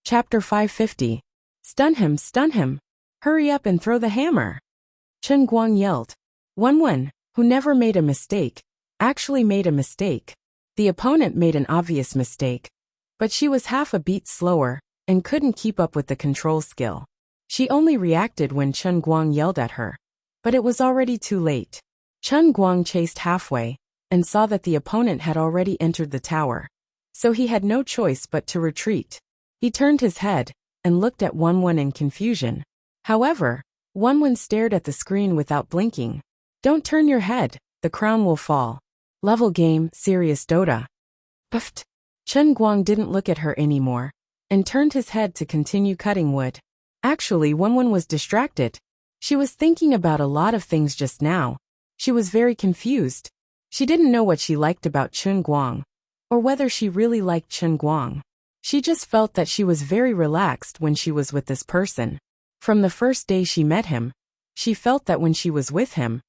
Chapter 550. Stun him, stun him. Hurry up and throw the hammer. Chen Guang yelled. Wenwen, who never made a mistake, actually made a mistake. The opponent made an obvious mistake, but she was half a beat slower and couldn't keep up with the control skill. She only reacted when Chen Guang yelled at her, but it was already too late. Chen Guang chased halfway and saw that the opponent had already entered the tower, so he had no choice but to retreat. He turned his head and looked at Wenwen in confusion. However, Wenwen stared at the screen without blinking. Don't turn your head, the crown will fall. Level game, serious Dota. Puffed. Chen Guang didn't look at her anymore and turned his head to continue cutting wood. Actually, Wenwen was distracted. She was thinking about a lot of things just now. She was very confused. She didn't know what she liked about Chen Guang, or whether she really liked Chen Guang. She just felt that she was very relaxed when she was with this person. From the first day she met him, she felt that when she was with him,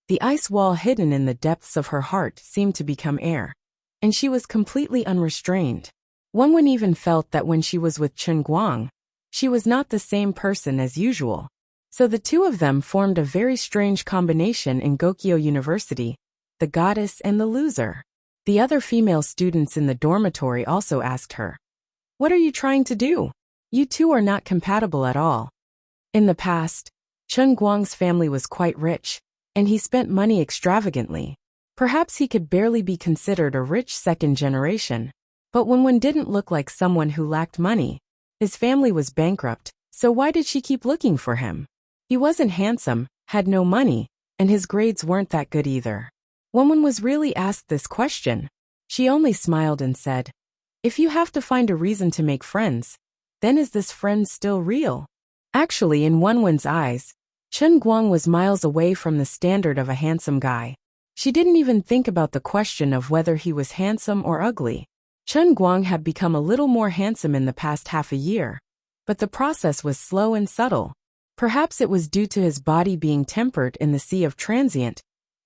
the ice wall hidden in the depths of her heart seemed to become air, and she was completely unrestrained. Wenwen even felt that when she was with Chen Guang, she was not the same person as usual. So the two of them formed a very strange combination in Gokyo University, the goddess and the loser. The other female students in the dormitory also asked her, "What are you trying to do? You two are not compatible at all." In the past, Chen Guang's family was quite rich, and he spent money extravagantly. Perhaps he could barely be considered a rich second generation. But Wenwen didn't look like someone who lacked money. His family was bankrupt, so why did she keep looking for him? He wasn't handsome, had no money, and his grades weren't that good either. Wenwen was really asked this question. She only smiled and said, "If you have to find a reason to make friends, then is this friend still real?" Actually, in Wenwen's eyes, Chen Guang was miles away from the standard of a handsome guy. She didn't even think about the question of whether he was handsome or ugly. Chen Guang had become a little more handsome in the past half a year, but the process was slow and subtle. Perhaps it was due to his body being tempered in the sea of transient,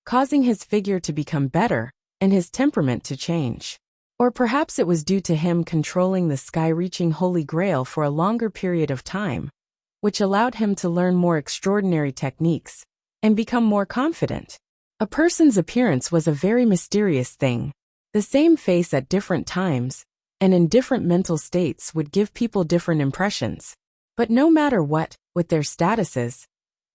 causing his figure to become better and his temperament to change. Or perhaps it was due to him controlling the sky-reaching Holy Grail for a longer period of time, which allowed him to learn more extraordinary techniques and become more confident. A person's appearance was a very mysterious thing. The same face at different times and in different mental states would give people different impressions. But no matter what, with their statuses,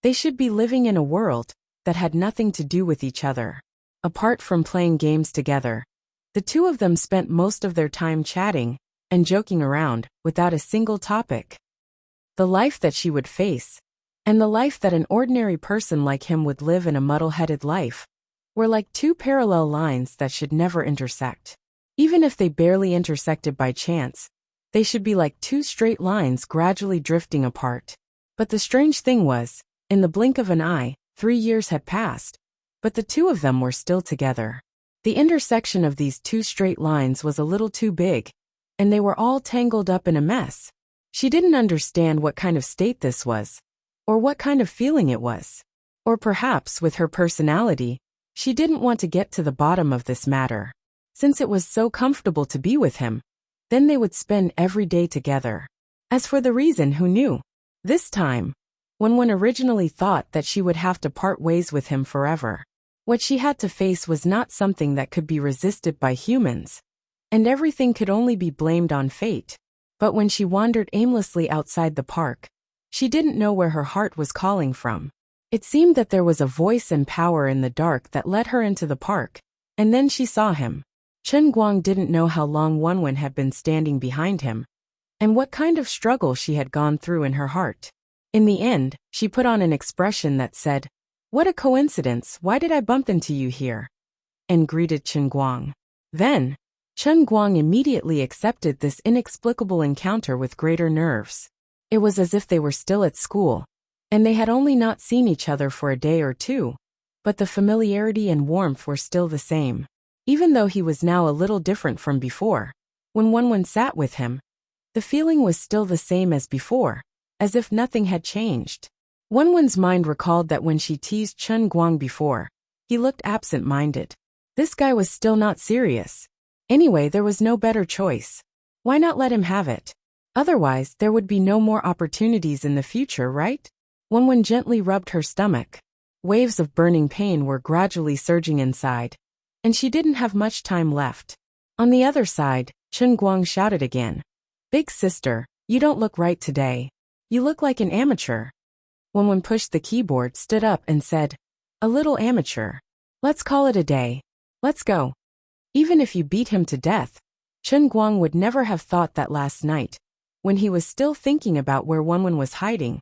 they should be living in a world that had nothing to do with each other. Apart from playing games together, the two of them spent most of their time chatting and joking around without a single topic. The life that she would face, and the life that an ordinary person like him would live in a muddle-headed life, were like two parallel lines that should never intersect. Even if they barely intersected by chance, they should be like two straight lines gradually drifting apart. But the strange thing was, in the blink of an eye, 3 years had passed, but the two of them were still together. The intersection of these two straight lines was a little too big, and they were all tangled up in a mess. She didn't understand what kind of state this was, or what kind of feeling it was. Or perhaps, with her personality, she didn't want to get to the bottom of this matter. Since it was so comfortable to be with him, then they would spend every day together. As for the reason, who knew? This time, Wenwen originally thought that she would have to part ways with him forever. What she had to face was not something that could be resisted by humans, and everything could only be blamed on fate. But when she wandered aimlessly outside the park, she didn't know where her heart was calling from. It seemed that there was a voice and power in the dark that led her into the park, and then she saw him. Chen Guang didn't know how long Wenwen had been standing behind him, and what kind of struggle she had gone through in her heart. In the end, she put on an expression that said, "What a coincidence, why did I bump into you here?" and greeted Chen Guang. Then, Chen Guang immediately accepted this inexplicable encounter with greater nerves. It was as if they were still at school, and they had only not seen each other for a day or two, but the familiarity and warmth were still the same. Even though he was now a little different from before, when Wenwen sat with him, the feeling was still the same as before, as if nothing had changed. Wenwen's mind recalled that when she teased Chen Guang before, he looked absent-minded. This guy was still not serious. Anyway, there was no better choice. Why not let him have it? Otherwise, there would be no more opportunities in the future, right? Wenwen gently rubbed her stomach. Waves of burning pain were gradually surging inside, and she didn't have much time left. On the other side, Chen Guang shouted again. Big sister, you don't look right today. You look like an amateur. Wenwen pushed the keyboard, stood up and said, a little amateur. Let's call it a day. Let's go. Even if you beat him to death, Chen Guang would never have thought that last night, when he was still thinking about where Wenwen was hiding.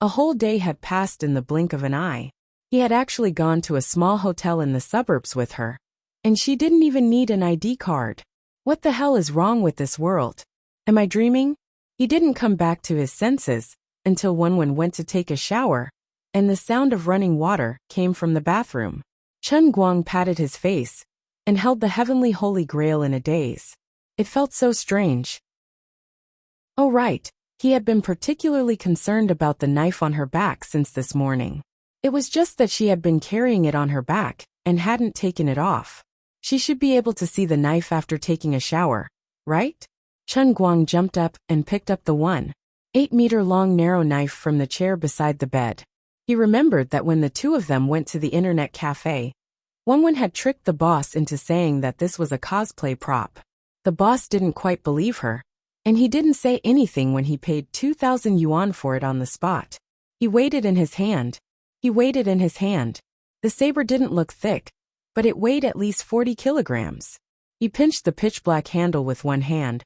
A whole day had passed in the blink of an eye. He had actually gone to a small hotel in the suburbs with her, and she didn't even need an ID card. What the hell is wrong with this world? Am I dreaming? He didn't come back to his senses until Wenwen went to take a shower, and the sound of running water came from the bathroom. Chen Guang patted his face and held the heavenly holy grail in a daze. It felt so strange. Oh right, he had been particularly concerned about the knife on her back since this morning. It was just that she had been carrying it on her back and hadn't taken it off. She should be able to see the knife after taking a shower, right? Chen Guang jumped up and picked up the 1.8-meter-long narrow knife from the chair beside the bed. He remembered that when the two of them went to the internet cafe, Wenwen had tricked the boss into saying that this was a cosplay prop. The boss didn't quite believe her, and he didn't say anything when he paid 2,000 yuan for it on the spot. He weighed it in his hand. The saber didn't look thick, but it weighed at least 40 kilograms. He pinched the pitch-black handle with one hand,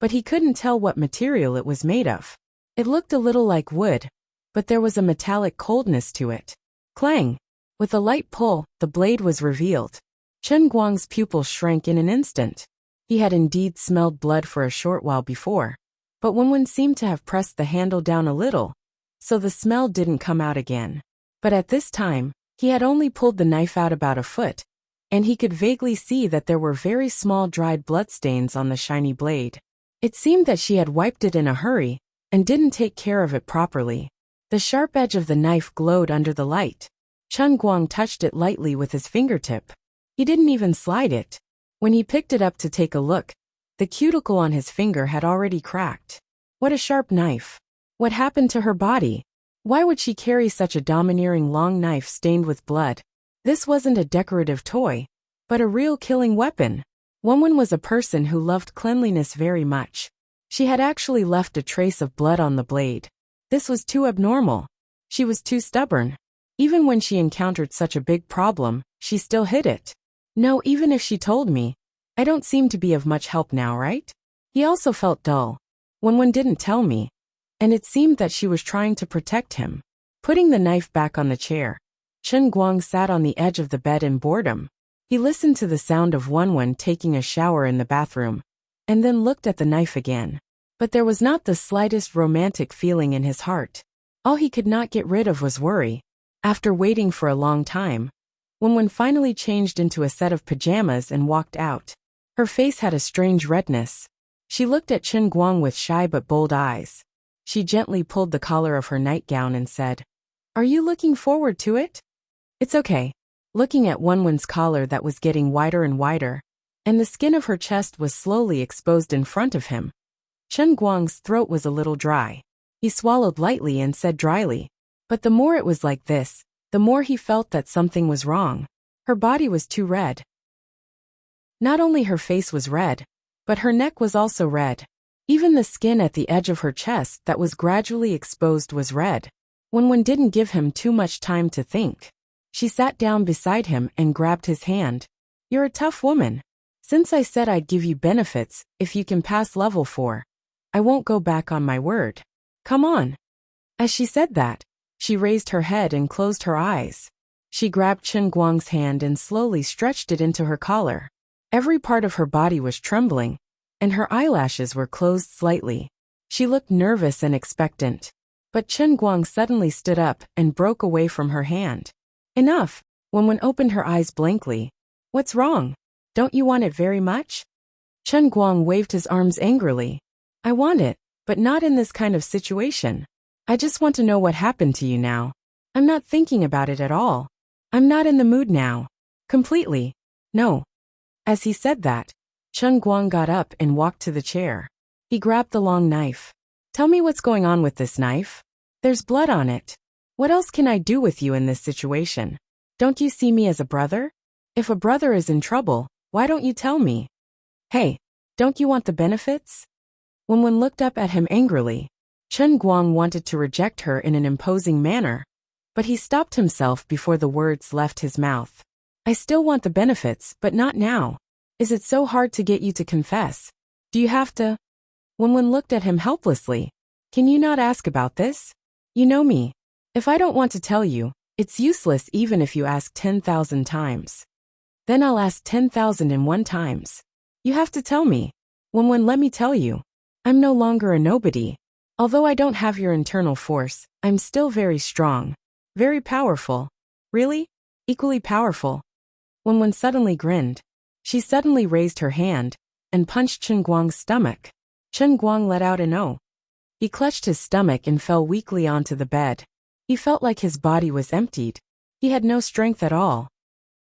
but he couldn't tell what material it was made of. It looked a little like wood, but there was a metallic coldness to it. Clang! With a light pull, the blade was revealed. Chen Guang's pupils shrank in an instant. He had indeed smelled blood for a short while before, but Wenwen seemed to have pressed the handle down a little, so the smell didn't come out again. But at this time, he had only pulled the knife out about a foot, and he could vaguely see that there were very small dried bloodstains on the shiny blade. It seemed that she had wiped it in a hurry and didn't take care of it properly. The sharp edge of the knife glowed under the light. Chen Guang touched it lightly with his fingertip. He didn't even slide it. When he picked it up to take a look, the cuticle on his finger had already cracked. What a sharp knife. What happened to her body? Why would she carry such a domineering long knife stained with blood? This wasn't a decorative toy, but a real killing weapon. Wenwen was a person who loved cleanliness very much. She had actually left a trace of blood on the blade. This was too abnormal. She was too stubborn. Even when she encountered such a big problem, she still hid it. No, even if she told me, I don't seem to be of much help now, right? He also felt dull. Wenwen didn't tell me, and it seemed that she was trying to protect him. Putting the knife back on the chair, Chen Guang sat on the edge of the bed in boredom. He listened to the sound of Wenwen taking a shower in the bathroom, and then looked at the knife again. But there was not the slightest romantic feeling in his heart. All he could not get rid of was worry. After waiting for a long time, Wenwen finally changed into a set of pajamas and walked out. Her face had a strange redness. She looked at Chen Guang with shy but bold eyes. She gently pulled the collar of her nightgown and said, "Are you looking forward to it?" "It's okay." Looking at Wenwen's collar that was getting wider and wider, and the skin of her chest was slowly exposed in front of him, Chen Guang's throat was a little dry. He swallowed lightly and said dryly, "But the more it was like this, the more he felt that something was wrong. Her body was too red. Not only her face was red, but her neck was also red. Even the skin at the edge of her chest that was gradually exposed was red." Wenwen didn't give him too much time to think. She sat down beside him and grabbed his hand. "You're a tough woman. Since I said I'd give you benefits if you can pass level 4, I won't go back on my word. Come on." As she said that, she raised her head and closed her eyes. She grabbed Chen Guang's hand and slowly stretched it into her collar. Every part of her body was trembling, and her eyelashes were closed slightly. She looked nervous and expectant. But Chen Guang suddenly stood up and broke away from her hand. "Enough." Wenwen opened her eyes blankly. "What's wrong? Don't you want it very much?" Chen Guang waved his arms angrily. "I want it, but not in this kind of situation. I just want to know what happened to you now. I'm not thinking about it at all. I'm not in the mood now. Completely. No." As he said that, Chen Guang got up and walked to the chair. He grabbed the long knife. Tell me what's going on with this knife? There's blood on it. What else can I do with you in this situation? Don't you see me as a brother? If a brother is in trouble, why don't you tell me? Hey, don't you want the benefits? Wenwen looked up at him angrily. Chen Guang wanted to reject her in an imposing manner, but he stopped himself before the words left his mouth. I still want the benefits, but not now. Is it so hard to get you to confess? Do you have to? Wenwen looked at him helplessly. Can you not ask about this? You know me. If I don't want to tell you, it's useless even if you ask 10,000 times. Then I'll ask 10,001 times. You have to tell me. Wenwen, let me tell you. I'm no longer a nobody. Although I don't have your internal force, I'm still very strong. Very powerful. Really? Equally powerful. Wenwen suddenly grinned. She suddenly raised her hand and punched Chen Guang's stomach. Chen Guang let out an "oh." He clutched his stomach and fell weakly onto the bed. He felt like his body was emptied. He had no strength at all.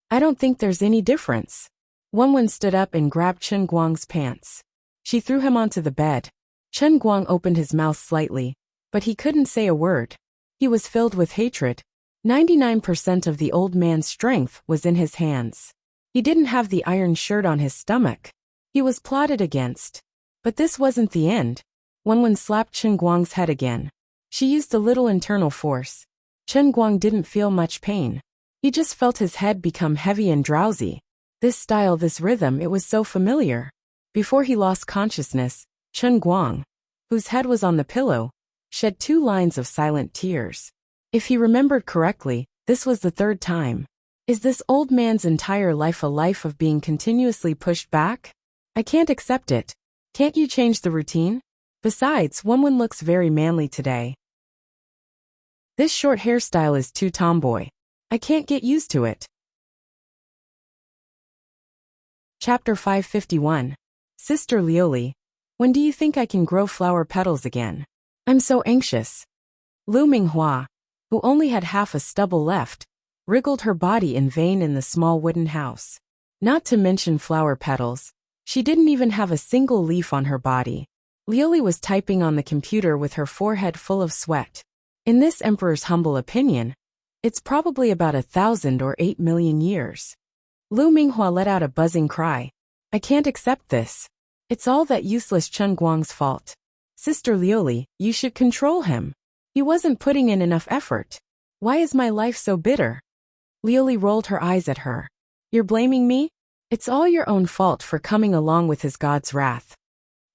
I don't think there's any difference. Wenwen stood up and grabbed Chen Guang's pants. She threw him onto the bed. Chen Guang opened his mouth slightly, but he couldn't say a word. He was filled with hatred. 99% of the old man's strength was in his hands. He didn't have the iron shirt on his stomach. He was plotted against. But this wasn't the end. Wenwen slapped Chen Guang's head again. She used a little internal force. Chen Guang didn't feel much pain. He just felt his head become heavy and drowsy. This style, this rhythm, it was so familiar. Before he lost consciousness, Chen Guang, whose head was on the pillow, shed 2 lines of silent tears. If he remembered correctly, this was the 3rd time. Is this old man's entire life a life of being continuously pushed back? I can't accept it. Can't you change the routine? Besides, Wenwen looks very manly today. This short hairstyle is too tomboy. I can't get used to it. Chapter 551. Sister Liuli, when do you think I can grow flower petals again? I'm so anxious. Lu Minghua, who only had half a stubble left, wriggled her body in vain in the small wooden house. Not to mention flower petals, she didn't even have a single leaf on her body. Liuli was typing on the computer with her forehead full of sweat. In this emperor's humble opinion, it's probably about 1,000 or 8 million years. Lu Minghua let out a buzzing cry. I can't accept this. It's all that useless Chen Guang's fault. Sister Liuli, you should control him. He wasn't putting in enough effort. Why is my life so bitter? Liuli rolled her eyes at her. You're blaming me? It's all your own fault for coming along with his god's wrath.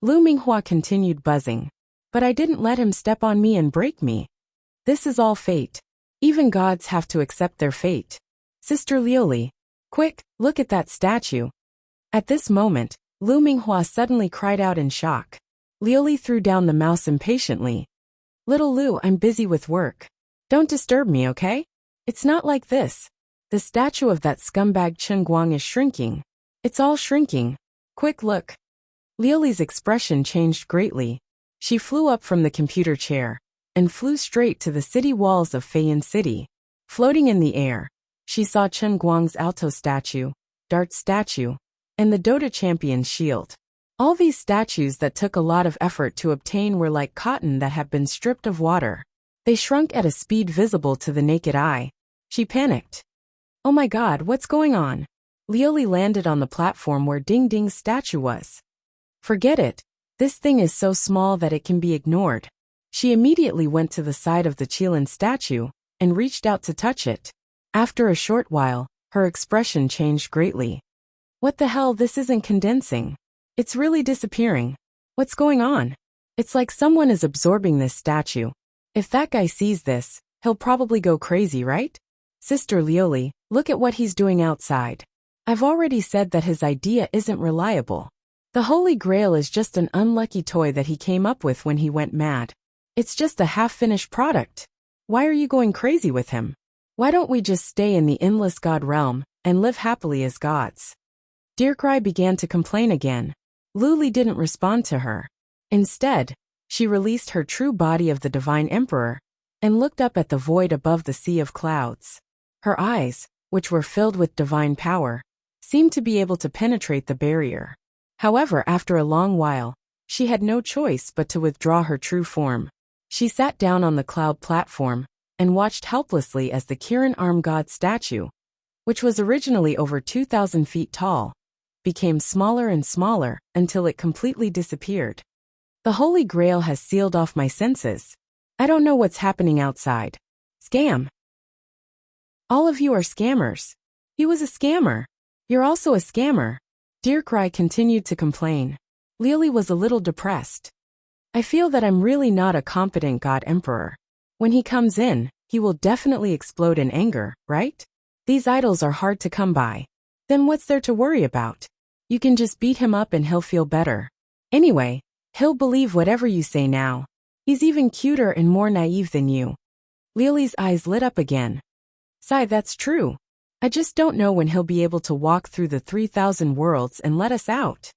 Lu Minghua continued buzzing. But I didn't let him step on me and break me. This is all fate. Even gods have to accept their fate. Sister Liuli, quick, look at that statue. At this moment, Lu Minghua suddenly cried out in shock. Liuli threw down the mouse impatiently. Little Lu, I'm busy with work. Don't disturb me, okay? It's not like this. The statue of that scumbag Chen Guang is shrinking. It's all shrinking. Quick look. Liuli's expression changed greatly. She flew up from the computer chair and flew straight to the city walls of Feiyan City. Floating in the air, she saw Chen Guang's alto statue, dart statue, and the Dota champion's shield. All these statues that took a lot of effort to obtain were like cotton that had been stripped of water. They shrunk at a speed visible to the naked eye. She panicked. Oh my god, what's going on? Liuli landed on the platform where Ding Ding's statue was. Forget it. This thing is so small that it can be ignored. She immediately went to the side of the Qilin statue and reached out to touch it. After a short while, her expression changed greatly. What the hell, this isn't condensing. It's really disappearing. What's going on? It's like someone is absorbing this statue. If that guy sees this, he'll probably go crazy, right? Sister Liuli, look at what he's doing outside. I've already said that his idea isn't reliable. The Holy Grail is just an unlucky toy that he came up with when he went mad. It's just a half-finished product. Why are you going crazy with him? Why don't we just stay in the endless god realm and live happily as gods? Deercry began to complain again. Luli didn't respond to her. Instead, she released her true body of the Divine Emperor and looked up at the void above the sea of clouds. Her eyes, which were filled with divine power, seemed to be able to penetrate the barrier. However, after a long while, She had no choice but to withdraw her true form. She sat down on the cloud platform and watched helplessly as the Kiran arm god statue, which was originally over 2,000 feet tall, became smaller and smaller until it completely disappeared. The Holy Grail has sealed off my senses. I don't know what's happening outside. Scam. All of you are scammers. He was a scammer. You're also a scammer. Deercry continued to complain. Lily was a little depressed. I feel that I'm really not a competent god emperor. When he comes in, he will definitely explode in anger, right? These idols are hard to come by. Then what's there to worry about? You can just beat him up and he'll feel better. Anyway, he'll believe whatever you say now. He's even cuter and more naive than you. Lily's eyes lit up again. Sigh, that's true. I just don't know when he'll be able to walk through the 3,000 worlds and let us out.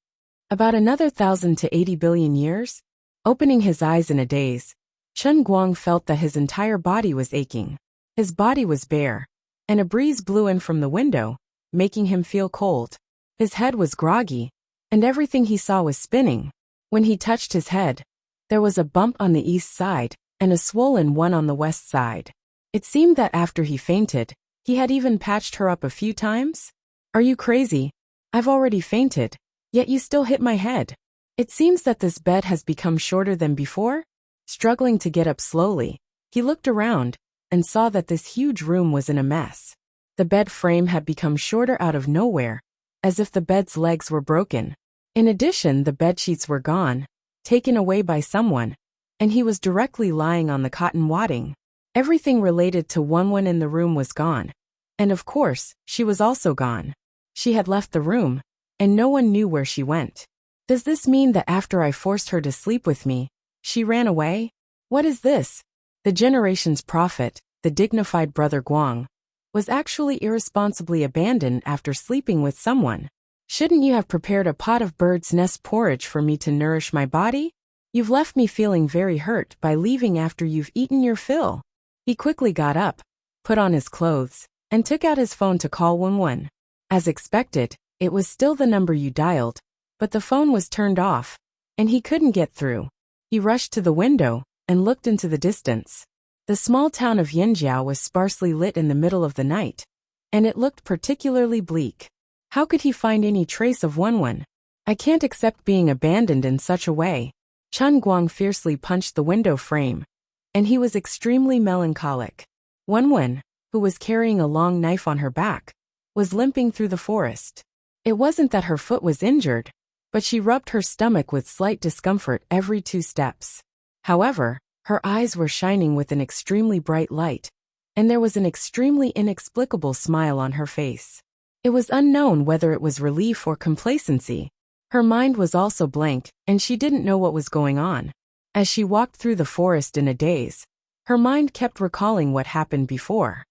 About another 1,000 to 80 billion years? Opening his eyes in a daze, Chen Guang felt that his entire body was aching. His body was bare, and a breeze blew in from the window, making him feel cold. His head was groggy, and everything he saw was spinning. When he touched his head, there was a bump on the east side, and a swollen one on the west side. It seemed that after he fainted, he had even patched her up a few times. Are you crazy? I've already fainted, yet you still hit my head. It seems that this bed has become shorter than before. Struggling to get up slowly, he looked around and saw that this huge room was in a mess. The bed frame had become shorter out of nowhere, as if the bed's legs were broken. In addition, the bedsheets were gone, taken away by someone, and he was directly lying on the cotton wadding. Everything related to Wunwun in the room was gone. And of course, she was also gone. She had left the room, and no one knew where she went. Does this mean that after I forced her to sleep with me, she ran away? What is this? The generation's prophet, the dignified brother Guang, was actually irresponsibly abandoned after sleeping with someone. Shouldn't you have prepared a pot of bird's nest porridge for me to nourish my body? You've left me feeling very hurt by leaving after you've eaten your fill. He quickly got up, put on his clothes, and took out his phone to call Wunwun. As expected, it was still the number you dialed, but the phone was turned off, and he couldn't get through. He rushed to the window and looked into the distance. The small town of Yinjiao was sparsely lit in the middle of the night, and it looked particularly bleak. How could he find any trace of Wunwun? I can't accept being abandoned in such a way. Chen Guang fiercely punched the window frame, and he was extremely melancholic. Wunwun, who was carrying a long knife on her back, was limping through the forest. It wasn't that her foot was injured, but she rubbed her stomach with slight discomfort every 2 steps. However, her eyes were shining with an extremely bright light, and there was an extremely inexplicable smile on her face. It was unknown whether it was relief or complacency. Her mind was also blank, and she didn't know what was going on. As she walked through the forest in a daze, her mind kept recalling what happened before.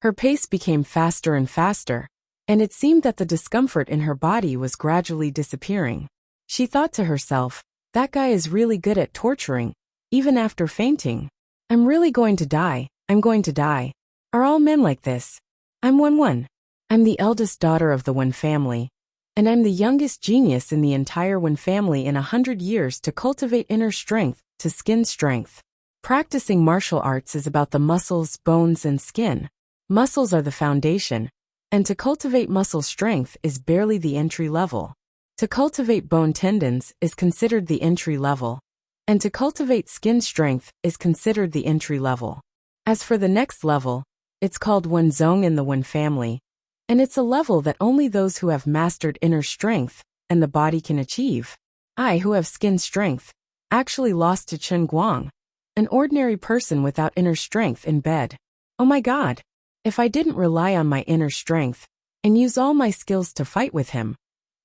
Her pace became faster and faster, and it seemed that the discomfort in her body was gradually disappearing. She thought to herself, that guy is really good at torturing, even after fainting. I'm really going to die, I'm going to die. Are all men like this? I'm Wunwun. I'm the eldest daughter of the Wun family, and I'm the youngest genius in the entire Wun family in 100 years to cultivate inner strength to skin strength. Practicing martial arts is about the muscles, bones, and skin. Muscles are the foundation, and to cultivate muscle strength is barely the entry level. To cultivate bone tendons is considered the entry level, and to cultivate skin strength is considered the entry level. As for the next level, it's called Wenzong in the Wun family, and it's a level that only those who have mastered inner strength and the body can achieve. I, who have skin strength, actually lost to Chen Guang, an ordinary person without inner strength in bed. Oh my god! If I didn't rely on my inner strength and use all my skills to fight with him,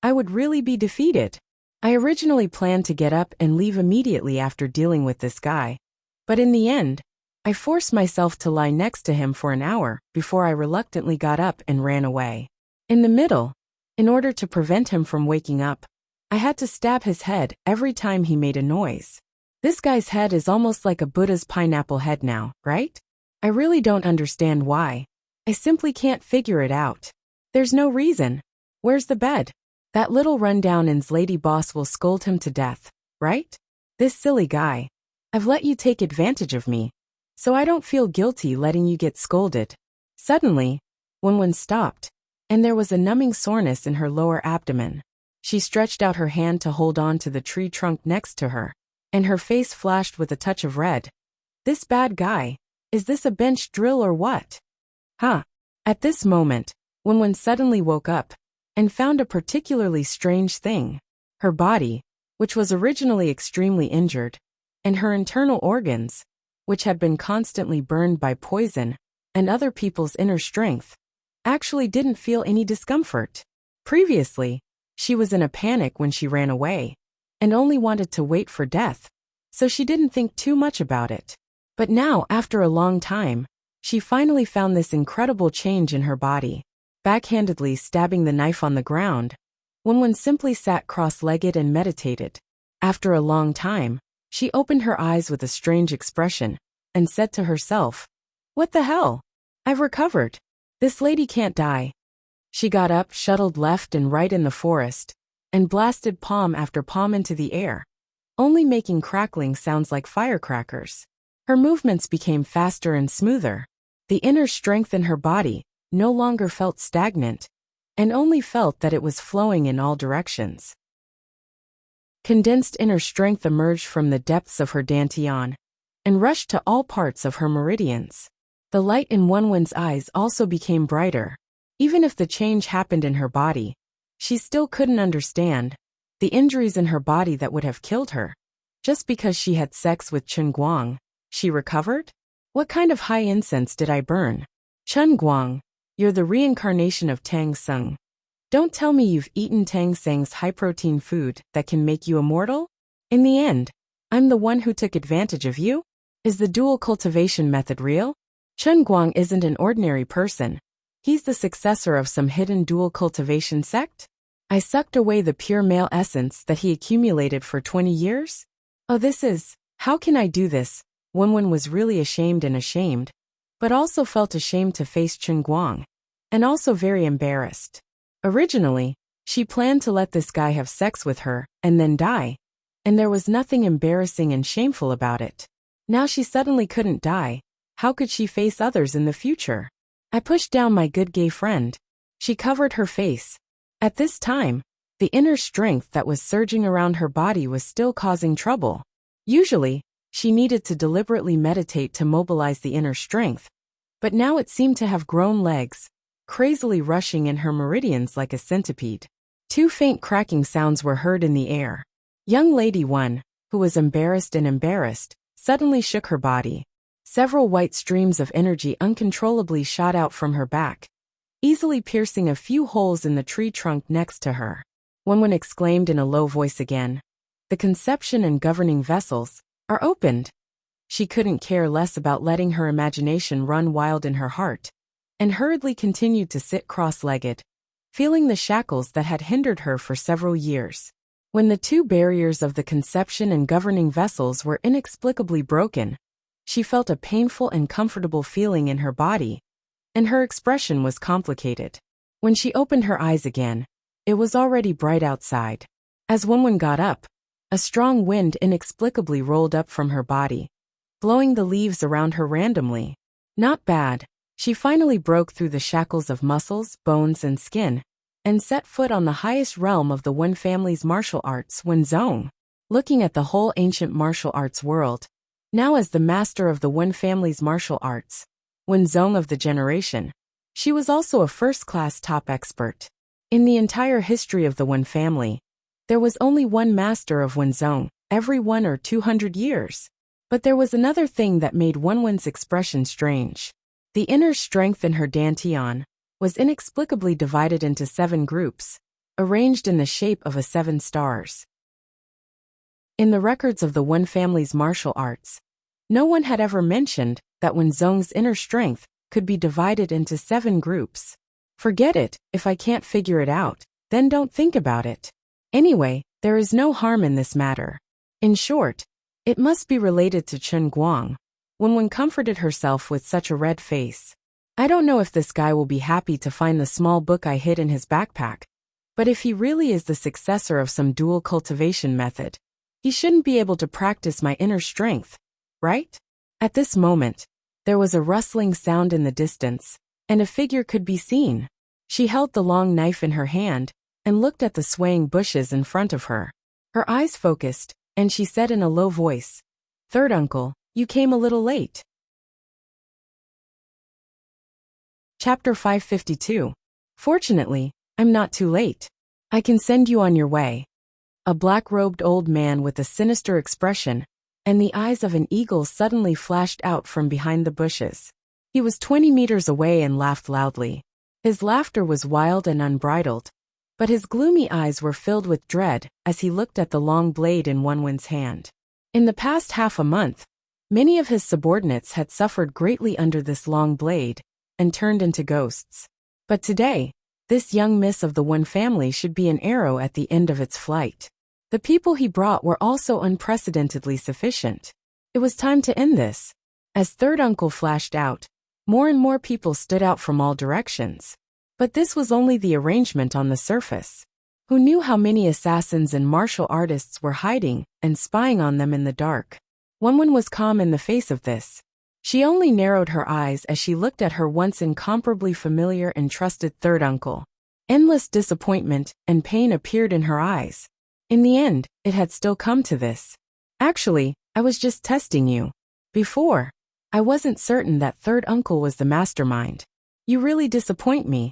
I would really be defeated. I originally planned to get up and leave immediately after dealing with this guy, but in the end, I forced myself to lie next to him for an hour before I reluctantly got up and ran away. In the middle, in order to prevent him from waking up, I had to stab his head every time he made a noise. This guy's head is almost like a Buddha's pineapple head now, right? I really don't understand why. I simply can't figure it out. There's no reason. Where's the bed? That little rundown-in's lady boss will scold him to death, right? This silly guy. I've let you take advantage of me, so I don't feel guilty letting you get scolded. Suddenly, Wenwen stopped, and there was a numbing soreness in her lower abdomen. She stretched out her hand to hold on to the tree trunk next to her, and her face flashed with a touch of red. This bad guy, is this a bench drill or what? Huh. At this moment, Wenwen suddenly woke up, and found a particularly strange thing. Her body, which was originally extremely injured, and her internal organs, which had been constantly burned by poison and other people's inner strength, actually didn't feel any discomfort. Previously, she was in a panic when she ran away, and only wanted to wait for death, so she didn't think too much about it. But now, after a long time, she finally found this incredible change in her body. Backhandedly stabbing the knife on the ground, Wenwen simply sat cross-legged and meditated. After a long time, she opened her eyes with a strange expression, and said to herself, "What the hell? I've recovered. This lady can't die." She got up, shuttled left and right in the forest, and blasted palm after palm into the air, only making crackling sounds like firecrackers. Her movements became faster and smoother. The inner strength in her body no longer felt stagnant, and only felt that it was flowing in all directions. Condensed inner strength emerged from the depths of her dantian, and rushed to all parts of her meridians. The light in Wenwen's eyes also became brighter. Even if the change happened in her body, she still couldn't understand the injuries in her body that would have killed her. Just because she had sex with Chen Guang, she recovered? What kind of high incense did I burn? Chen Guang, you're the reincarnation of Tang Seng. Don't tell me you've eaten Tang Seng's high-protein food that can make you immortal? In the end, I'm the one who took advantage of you? Is the dual cultivation method real? Chen Guang isn't an ordinary person. He's the successor of some hidden dual cultivation sect? I sucked away the pure male essence that he accumulated for 20 years? Oh, how can I do this? Wenwen was really ashamed, but also felt ashamed to face Chen Guang, and also very embarrassed. Originally, she planned to let this guy have sex with her and then die, and there was nothing embarrassing and shameful about it. Now she suddenly couldn't die. How could she face others in the future? I pushed down my good gay friend. She covered her face. At this time, the inner strength that was surging around her body was still causing trouble. Usually, she needed to deliberately meditate to mobilize the inner strength, but now it seemed to have grown legs, crazily rushing in her meridians like a centipede. Two faint cracking sounds were heard in the air. Young Lady One, who was embarrassed, suddenly shook her body. Several white streams of energy uncontrollably shot out from her back, easily piercing a few holes in the tree trunk next to her. Wenwen exclaimed in a low voice again, "The conception and governing vessels are opened." She couldn't care less about letting her imagination run wild in her heart, and hurriedly continued to sit cross-legged, feeling the shackles that had hindered her for several years. When the two barriers of the conception and governing vessels were inexplicably broken, she felt a painful and comfortable feeling in her body, and her expression was complicated. When she opened her eyes again, it was already bright outside. As Wenwen got up, a strong wind inexplicably rolled up from her body, blowing the leaves around her randomly. Not bad. She finally broke through the shackles of muscles, bones, and skin, and set foot on the highest realm of the Wen family's martial arts, Wenzhong. Looking at the whole ancient martial arts world, now as the master of the Wen family's martial arts, Wenzhong of the generation, she was also a first-class top expert. In the entire history of the Wen family, there was only one master of Wenzhong every 1 or 200 years. But there was another thing that made Wenwen's expression strange. The inner strength in her dantian was inexplicably divided into 7 groups, arranged in the shape of 7 stars. In the records of the Wen family's martial arts, no one had ever mentioned that Wenzhong's inner strength could be divided into 7 groups. Forget it, if I can't figure it out, then don't think about it. Anyway, there is no harm in this matter. In short, it must be related to Chen Guang. Wenwen comforted herself with such a red face. I don't know if this guy will be happy to find the small book I hid in his backpack, But if he really is the successor of some dual cultivation method, he shouldn't be able to practice my inner strength, right? At this moment, there was a rustling sound in the distance, and a figure could be seen. She held the long knife in her hand and looked at the swaying bushes in front of her. Her eyes focused, and she said in a low voice, "Third uncle, you came a little late." Chapter 552. Fortunately, I'm not too late. I can send you on your way. A black-robed old man with a sinister expression and the eyes of an eagle suddenly flashed out from behind the bushes. He was 20 meters away and laughed loudly. His laughter was wild and unbridled, but his gloomy eyes were filled with dread as he looked at the long blade in Wenwen's hand. In the past half a month, many of his subordinates had suffered greatly under this long blade and turned into ghosts. But today, this young miss of the Wen family should be an arrow at the end of its flight. The people he brought were also unprecedentedly sufficient. It was time to end this. As third uncle flashed out, more and more people stood out from all directions. But this was only the arrangement on the surface. Who knew how many assassins and martial artists were hiding and spying on them in the dark? Wenwen was calm in the face of this. She only narrowed her eyes as she looked at her once incomparably familiar and trusted third uncle. Endless disappointment and pain appeared in her eyes. In the end, it had still come to this. Actually, I was just testing you. Before, I wasn't certain that third uncle was the mastermind. You really disappoint me.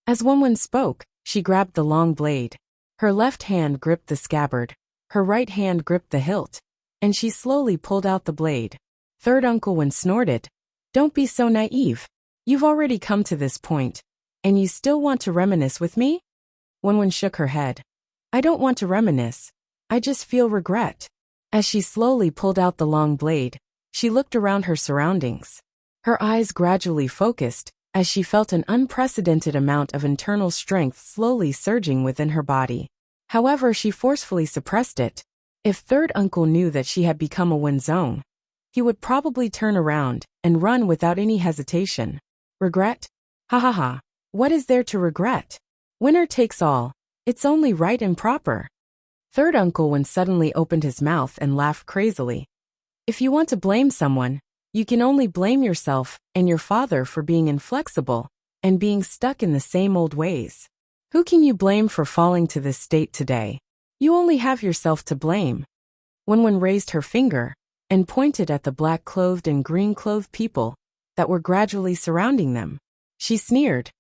As Wenwen spoke, she grabbed the long blade. Her left hand gripped the scabbard, her right hand gripped the hilt, and she slowly pulled out the blade. Third uncle Wen snorted. Don't be so naive. You've already come to this point, and you still want to reminisce with me? Wenwen shook her head. I don't want to reminisce. I just feel regret. As she slowly pulled out the long blade, she looked around her surroundings. Her eyes gradually focused as she felt an unprecedented amount of internal strength slowly surging within her body. However, she forcefully suppressed it. If third uncle knew that she had become a Wenzong, he would probably turn around and run without any hesitation. Regret? Ha ha ha. What is there to regret? Winner takes all. It's only right and proper. Third uncle Wen suddenly opened his mouth and laughed crazily. If you want to blame someone, you can only blame yourself and your father for being inflexible and being stuck in the same old ways. Who can you blame for falling to this state today? You only have yourself to blame. Wenwen raised her finger and pointed at the black-clothed and green-clothed people that were gradually surrounding them. She sneered.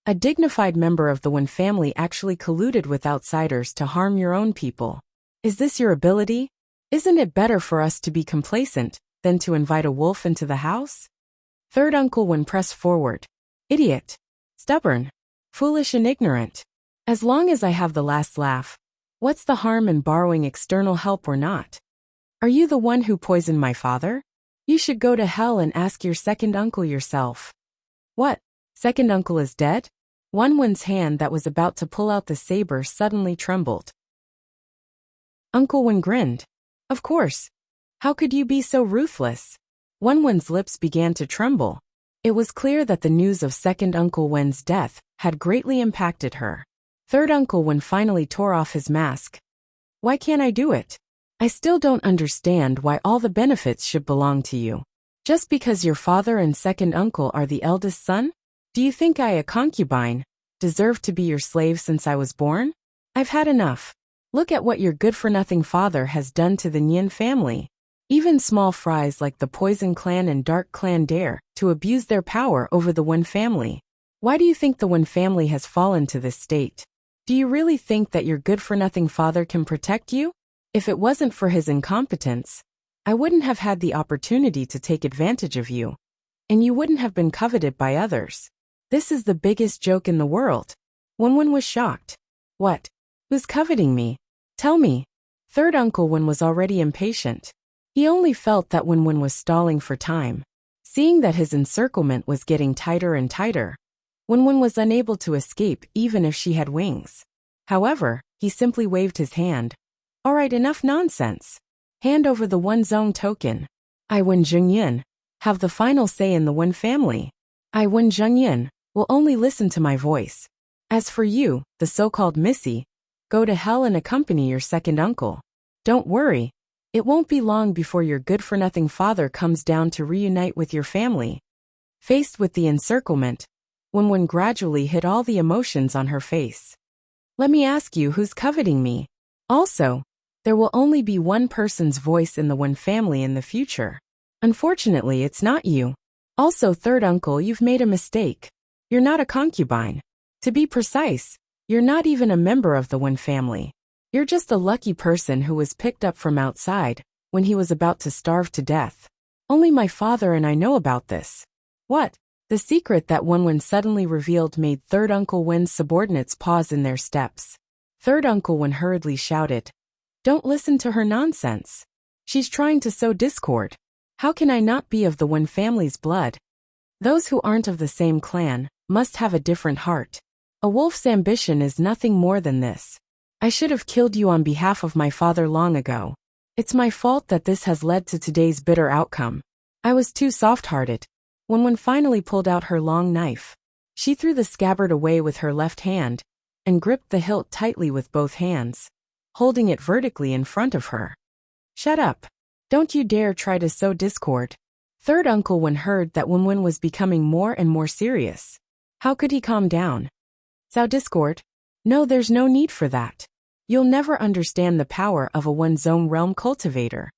A dignified member of the Wen family actually colluded with outsiders to harm your own people. Is this your ability? Isn't it better for us to be complacent than to invite a wolf into the house? Third uncle Wen pressed forward. Idiot. Stubborn. Foolish and ignorant. As long as I have the last laugh, what's the harm in borrowing external help or not? Are you the one who poisoned my father? You should go to hell and ask your second uncle yourself. What? Second uncle is dead? Wenwen's hand that was about to pull out the saber suddenly trembled. Uncle Wen grinned. Of course. How could you be so ruthless? Wenwen's lips began to tremble. It was clear that the news of second uncle Wen's death had greatly impacted her. Third uncle Wen finally tore off his mask. Why can't I do it? I still don't understand why all the benefits should belong to you. Just because your father and second uncle are the eldest son? Do you think I, a concubine, deserve to be your slave since I was born? I've had enough. Look at what your good-for-nothing father has done to the Nian family. Even small fries like the Poison Clan and Dark Clan dare to abuse their power over the Wen family. Why do you think the Wen family has fallen to this state? Do you really think that your good-for-nothing father can protect you? If it wasn't for his incompetence, I wouldn't have had the opportunity to take advantage of you, and you wouldn't have been coveted by others. This is the biggest joke in the world. Wenwen was shocked. What? Who's coveting me? Tell me. Third uncle Wen was already impatient. He only felt that Wenwen was stalling for time. Seeing that his encirclement was getting tighter and tighter, Wenwen was unable to escape even if she had wings. However, he simply waved his hand. All right, enough nonsense. Hand over the Wenzong token. I, Wen Zhengyan, have the final say in the Wen family. I, Wen Zhengyan, will only listen to my voice. As for you, the so-called Missy, go to hell and accompany your second uncle. Don't worry. It won't be long before your good-for-nothing father comes down to reunite with your family. Faced with the encirclement, Wenwen gradually hid all the emotions on her face. Let me ask you, who's coveting me? Also, there will only be one person's voice in the Wen family in the future. Unfortunately, it's not you. Also, third uncle, you've made a mistake. You're not a concubine. To be precise, you're not even a member of the Wen family. You're just a lucky person who was picked up from outside when he was about to starve to death. Only my father and I know about this. What? The secret that Wenwen suddenly revealed made third uncle Wen's subordinates pause in their steps. Third uncle Wen hurriedly shouted, "Don't listen to her nonsense. She's trying to sow discord. How can I not be of the Wen family's blood? Those who aren't of the same clan must have a different heart. A wolf's ambition is nothing more than this. I should have killed you on behalf of my father long ago. It's my fault that this has led to today's bitter outcome. I was too soft-hearted." Wenwen finally pulled out her long knife. She threw the scabbard away with her left hand and gripped the hilt tightly with both hands, holding it vertically in front of her. "Shut up. Don't you dare try to sow discord." Third uncle Wen heard that Wenwen was becoming more and more serious. How could he calm down? Sow discord? No, there's no need for that. You'll never understand the power of a Wen Zone realm cultivator.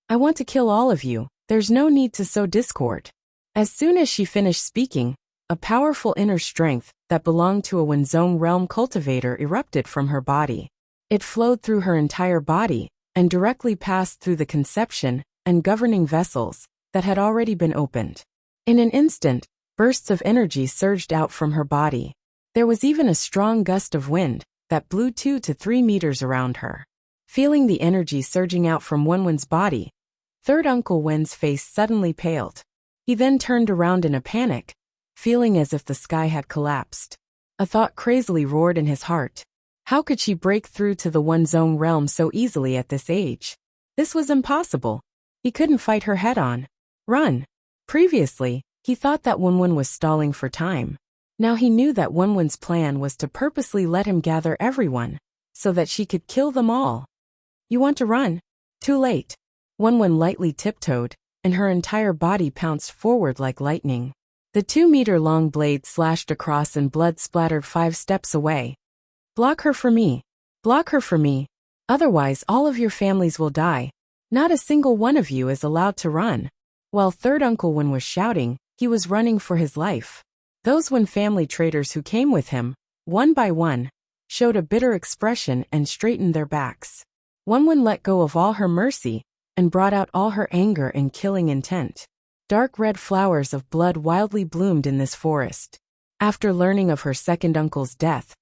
I want to kill all of you. There's no need to sow discord. As soon as she finished speaking, a powerful inner strength that belonged to a Wen Zone realm cultivator erupted from her body. It flowed through her entire body and directly passed through the conception and governing vessels that had already been opened. In an instant, bursts of energy surged out from her body. There was even a strong gust of wind that blew 2 to 3 meters around her. Feeling the energy surging out from Wenwen's body, third uncle Wen's face suddenly paled. He then turned around in a panic, feeling as if the sky had collapsed. A thought crazily roared in his heart. How could she break through to the Wen Zone realm so easily at this age? This was impossible. He couldn't fight her head-on. Run. Previously, he thought that Wenwen was stalling for time. Now he knew that Wenwen's plan was to purposely let him gather everyone, so that she could kill them all. You want to run? Too late. Wenwen lightly tiptoed, and her entire body pounced forward like lightning. The 2-meter-long blade slashed across and blood splattered 5 steps away. Block her for me. Block her for me. Otherwise all of your families will die. Not a single one of you is allowed to run. While third uncle Wen was shouting, he was running for his life. Those Wen family traders who came with him, one by one, showed a bitter expression and straightened their backs. Wenwen let go of all her mercy and brought out all her anger and killing intent. Dark red flowers of blood wildly bloomed in this forest. After learning of her second uncle's death,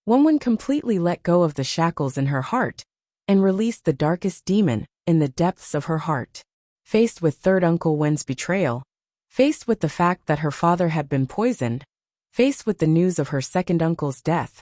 Wenwen completely let go of the shackles in her heart and released the darkest demon in the depths of her heart. Faced with third uncle Wen's betrayal, faced with the fact that her father had been poisoned, faced with the news of her second uncle's death,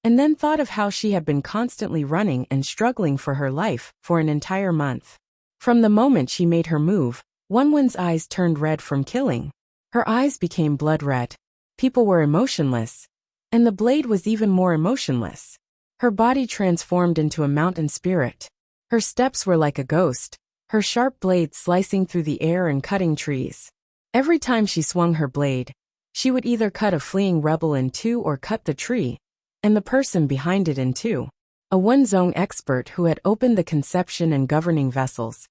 and then thought of how she had been constantly running and struggling for her life for an entire month. From the moment she made her move, Wenwen's eyes turned red from killing. Her eyes became blood red. People were emotionless, and the blade was even more emotionless. Her body transformed into a mountain spirit. Her steps were like a ghost, her sharp blade slicing through the air and cutting trees. Every time she swung her blade, she would either cut a fleeing rebel in two or cut the tree, and the person behind it in two. A Wen Zone expert who had opened the conception and governing vessels,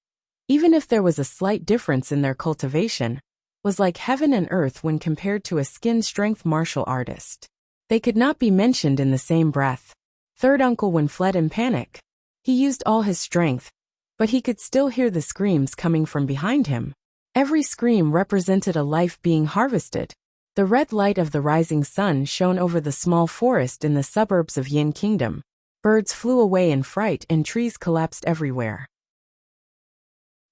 even if there was a slight difference in their cultivation, was like heaven and earth when compared to a skin-strength martial artist. They could not be mentioned in the same breath. Third uncle Wen fled in panic. He used all his strength, but he could still hear the screams coming from behind him. Every scream represented a life being harvested. The red light of the rising sun shone over the small forest in the suburbs of Yin Kingdom. Birds flew away in fright and trees collapsed everywhere.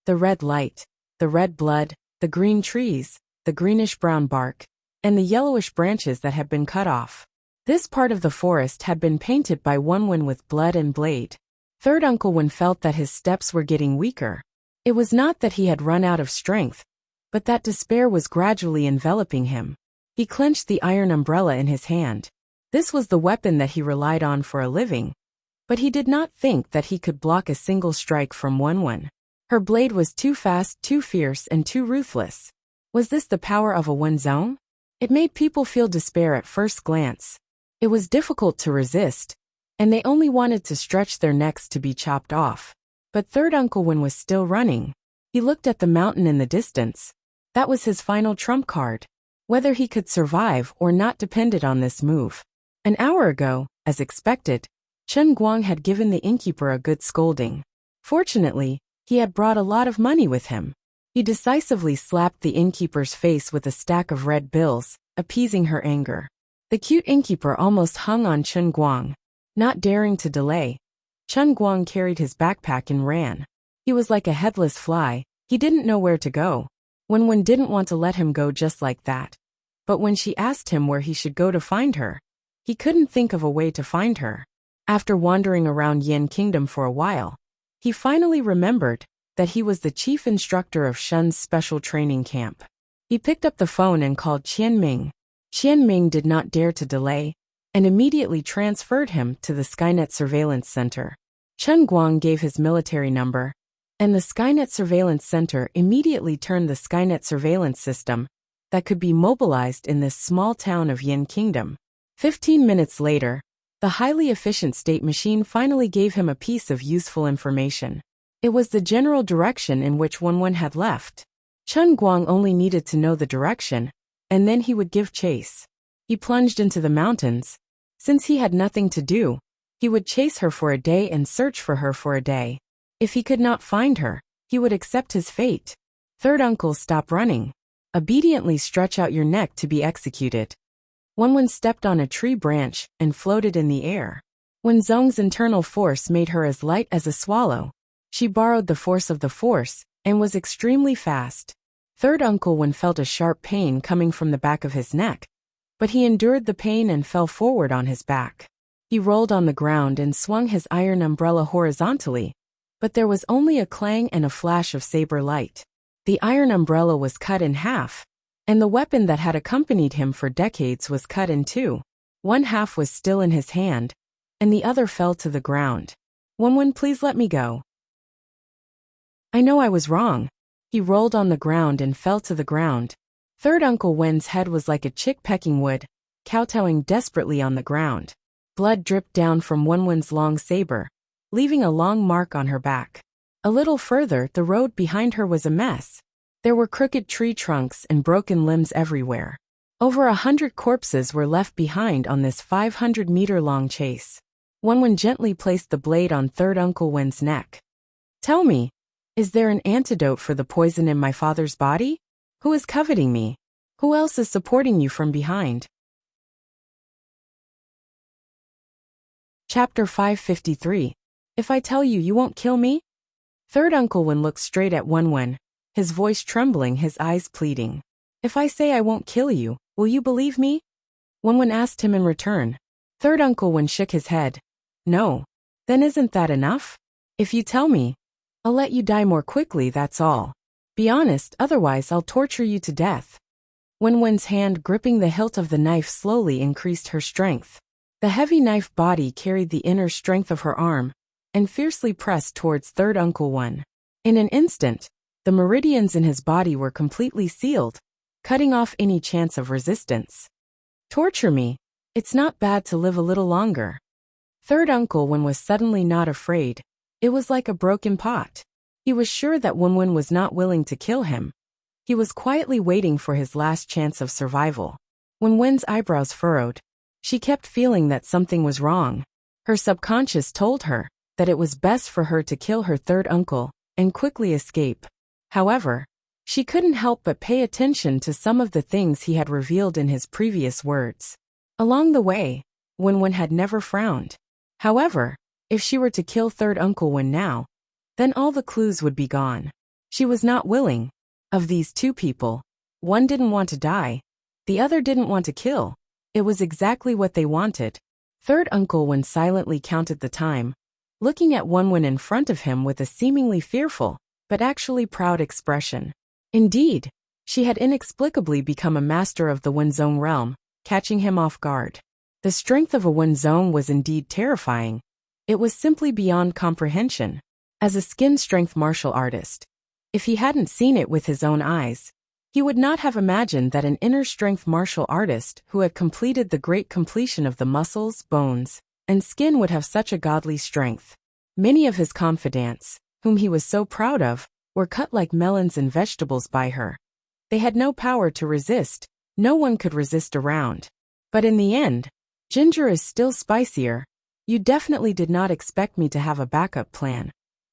The red light, the red blood, the green trees, the greenish-brown bark, and the yellowish branches that had been cut off. This part of the forest had been painted by Wenwen with blood and blade. Third uncle Wen felt that his steps were getting weaker. It was not that he had run out of strength, but that despair was gradually enveloping him. He clenched the iron umbrella in his hand. This was the weapon that he relied on for a living. But he did not think that he could block a single strike from Wenwen. Her blade was too fast, too fierce, and too ruthless. Was this the power of a Wenzhong? It made people feel despair at first glance. It was difficult to resist, and they only wanted to stretch their necks to be chopped off. But third Uncle Wen was still running. He looked at the mountain in the distance. That was his final trump card. Whether he could survive or not depended on this move. An hour ago, as expected, Chen Guang had given the innkeeper a good scolding. Fortunately, he had brought a lot of money with him. He decisively slapped the innkeeper's face with a stack of red bills, appeasing her anger. The cute innkeeper almost hung on Chen Guang. Not daring to delay, Chen Guang carried his backpack and ran. He was like a headless fly. He didn't know where to go. Wenwen didn't want to let him go just like that. But when she asked him where he should go to find her, he couldn't think of a way to find her. After wandering around Yan Kingdom for a while, he finally remembered that he was the chief instructor of Shun's special training camp. He picked up the phone and called Qian Ming. Qian Ming did not dare to delay, and immediately transferred him to the Skynet Surveillance Center. Chen Guang gave his military number, and the Skynet Surveillance Center immediately turned the Skynet surveillance system that could be mobilized in this small town of Yin Kingdom. 15 minutes later, the highly efficient state machine finally gave him a piece of useful information. It was the general direction in which Wenwen had left. Chen Guang only needed to know the direction, and then he would give chase. He plunged into the mountains. Since he had nothing to do, he would chase her for a day and search for her for a day. If he could not find her, he would accept his fate. Third uncle, stop running. Obediently stretch out your neck to be executed. Wenwen stepped on a tree branch and floated in the air. Wenzhong's internal force made her as light as a swallow. She borrowed the force of the force and was extremely fast. Third Uncle Wen felt a sharp pain coming from the back of his neck, but he endured the pain and fell forward on his back. He rolled on the ground and swung his iron umbrella horizontally, but there was only a clang and a flash of saber light. The iron umbrella was cut in half, and the weapon that had accompanied him for decades was cut in two. One half was still in his hand, and the other fell to the ground. Wenwen, please let me go. I know I was wrong. He rolled on the ground and fell to the ground. Third Uncle Wen's head was like a chick pecking wood, kowtowing desperately on the ground. Blood dripped down from Wenwen's long saber, leaving a long mark on her back. A little further, the road behind her was a mess. There were crooked tree trunks and broken limbs everywhere. Over 100 corpses were left behind on this 500-meter-long chase. Wenwen gently placed the blade on Third Uncle Wen's neck. Tell me, is there an antidote for the poison in my father's body? Who is coveting me? Who else is supporting you from behind? Chapter 553. If I tell you, you won't kill me? Third Uncle Wen looked straight at Wenwen, his voice trembling, his eyes pleading. If I say I won't kill you, will you believe me? Wenwen asked him in return. Third Uncle Wen shook his head. No. Then isn't that enough? If you tell me, I'll let you die more quickly, that's all. Be honest, otherwise I'll torture you to death. Wenwen's hand gripping the hilt of the knife slowly increased her strength. The heavy knife body carried the inner strength of her arm, and fiercely pressed towards Third Uncle Wen. In an instant, the meridians in his body were completely sealed, cutting off any chance of resistance. Torture me. It's not bad to live a little longer. Third Uncle Wen was suddenly not afraid. It was like a broken pot. He was sure that Wenwen was not willing to kill him. He was quietly waiting for his last chance of survival. Wenwen's eyebrows furrowed. She kept feeling that something was wrong. Her subconscious told her that it was best for her to kill her third uncle and quickly escape. However, she couldn't help but pay attention to some of the things he had revealed in his previous words. Along the way, Wenwen had never frowned. However, if she were to kill Third Uncle Wen now, then all the clues would be gone. She was not willing. Of these two people, one didn't want to die, the other didn't want to kill. It was exactly what they wanted. Third Uncle Wen silently counted the time, looking at Wenwen in front of him with a seemingly fearful, but actually proud expression. Indeed, She had inexplicably become a master of the Wenzong realm, catching him off guard. The strength of a Wenzong was indeed terrifying. It was simply beyond comprehension. As a skin-strength martial artist, if he hadn't seen it with his own eyes, he would not have imagined that an inner-strength martial artist who had completed the great completion of the muscles, bones, and skin would have such a godly strength. Many of his confidants, whom he was so proud of, were cut like melons and vegetables by her. They had no power to resist, no one could resist around. But in the end, ginger is still spicier. You definitely did not expect me to have a backup plan.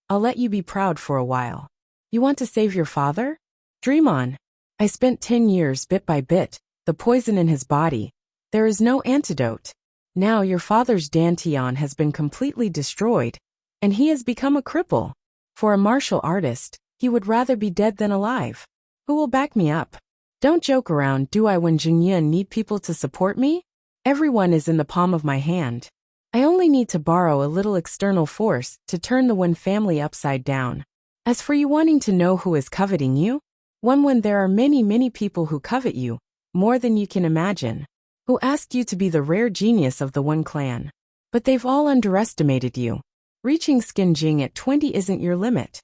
I'll let you be proud for a while. You want to save your father? Dream on. I spent 10 years bit by bit, the poison in his body. There is no antidote. Now your father's dantian has been completely destroyed, and he has become a cripple. For a martial artist, he would rather be dead than alive. Who will back me up? Don't joke around, do I? When Jingyan need people to support me? Everyone is in the palm of my hand. I only need to borrow a little external force to turn the Wen family upside down. As for you wanting to know who is coveting you, when there are many people who covet you, more than you can imagine, who asked you to be the rare genius of the Wen clan. But they've all underestimated you. Reaching Skin Jing at 20 isn't your limit.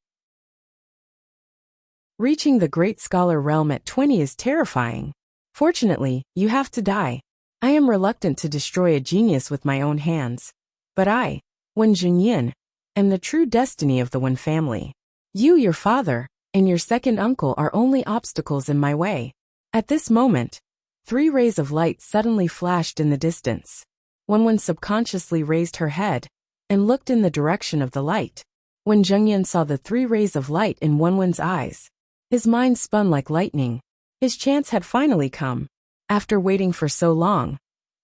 Reaching the great scholar realm at 20 is terrifying. Fortunately, you have to die. I am reluctant to destroy a genius with my own hands. But I, Wen Jingyan, am the true destiny of the Wen family. You, your father, and your second uncle are only obstacles in my way. At this moment, 3 rays of light suddenly flashed in the distance. Wen subconsciously raised her head and looked in the direction of the light. When Jingyan saw the 3 rays of light in Wen's eyes, his mind spun like lightning. His chance had finally come. After waiting for so long,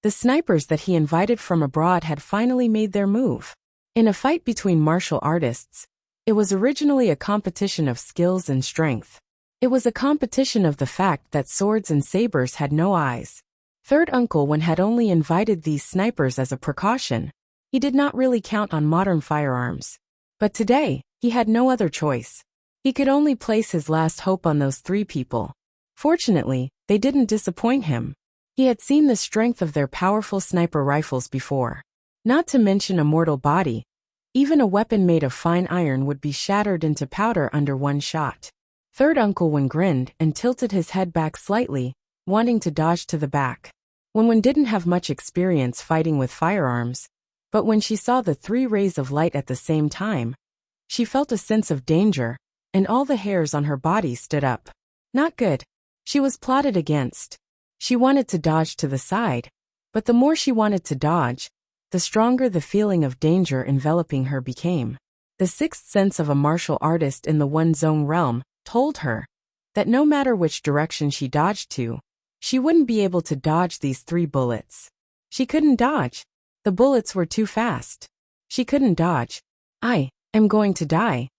the snipers that he invited from abroad had finally made their move. In a fight between martial artists, it was originally a competition of skills and strength. It was a competition of the fact that swords and sabers had no eyes. Third Uncle Wen had only invited these snipers as a precaution. He did not really count on modern firearms. But today, he had no other choice. He could only place his last hope on those 3 people. Fortunately, they didn't disappoint him. He had seen the strength of their powerful sniper rifles before. Not to mention a mortal body. Even a weapon made of fine iron would be shattered into powder under one shot. Third Uncle Wen grinned and tilted his head back slightly, wanting to dodge to the back. Wen didn't have much experience fighting with firearms, but when she saw the 3 rays of light at the same time, she felt a sense of danger, and all the hairs on her body stood up. Not good. She was plotted against. She wanted to dodge to the side, but the more she wanted to dodge, the stronger the feeling of danger enveloping her became. The sixth sense of a martial artist in the Wenzong realm told her that no matter which direction she dodged to, she wouldn't be able to dodge these 3 bullets. She couldn't dodge. The bullets were too fast. She couldn't dodge. I am going to die.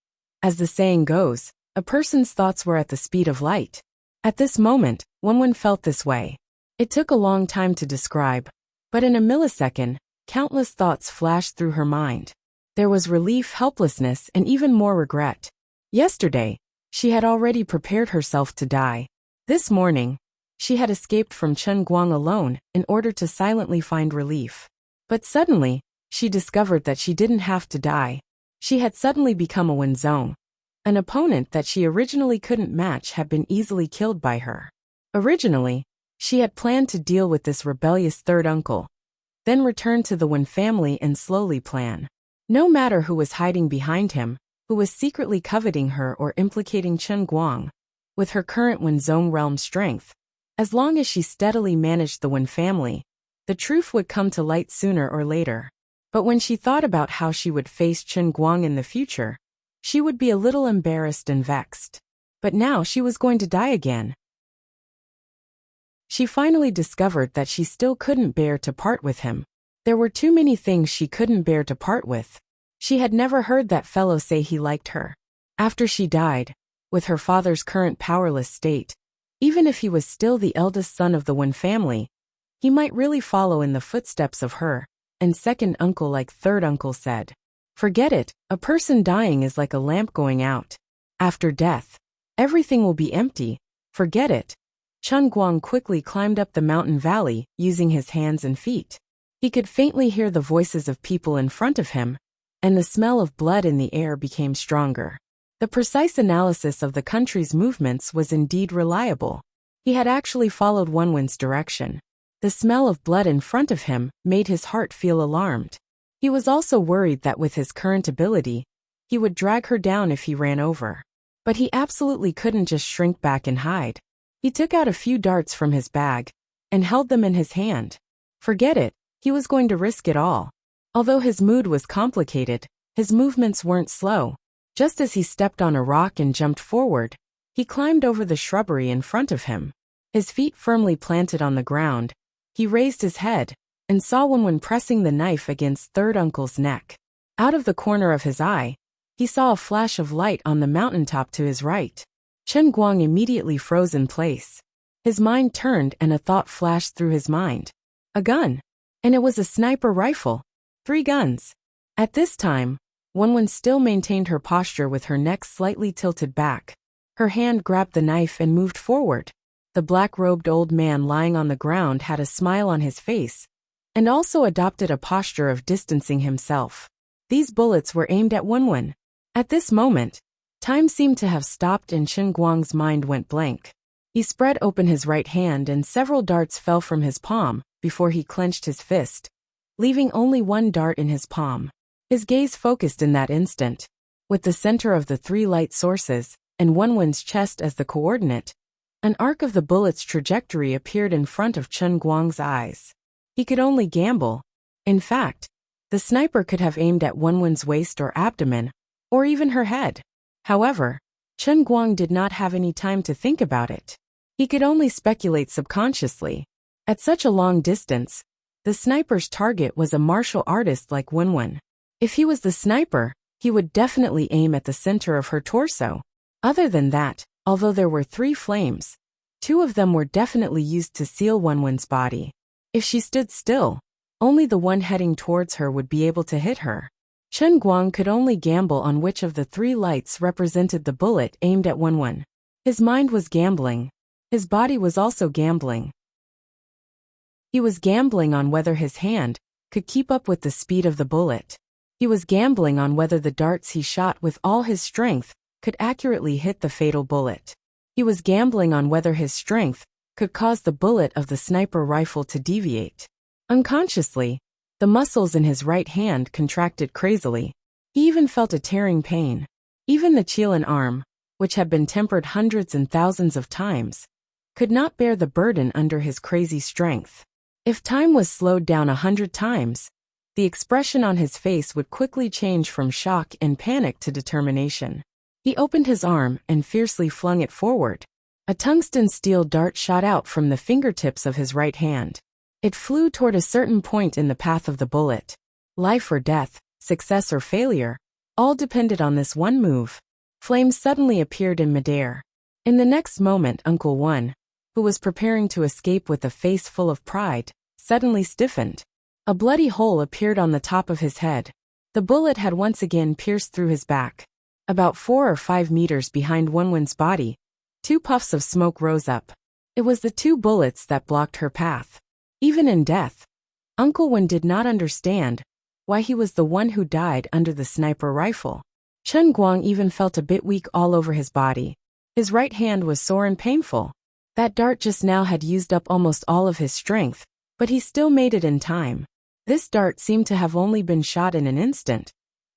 As the saying goes, a person's thoughts were at the speed of light. At this moment, Wen felt this way. It took a long time to describe, but in a millisecond, countless thoughts flashed through her mind. There was relief, helplessness, and even more regret. Yesterday, she had already prepared herself to die. This morning, she had escaped from Chunguang alone in order to silently find relief. But suddenly, she discovered that she didn't have to die. She had suddenly become a Wenzong. An opponent that she originally couldn't match had been easily killed by her. Originally, she had planned to deal with this rebellious third uncle, then return to the Wen family and slowly plan. No matter who was hiding behind him, who was secretly coveting her or implicating Chen Guang, with her current Wenzong realm strength, as long as she steadily managed the Wen family, the truth would come to light sooner or later. But when she thought about how she would face Chen Guang in the future, she would be a little embarrassed and vexed. But now she was going to die again. She finally discovered that she still couldn't bear to part with him. There were too many things she couldn't bear to part with. She had never heard that fellow say he liked her. After she died, with her father's current powerless state, even if he was still the eldest son of the Wen family, he might really follow in the footsteps of her and second uncle like third uncle said. Forget it, a person dying is like a lamp going out. After death, everything will be empty. Forget it. Chen Guang quickly climbed up the mountain valley, using his hands and feet. He could faintly hear the voices of people in front of him, and the smell of blood in the air became stronger. The precise analysis of the country's movements was indeed reliable. He had actually followed Wenwen's direction. The smell of blood in front of him made his heart feel alarmed. He was also worried that with his current ability, he would drag her down if he ran over. But he absolutely couldn't just shrink back and hide. He took out a few darts from his bag and held them in his hand. Forget it, he was going to risk it all. Although his mood was complicated, his movements weren't slow. Just as he stepped on a rock and jumped forward, he climbed over the shrubbery in front of him. His feet firmly planted on the ground, he raised his head and saw Wenwen pressing the knife against third uncle's neck. Out of the corner of his eye, he saw a flash of light on the mountaintop to his right. Chen Guang immediately froze in place. His mind turned and a thought flashed through his mind. A gun. And it was a sniper rifle. 3 guns. At this time, Wenwen still maintained her posture with her neck slightly tilted back. Her hand grabbed the knife and moved forward. The black-robed old man lying on the ground had a smile on his face, and also adopted a posture of distancing himself. These bullets were aimed at Wenwen. At this moment, time seemed to have stopped and Chen Guang's mind went blank. He spread open his right hand and several darts fell from his palm before he clenched his fist, leaving only one dart in his palm. His gaze focused in that instant. With the center of the 3 light sources and Wenwen's chest as the coordinate, an arc of the bullet's trajectory appeared in front of Chen Guang's eyes. He could only gamble. In fact, the sniper could have aimed at Wenwen's waist or abdomen, or even her head. However, Chen Guang did not have any time to think about it. He could only speculate subconsciously. At such a long distance, the sniper's target was a martial artist like Wenwen. If he was the sniper, he would definitely aim at the center of her torso. Other than that, although there were 3 flames, 2 of them were definitely used to seal Wenwen's body. If she stood still, only the one heading towards her would be able to hit her. Chen Guang could only gamble on which of the 3 lights represented the bullet aimed at Wenwen. His mind was gambling. His body was also gambling. He was gambling on whether his hand could keep up with the speed of the bullet. He was gambling on whether the darts he shot with all his strength could accurately hit the fatal bullet. He was gambling on whether his strength could cause the bullet of the sniper rifle to deviate. Unconsciously, the muscles in his right hand contracted crazily. He even felt a tearing pain. Even the Qilin arm, which had been tempered hundreds and thousands of times, could not bear the burden under his crazy strength. If time was slowed down 100 times, the expression on his face would quickly change from shock and panic to determination. He opened his arm and fiercely flung it forward. A tungsten steel dart shot out from the fingertips of his right hand. It flew toward a certain point in the path of the bullet. Life or death, success or failure, all depended on this one move. Flames suddenly appeared in midair. In the next moment, Uncle One, who was preparing to escape with a face full of pride, suddenly stiffened. A bloody hole appeared on the top of his head. The bullet had once again pierced through his back. About 4 or 5 meters behind Wenwen's body, 2 puffs of smoke rose up. It was the 2 bullets that blocked her path. Even in death, Uncle Wen did not understand why he was the one who died under the sniper rifle. Chen Guang even felt a bit weak all over his body. His right hand was sore and painful. That dart just now had used up almost all of his strength, but he still made it in time. This dart seemed to have only been shot in an instant,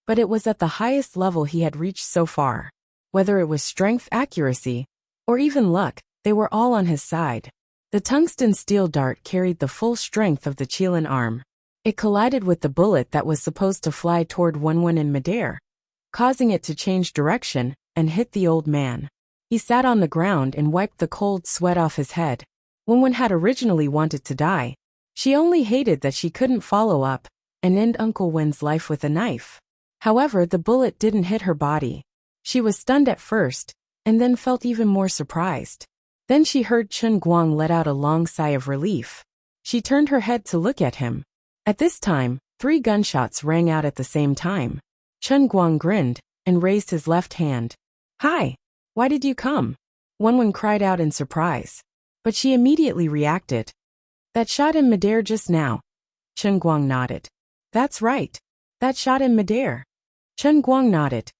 but it was at the highest level he had reached so far. Whether it was strength, accuracy, or even luck, they were all on his side. The tungsten steel dart carried the full strength of the Qilin arm. It collided with the bullet that was supposed to fly toward Wenwen in midair, causing it to change direction and hit the old man. He sat on the ground and wiped the cold sweat off his head. Wenwen had originally wanted to die. She only hated that she couldn't follow up and end Uncle Wen's life with a knife. However, the bullet didn't hit her body. She was stunned at first, and then felt even more surprised. Then she heard Chen Guang let out a long sigh of relief. She turned her head to look at him. At this time, 3 gunshots rang out at the same time. Chen Guang grinned and raised his left hand. "Hi, why did you come?" Wenwen cried out in surprise. But she immediately reacted. That shot in midair just now. Chen Guang nodded. That's right. That shot in midair. Chen Guang nodded.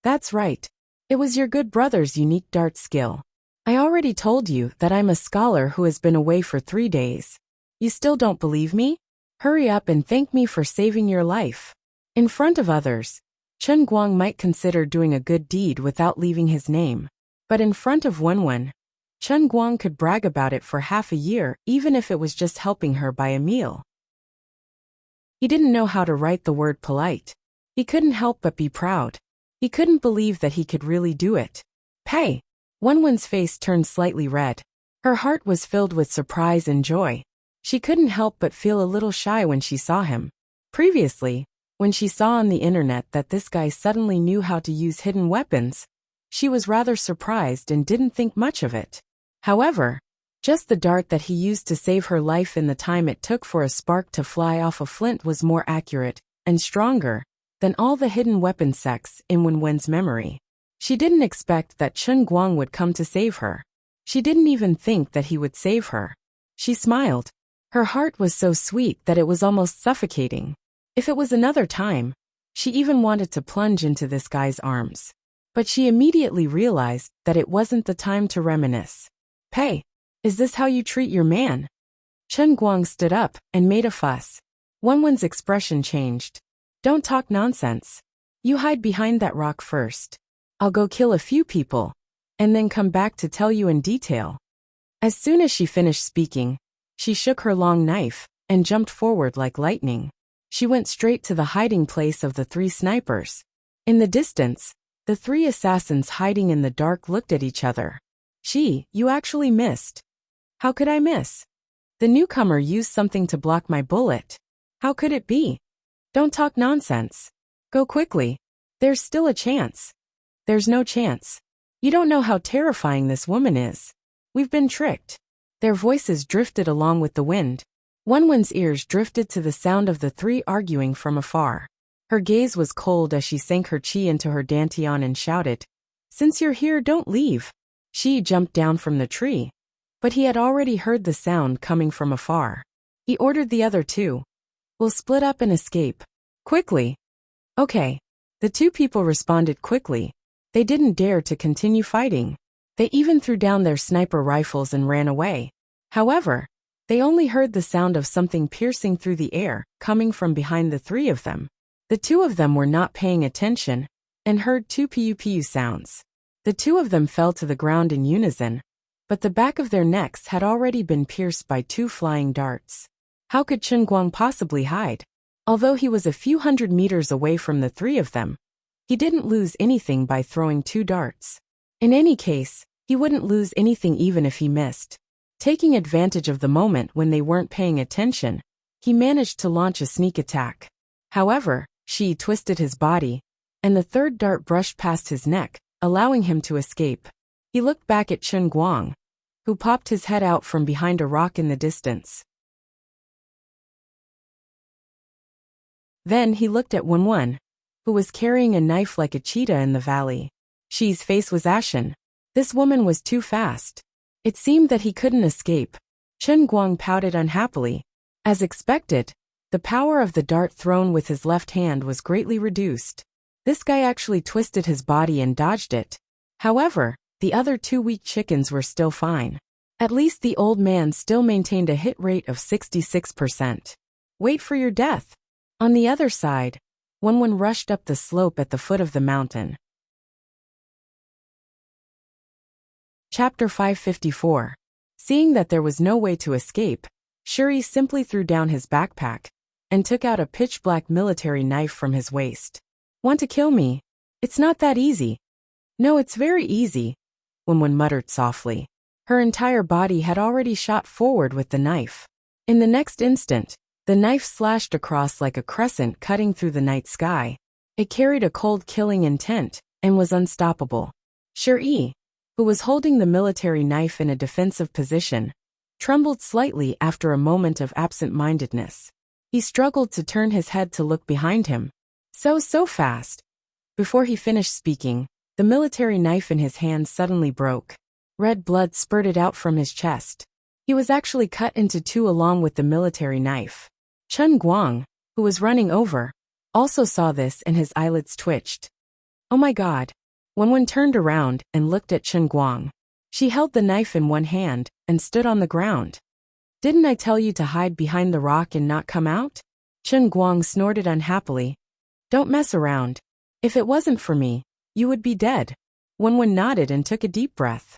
That's right. It was your good brother's unique dart skill. I already told you that I'm a scholar who has been away for 3 days. You still don't believe me? Hurry up and thank me for saving your life. In front of others, Chen Guang might consider doing a good deed without leaving his name. But in front of Wenwen, Chen Guang could brag about it for half a year, even if it was just helping her buy a meal. He didn't know how to write the word polite. He couldn't help but be proud. He couldn't believe that he could really do it. Hey! Wenwen's face turned slightly red. Her heart was filled with surprise and joy. She couldn't help but feel a little shy when she saw him. Previously, when she saw on the internet that this guy suddenly knew how to use hidden weapons, she was rather surprised and didn't think much of it. However, just the dart that he used to save her life in the time it took for a spark to fly off a flint was more accurate and stronger than all the hidden weapon sects in Wenwen's memory. She didn't expect that Chen Guang would come to save her. She didn't even think that he would save her. She smiled. Her heart was so sweet that it was almost suffocating. If it was another time, she even wanted to plunge into this guy's arms. But she immediately realized that it wasn't the time to reminisce. Hey, is this how you treat your man? Chen Guang stood up and made a fuss. Wenwen's expression changed. Don't talk nonsense. You hide behind that rock first. I'll go kill a few people, and then come back to tell you in detail. As soon as she finished speaking, she shook her long knife and jumped forward like lightning. She went straight to the hiding place of the 3 snipers. In the distance, the 3 assassins hiding in the dark looked at each other. You actually missed. How could I miss? The newcomer used something to block my bullet. How could it be? Don't talk nonsense. Go quickly. There's still a chance. There's no chance. You don't know how terrifying this woman is. We've been tricked. Their voices drifted along with the wind. Wenwen's ears drifted to the sound of the 3 arguing from afar. Her gaze was cold as she sank her chi into her dantian and shouted, Since you're here, don't leave. She jumped down from the tree. But he had already heard the sound coming from afar. He ordered the other 2. We'll split up and escape. Quickly. Okay. The 2 people responded quickly. They didn't dare to continue fighting. They even threw down their sniper rifles and ran away. However, they only heard the sound of something piercing through the air, coming from behind the 3 of them. The 2 of them were not paying attention, and heard 2 piu-piu sounds. The 2 of them fell to the ground in unison, but the back of their necks had already been pierced by 2 flying darts. How could Chen Guang possibly hide? Although he was a few hundred meters away from the 3 of them, he didn't lose anything by throwing 2 darts. In any case, he wouldn't lose anything even if he missed. Taking advantage of the moment when they weren't paying attention, he managed to launch a sneak attack. However, Shi twisted his body, and the 3rd dart brushed past his neck, allowing him to escape. He looked back at Chen Guang, who popped his head out from behind a rock in the distance. Then he looked at Wenwen, who was carrying a knife like a cheetah in the valley. Shi's face was ashen. This woman was too fast. It seemed that he couldn't escape. Chen Guang pouted unhappily. As expected, the power of the dart thrown with his left hand was greatly reduced. This guy actually twisted his body and dodged it. However, the other 2 weak chickens were still fine. At least the old man still maintained a hit rate of 66%. Wait for your death. On the other side, Wenwen rushed up the slope at the foot of the mountain. Chapter 554. Seeing that there was no way to escape, Shuri simply threw down his backpack and took out a pitch-black military knife from his waist. Want to kill me? It's not that easy. No, it's very easy, Wenwen muttered softly. Her entire body had already shot forward with the knife. In the next instant, the knife slashed across like a crescent cutting through the night sky. It carried a cold killing intent and was unstoppable. Shuri, who was holding the military knife in a defensive position, trembled slightly after a moment of absent-mindedness. He struggled to turn his head to look behind him. So fast. Before he finished speaking, the military knife in his hand suddenly broke. Red blood spurted out from his chest. He was actually cut into two along with the military knife. Chen Guang, who was running over, also saw this and his eyelids twitched. Oh my god. Wenwen turned around and looked at Chen Guang. She held the knife in one hand and stood on the ground. Didn't I tell you to hide behind the rock and not come out? Chen Guang snorted unhappily. Don't mess around. If it wasn't for me, you would be dead. Wenwen nodded and took a deep breath.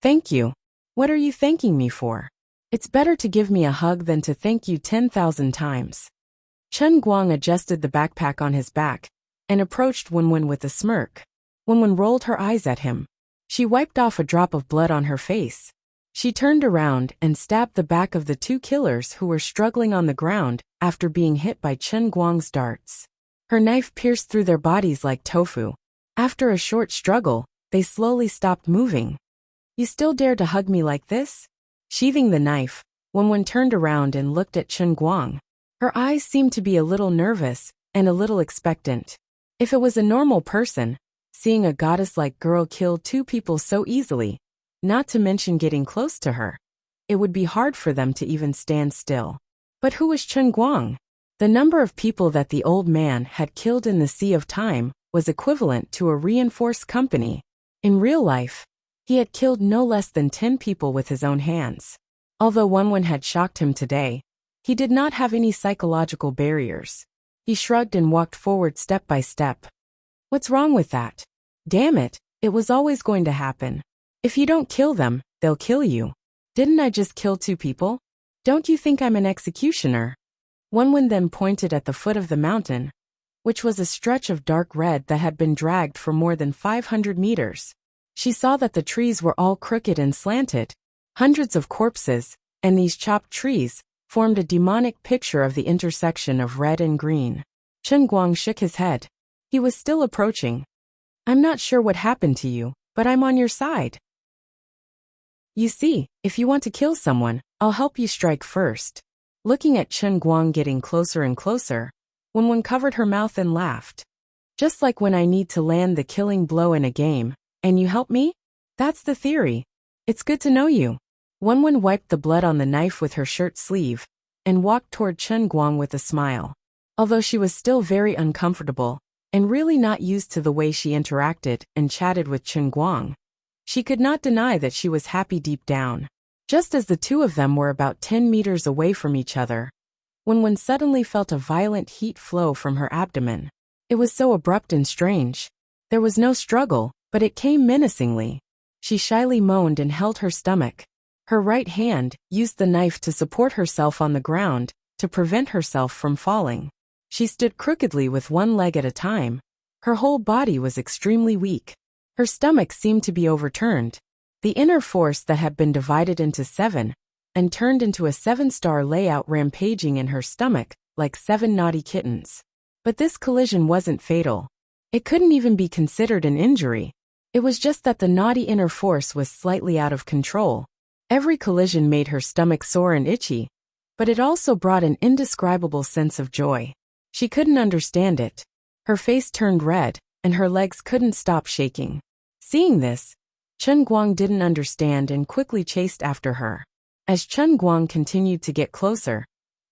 Thank you. What are you thanking me for? It's better to give me a hug than to thank you 10,000 times. Chen Guang adjusted the backpack on his back and approached Wenwen with a smirk. Wenwen rolled her eyes at him. She wiped off a drop of blood on her face. She turned around and stabbed the back of the two killers who were struggling on the ground after being hit by Chen Guang's darts. Her knife pierced through their bodies like tofu. After a short struggle, they slowly stopped moving. You still dare to hug me like this? Sheathing the knife, Wenwen turned around and looked at Chen Guang. Her eyes seemed to be a little nervous and a little expectant. If it was a normal person, seeing a goddess-like girl kill two people so easily, not to mention getting close to her, it would be hard for them to even stand still. But who was Chen Guang? The number of people that the old man had killed in the Sea of Time was equivalent to a reinforced company. In real life, he had killed no less than 10 people with his own hands. Although Wenwen had shocked him today, he did not have any psychological barriers. He shrugged and walked forward step by step. What's wrong with that? Damn it, it was always going to happen. If you don't kill them, they'll kill you. Didn't I just kill 2 people? Don't you think I'm an executioner? Wenwen then pointed at the foot of the mountain, which was a stretch of dark red that had been dragged for more than 500 meters. She saw that the trees were all crooked and slanted. Hundreds of corpses, and these chopped trees, formed a demonic picture of the intersection of red and green. Chen Guang shook his head. He was still approaching. I'm not sure what happened to you, but I'm on your side. You see, if you want to kill someone, I'll help you strike first. Looking at Chen Guang getting closer and closer, Wenwen covered her mouth and laughed. Just like when I need to land the killing blow in a game, and you help me? That's the theory. It's good to know you. Wenwen wiped the blood on the knife with her shirt sleeve, and walked toward Chen Guang with a smile. Although she was still very uncomfortable, and really not used to the way she interacted and chatted with Chen Guang, she could not deny that she was happy deep down. Just as the two of them were about 10 meters away from each other, Wenwen suddenly felt a violent heat flow from her abdomen. It was so abrupt and strange. There was no struggle, but it came menacingly. She shyly moaned and held her stomach. Her right hand used the knife to support herself on the ground, to prevent herself from falling. She stood crookedly with one leg at a time. Her whole body was extremely weak. Her stomach seemed to be overturned. The inner force that had been divided into 7 and turned into a 7-star layout rampaging in her stomach like 7 naughty kittens. But this collision wasn't fatal. It couldn't even be considered an injury. It was just that the naughty inner force was slightly out of control. Every collision made her stomach sore and itchy, but it also brought an indescribable sense of joy. She couldn't understand it. Her face turned red, and her legs couldn't stop shaking. Seeing this, Chen Guang didn't understand and quickly chased after her. As Chen Guang continued to get closer,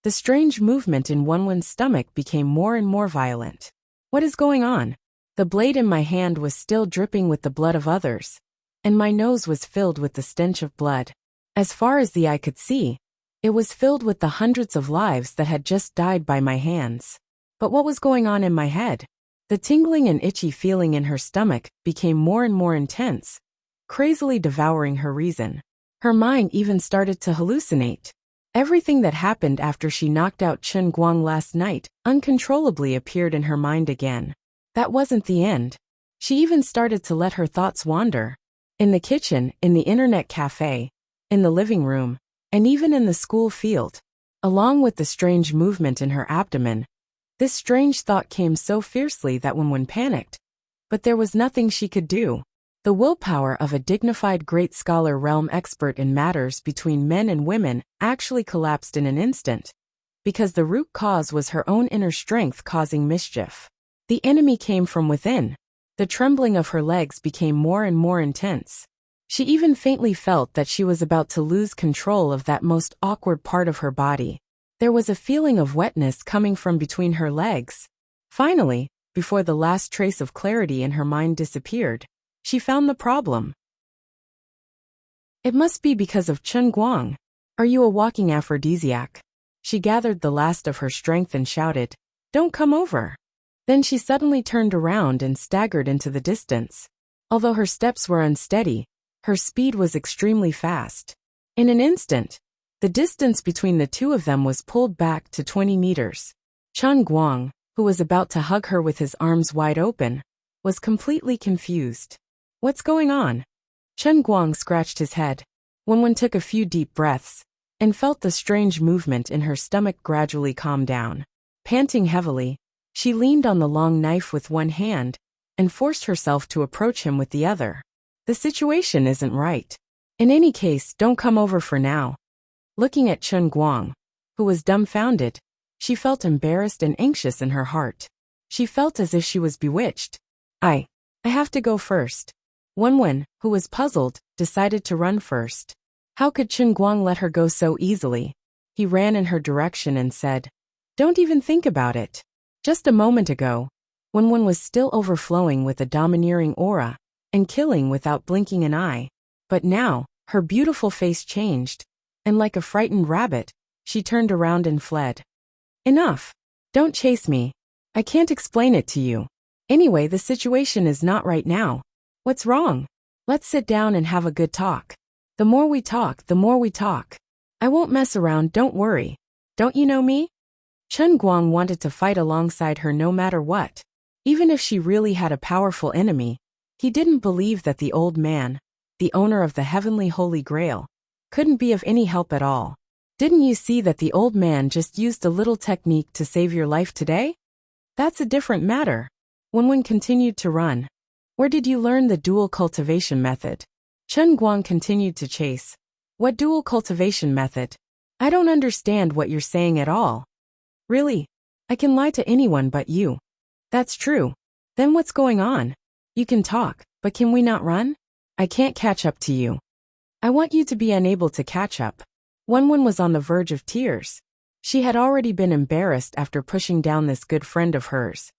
the strange movement in Wenwen's stomach became more and more violent. What is going on? The blade in my hand was still dripping with the blood of others, and my nose was filled with the stench of blood. As far as the eye could see, it was filled with the hundreds of lives that had just died by my hands. But what was going on in my head? The tingling and itchy feeling in her stomach became more and more intense, crazily devouring her reason. Her mind even started to hallucinate. Everything that happened after she knocked out Chen Guang last night uncontrollably appeared in her mind again. That wasn't the end. She even started to let her thoughts wander. In the kitchen, in the internet cafe, in the living room, and even in the school field. Along with the strange movement in her abdomen, this strange thought came so fiercely that Wenwen panicked. But there was nothing she could do. The willpower of a dignified great scholar realm expert in matters between men and women actually collapsed in an instant, because the root cause was her own inner strength causing mischief. The enemy came from within. The trembling of her legs became more and more intense. She even faintly felt that she was about to lose control of that most awkward part of her body. There was a feeling of wetness coming from between her legs. Finally, before the last trace of clarity in her mind disappeared, she found the problem. It must be because of Chen Guang. Are you a walking aphrodisiac? She gathered the last of her strength and shouted, "Don't come over." Then she suddenly turned around and staggered into the distance. Although her steps were unsteady, her speed was extremely fast. In an instant, the distance between the two of them was pulled back to 20 meters. Chen Guang, who was about to hug her with his arms wide open, was completely confused. What's going on? Chen Guang scratched his head. Wenwen took a few deep breaths and felt the strange movement in her stomach gradually calm down. Panting heavily, she leaned on the long knife with one hand and forced herself to approach him with the other. The situation isn't right. In any case, don't come over for now. Looking at Chen Guang, who was dumbfounded, she felt embarrassed and anxious in her heart. She felt as if she was bewitched. I have to go first. Wenwen, who was puzzled, decided to run first. How could Chen Guang let her go so easily? He ran in her direction and said, "Don't even think about it." Just a moment ago, Wenwen was still overflowing with a domineering aura and killing without blinking an eye. But now, her beautiful face changed, and like a frightened rabbit, she turned around and fled. Enough. Don't chase me. I can't explain it to you. Anyway, the situation is not right now. What's wrong? Let's sit down and have a good talk. The more we talk, the more we talk. I won't mess around, don't worry. Don't you know me? Chen Guang wanted to fight alongside her no matter what. Even if she really had a powerful enemy, he didn't believe that the old man, the owner of the heavenly Holy Grail, couldn't be of any help at all. Didn't you see that the old man just used a little technique to save your life today? That's a different matter. Wenwen continued to run. Where did you learn the dual cultivation method? Chen Guang continued to chase. What dual cultivation method? I don't understand what you're saying at all. Really? I can lie to anyone but you. That's true. Then what's going on? You can talk, but can we not run? I can't catch up to you. I want you to be unable to catch up. Wenwen was on the verge of tears. She had already been embarrassed after pushing down this good friend of hers.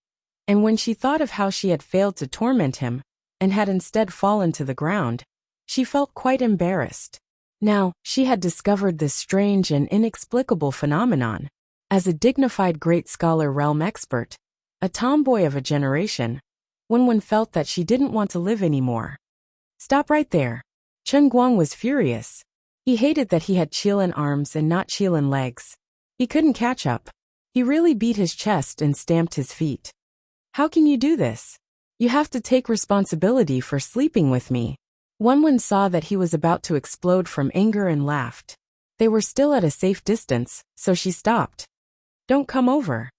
And when she thought of how she had failed to torment him, and had instead fallen to the ground, she felt quite embarrassed. Now, she had discovered this strange and inexplicable phenomenon. As a dignified great scholar realm expert, a tomboy of a generation, Wenwen felt that she didn't want to live anymore. Stop right there. Chen Guang was furious. He hated that he had Qilin arms and not Qilin legs. He couldn't catch up. He really beat his chest and stamped his feet. How can you do this? You have to take responsibility for sleeping with me. Wenwen saw that he was about to explode from anger and laughed. They were still at a safe distance, so she stopped. Don't come over.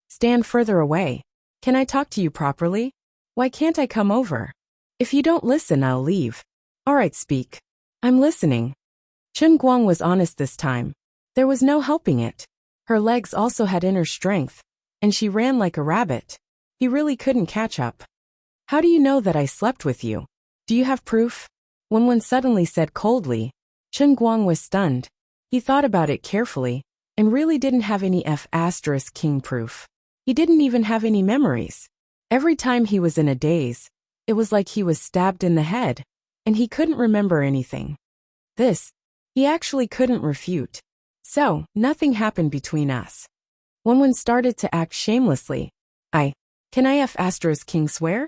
Stand further away. Can I talk to you properly? Why can't I come over? If you don't listen, I'll leave. All right, speak. I'm listening. Chen Guang was honest this time. There was no helping it. Her legs also had inner strength, and she ran like a rabbit. He really couldn't catch up. How do you know that I slept with you? Do you have proof? Wenwen suddenly said coldly. Chen Guang was stunned. He thought about it carefully, and really didn't have any F*** proof. He didn't even have any memories. Every time he was in a daze, it was like he was stabbed in the head, and he couldn't remember anything. This, he actually couldn't refute. So, nothing happened between us. Wenwen started to act shamelessly. Can I F*** swear?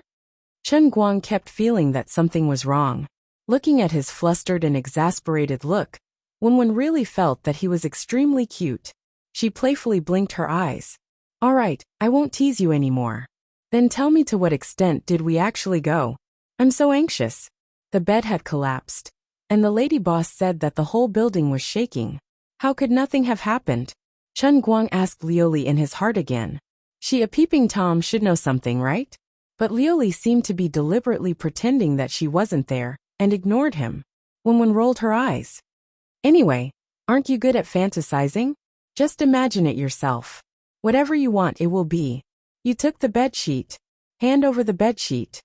Chen Guang kept feeling that something was wrong. Looking at his flustered and exasperated look, Wenwen really felt that he was extremely cute. She playfully blinked her eyes. All right, I won't tease you anymore. Then tell me, to what extent did we actually go? I'm so anxious. The bed had collapsed, and the lady boss said that the whole building was shaking. How could nothing have happened? Chen Guang asked Liuli in his heart again. She, a peeping Tom, should know something, right? But Liuli seemed to be deliberately pretending that she wasn't there, and ignored him. Wenwen rolled her eyes. Anyway, aren't you good at fantasizing? Just imagine it yourself. Whatever you want, it will be. You took the bedsheet. Hand over the bedsheet.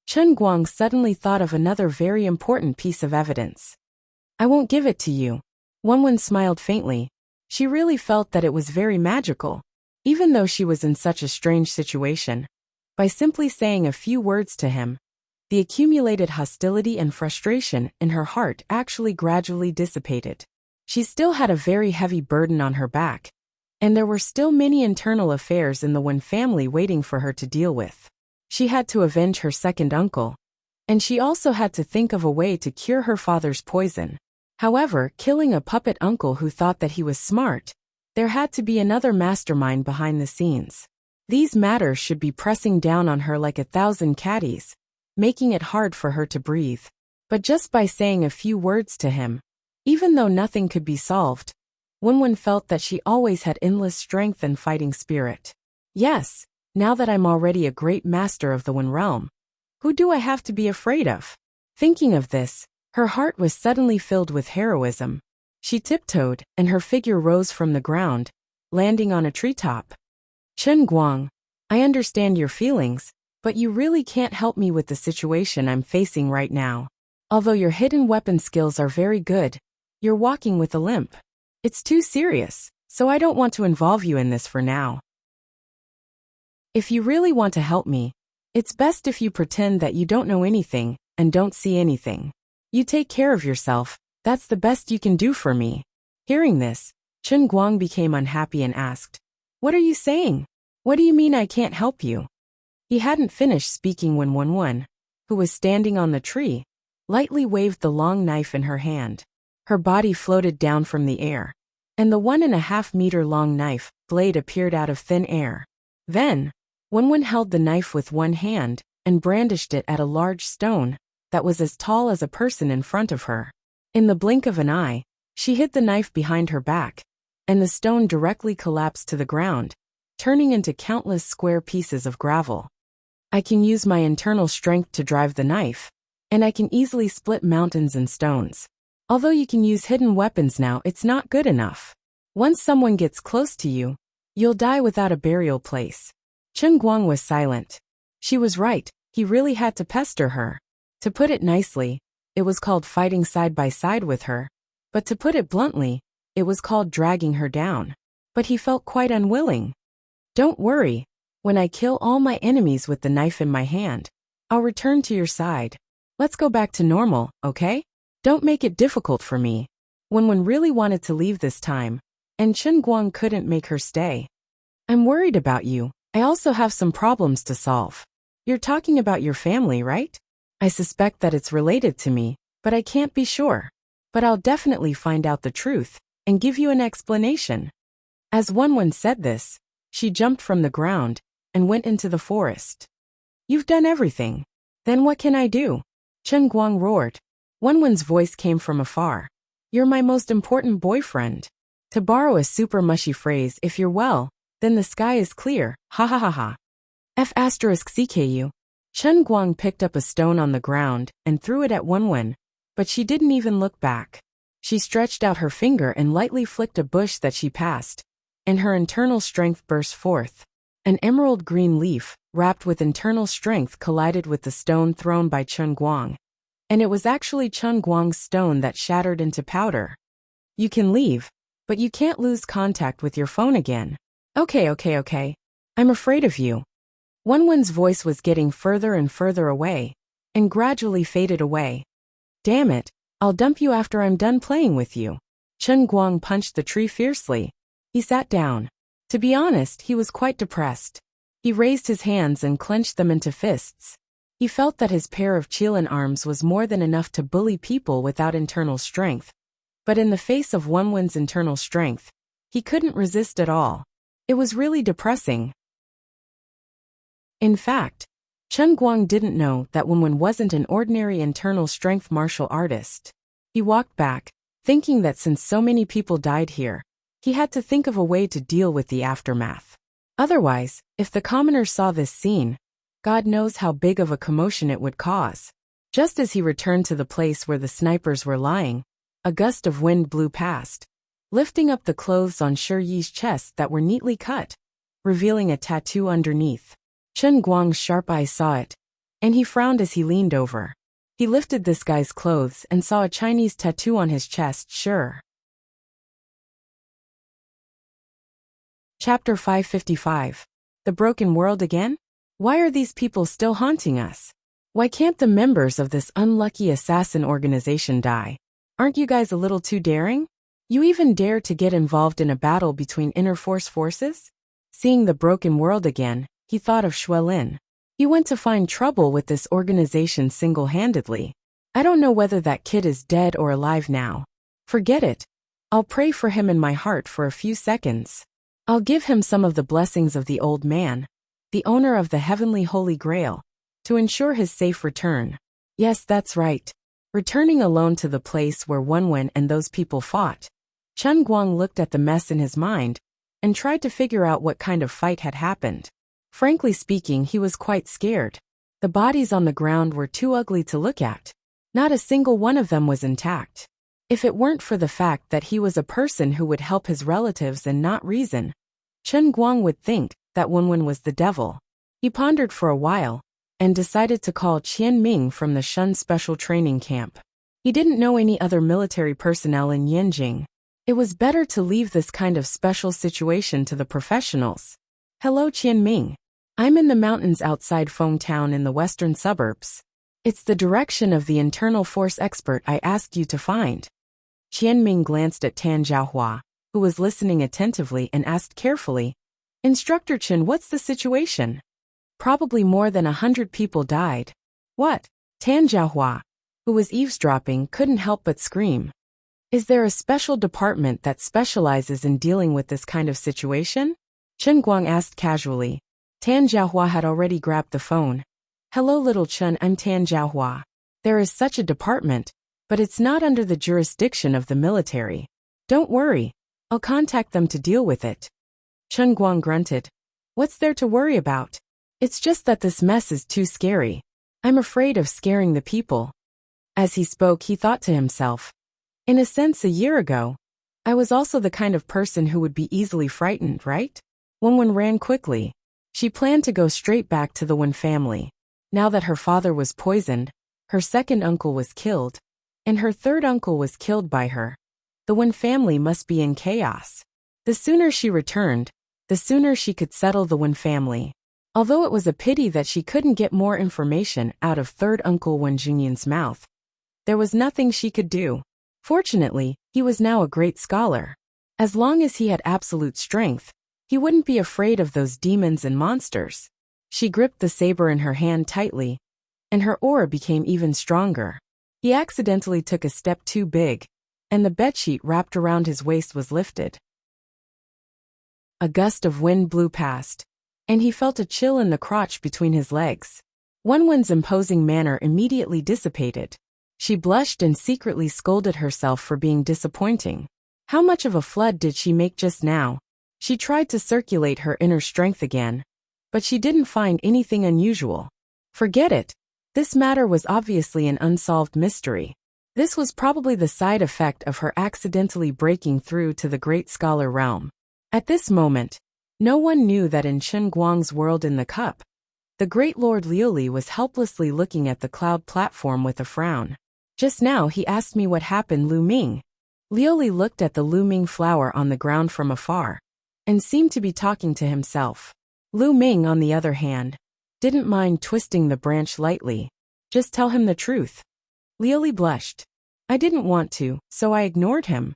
Chen Guang suddenly thought of another very important piece of evidence. I won't give it to you. Wenwen smiled faintly. She really felt that it was very magical, even though she was in such a strange situation. By simply saying a few words to him, the accumulated hostility and frustration in her heart actually gradually dissipated. She still had a very heavy burden on her back, and there were still many internal affairs in the Wen family waiting for her to deal with. She had to avenge her second uncle, and she also had to think of a way to cure her father's poison. However, killing a puppet uncle who thought that he was smart, there had to be another mastermind behind the scenes. These matters should be pressing down on her like 1,000 caddies, making it hard for her to breathe. But just by saying a few words to him, even though nothing could be solved, Wenwen felt that she always had endless strength and fighting spirit. Yes, now that I'm already a great master of the Wen realm, who do I have to be afraid of? Thinking of this, her heart was suddenly filled with heroism. She tiptoed, and her figure rose from the ground, landing on a treetop. Chen Guang, I understand your feelings, but you really can't help me with the situation I'm facing right now. Although your hidden weapon skills are very good, you're walking with a limp. It's too serious, so I don't want to involve you in this for now. If you really want to help me, it's best if you pretend that you don't know anything and don't see anything. You take care of yourself, that's the best you can do for me. Hearing this, Chen Guang became unhappy and asked, What are you saying? What do you mean I can't help you? He hadn't finished speaking when Wenwen, who was standing on the tree, lightly waved the long knife in her hand. Her body floated down from the air, and the 1.5-meter-long knife blade appeared out of thin air. Then, Wenwen held the knife with one hand and brandished it at a large stone that was as tall as a person in front of her. In the blink of an eye, she hid the knife behind her back, and the stone directly collapsed to the ground, turning into countless square pieces of gravel. I can use my internal strength to drive the knife, and I can easily split mountains and stones. Although you can use hidden weapons now, it's not good enough. Once someone gets close to you, you'll die without a burial place. Chen Guang was silent. She was right, he really had to pester her. To put it nicely, it was called fighting side by side with her, but to put it bluntly, it was called dragging her down. But he felt quite unwilling. Don't worry, when I kill all my enemies with the knife in my hand, I'll return to your side. Let's go back to normal, okay? Don't make it difficult for me. Wenwen really wanted to leave this time, and Chen Guang couldn't make her stay. I'm worried about you. I also have some problems to solve. You're talking about your family, right? I suspect that it's related to me, but I can't be sure. But I'll definitely find out the truth and give you an explanation. As Wenwen said this, she jumped from the ground and went into the forest. You've done everything. Then what can I do? Chen Guang roared. Wenwen's voice came from afar. You're my most important boyfriend. To borrow a super mushy phrase, if you're well, then the sky is clear, ha ha ha ha. F***CKU. Chen Guang picked up a stone on the ground and threw it at Wenwen, but she didn't even look back. She stretched out her finger and lightly flicked a bush that she passed, and her internal strength burst forth. An emerald green leaf, wrapped with internal strength, collided with the stone thrown by Chen Guang. And it was actually Chen Guang's stone that shattered into powder. You can leave, but you can't lose contact with your phone again. Okay. I'm afraid of you. Wenwen's voice was getting further and further away, and gradually faded away. Damn it, I'll dump you after I'm done playing with you. Chen Guang punched the tree fiercely. He sat down. To be honest, he was quite depressed. He raised his hands and clenched them into fists. He felt that his pair of Qilin arms was more than enough to bully people without internal strength. But in the face of Wenwen's internal strength, he couldn't resist at all. It was really depressing. In fact, Chen Guang didn't know that Wenwen wasn't an ordinary internal strength martial artist. He walked back, thinking that since so many people died here, he had to think of a way to deal with the aftermath. Otherwise, if the commoners saw this scene, God knows how big of a commotion it would cause. Just as he returned to the place where the snipers were lying, a gust of wind blew past, lifting up the clothes on Shi Yi's chest that were neatly cut, revealing a tattoo underneath. Chen Guang's sharp eyes saw it, and he frowned as he leaned over. He lifted this guy's clothes and saw a Chinese tattoo on his chest. Sure. Chapter 555. The Broken World Again? Why are these people still haunting us? Why can't the members of this unlucky assassin organization die? Aren't you guys a little too daring? You even dare to get involved in a battle between inner forces? Seeing the broken world again, he thought of Xuelin. He went to find trouble with this organization single-handedly. I don't know whether that kid is dead or alive now. Forget it. I'll pray for him in my heart for a few seconds. I'll give him some of the blessings of the old man, the owner of the heavenly Holy Grail, to ensure his safe return. Yes, that's right. Returning alone to the place where Wenwen and those people fought, Chen Guang looked at the mess in his mind and tried to figure out what kind of fight had happened. Frankly speaking, he was quite scared. The bodies on the ground were too ugly to look at. Not a single one of them was intact. If it weren't for the fact that he was a person who would help his relatives and not reason, Chen Guang would think that Wenwen was the devil. He pondered for a while and decided to call Qian Ming from the Shun Special Training Camp. He didn't know any other military personnel in Yanjing. It was better to leave this kind of special situation to the professionals. Hello, Qian Ming. I'm in the mountains outside Feng Town in the western suburbs. It's the direction of the internal force expert I asked you to find. Qian Ming glanced at Tan Zhaohua, who was listening attentively, and asked carefully, Instructor Chen, what's the situation? Probably more than 100 people died. What? Tan Zhaohua, who was eavesdropping, couldn't help but scream. Is there a special department that specializes in dealing with this kind of situation? Chen Guang asked casually. Tan Zhaohua had already grabbed the phone. Hello little Chen, I'm Tan Zhaohua. There is such a department, but it's not under the jurisdiction of the military. Don't worry, I'll contact them to deal with it. Chen Guang grunted. What's there to worry about? It's just that this mess is too scary. I'm afraid of scaring the people. As he spoke, he thought to himself. In a sense, a year ago, I was also the kind of person who would be easily frightened, right? Wenwen ran quickly. She planned to go straight back to the Wen family. Now that her father was poisoned, her second uncle was killed, and her third uncle was killed by her. The Wen family must be in chaos. The sooner she returned, the sooner she could settle the Wen family. Although it was a pity that she couldn't get more information out of third uncle Wen Jingyan's mouth, there was nothing she could do. Fortunately, he was now a great scholar. As long as he had absolute strength, he wouldn't be afraid of those demons and monsters. She gripped the saber in her hand tightly, and her aura became even stronger. He accidentally took a step too big, and the bedsheet wrapped around his waist was lifted. A gust of wind blew past, and he felt a chill in the crotch between his legs. Wenwen's imposing manner immediately dissipated. She blushed and secretly scolded herself for being disappointing. How much of a flood did she make just now? She tried to circulate her inner strength again, but she didn't find anything unusual. Forget it. This matter was obviously an unsolved mystery. This was probably the side effect of her accidentally breaking through to the great scholar realm. At this moment, no one knew that in Chen Guang's world in the cup, the great Lord Liuli was helplessly looking at the cloud platform with a frown. Just now he asked me what happened, Lu Ming. Liuli looked at the Lu Ming flower on the ground from afar, and seemed to be talking to himself. Lu Ming, on the other hand, didn't mind twisting the branch lightly. Just tell him the truth. Liuli blushed. I didn't want to, so I ignored him.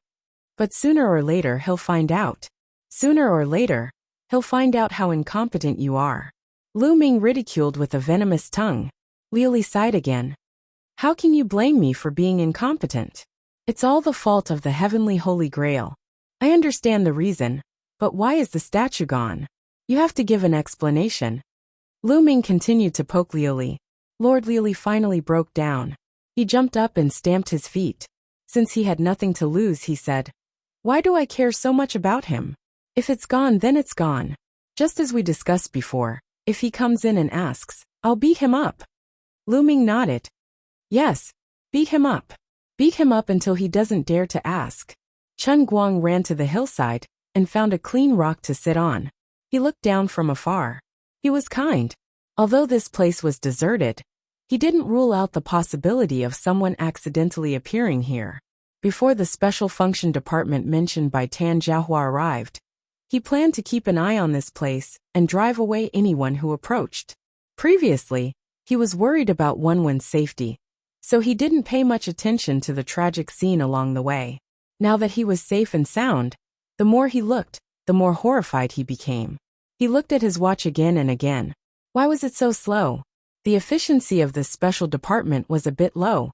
But sooner or later he'll find out. Sooner or later, he'll find out how incompetent you are. Lu Ming ridiculed with a venomous tongue. Liuli sighed again. How can you blame me for being incompetent? It's all the fault of the heavenly Holy Grail. I understand the reason, but why is the statue gone? You have to give an explanation. Lu Ming continued to poke Liuli. Lord Liuli finally broke down. He jumped up and stamped his feet. Since he had nothing to lose, he said, Why do I care so much about him? If it's gone, then it's gone. Just as we discussed before, if he comes in and asks, I'll beat him up. Lu Ming nodded. Yes, beat him up. Beat him up until he doesn't dare to ask. Chen Guang ran to the hillside and found a clean rock to sit on. He looked down from afar. He was kind. Although this place was deserted, He didn't rule out the possibility of someone accidentally appearing here. Before the special function department mentioned by Tan Jiahua arrived, he planned to keep an eye on this place and drive away anyone who approached. Previously, he was worried about Wenwen's safety, so he didn't pay much attention to the tragic scene along the way. Now that he was safe and sound, the more he looked, the more horrified he became. He looked at his watch again and again. Why was it so slow? The efficiency of this special department was a bit low.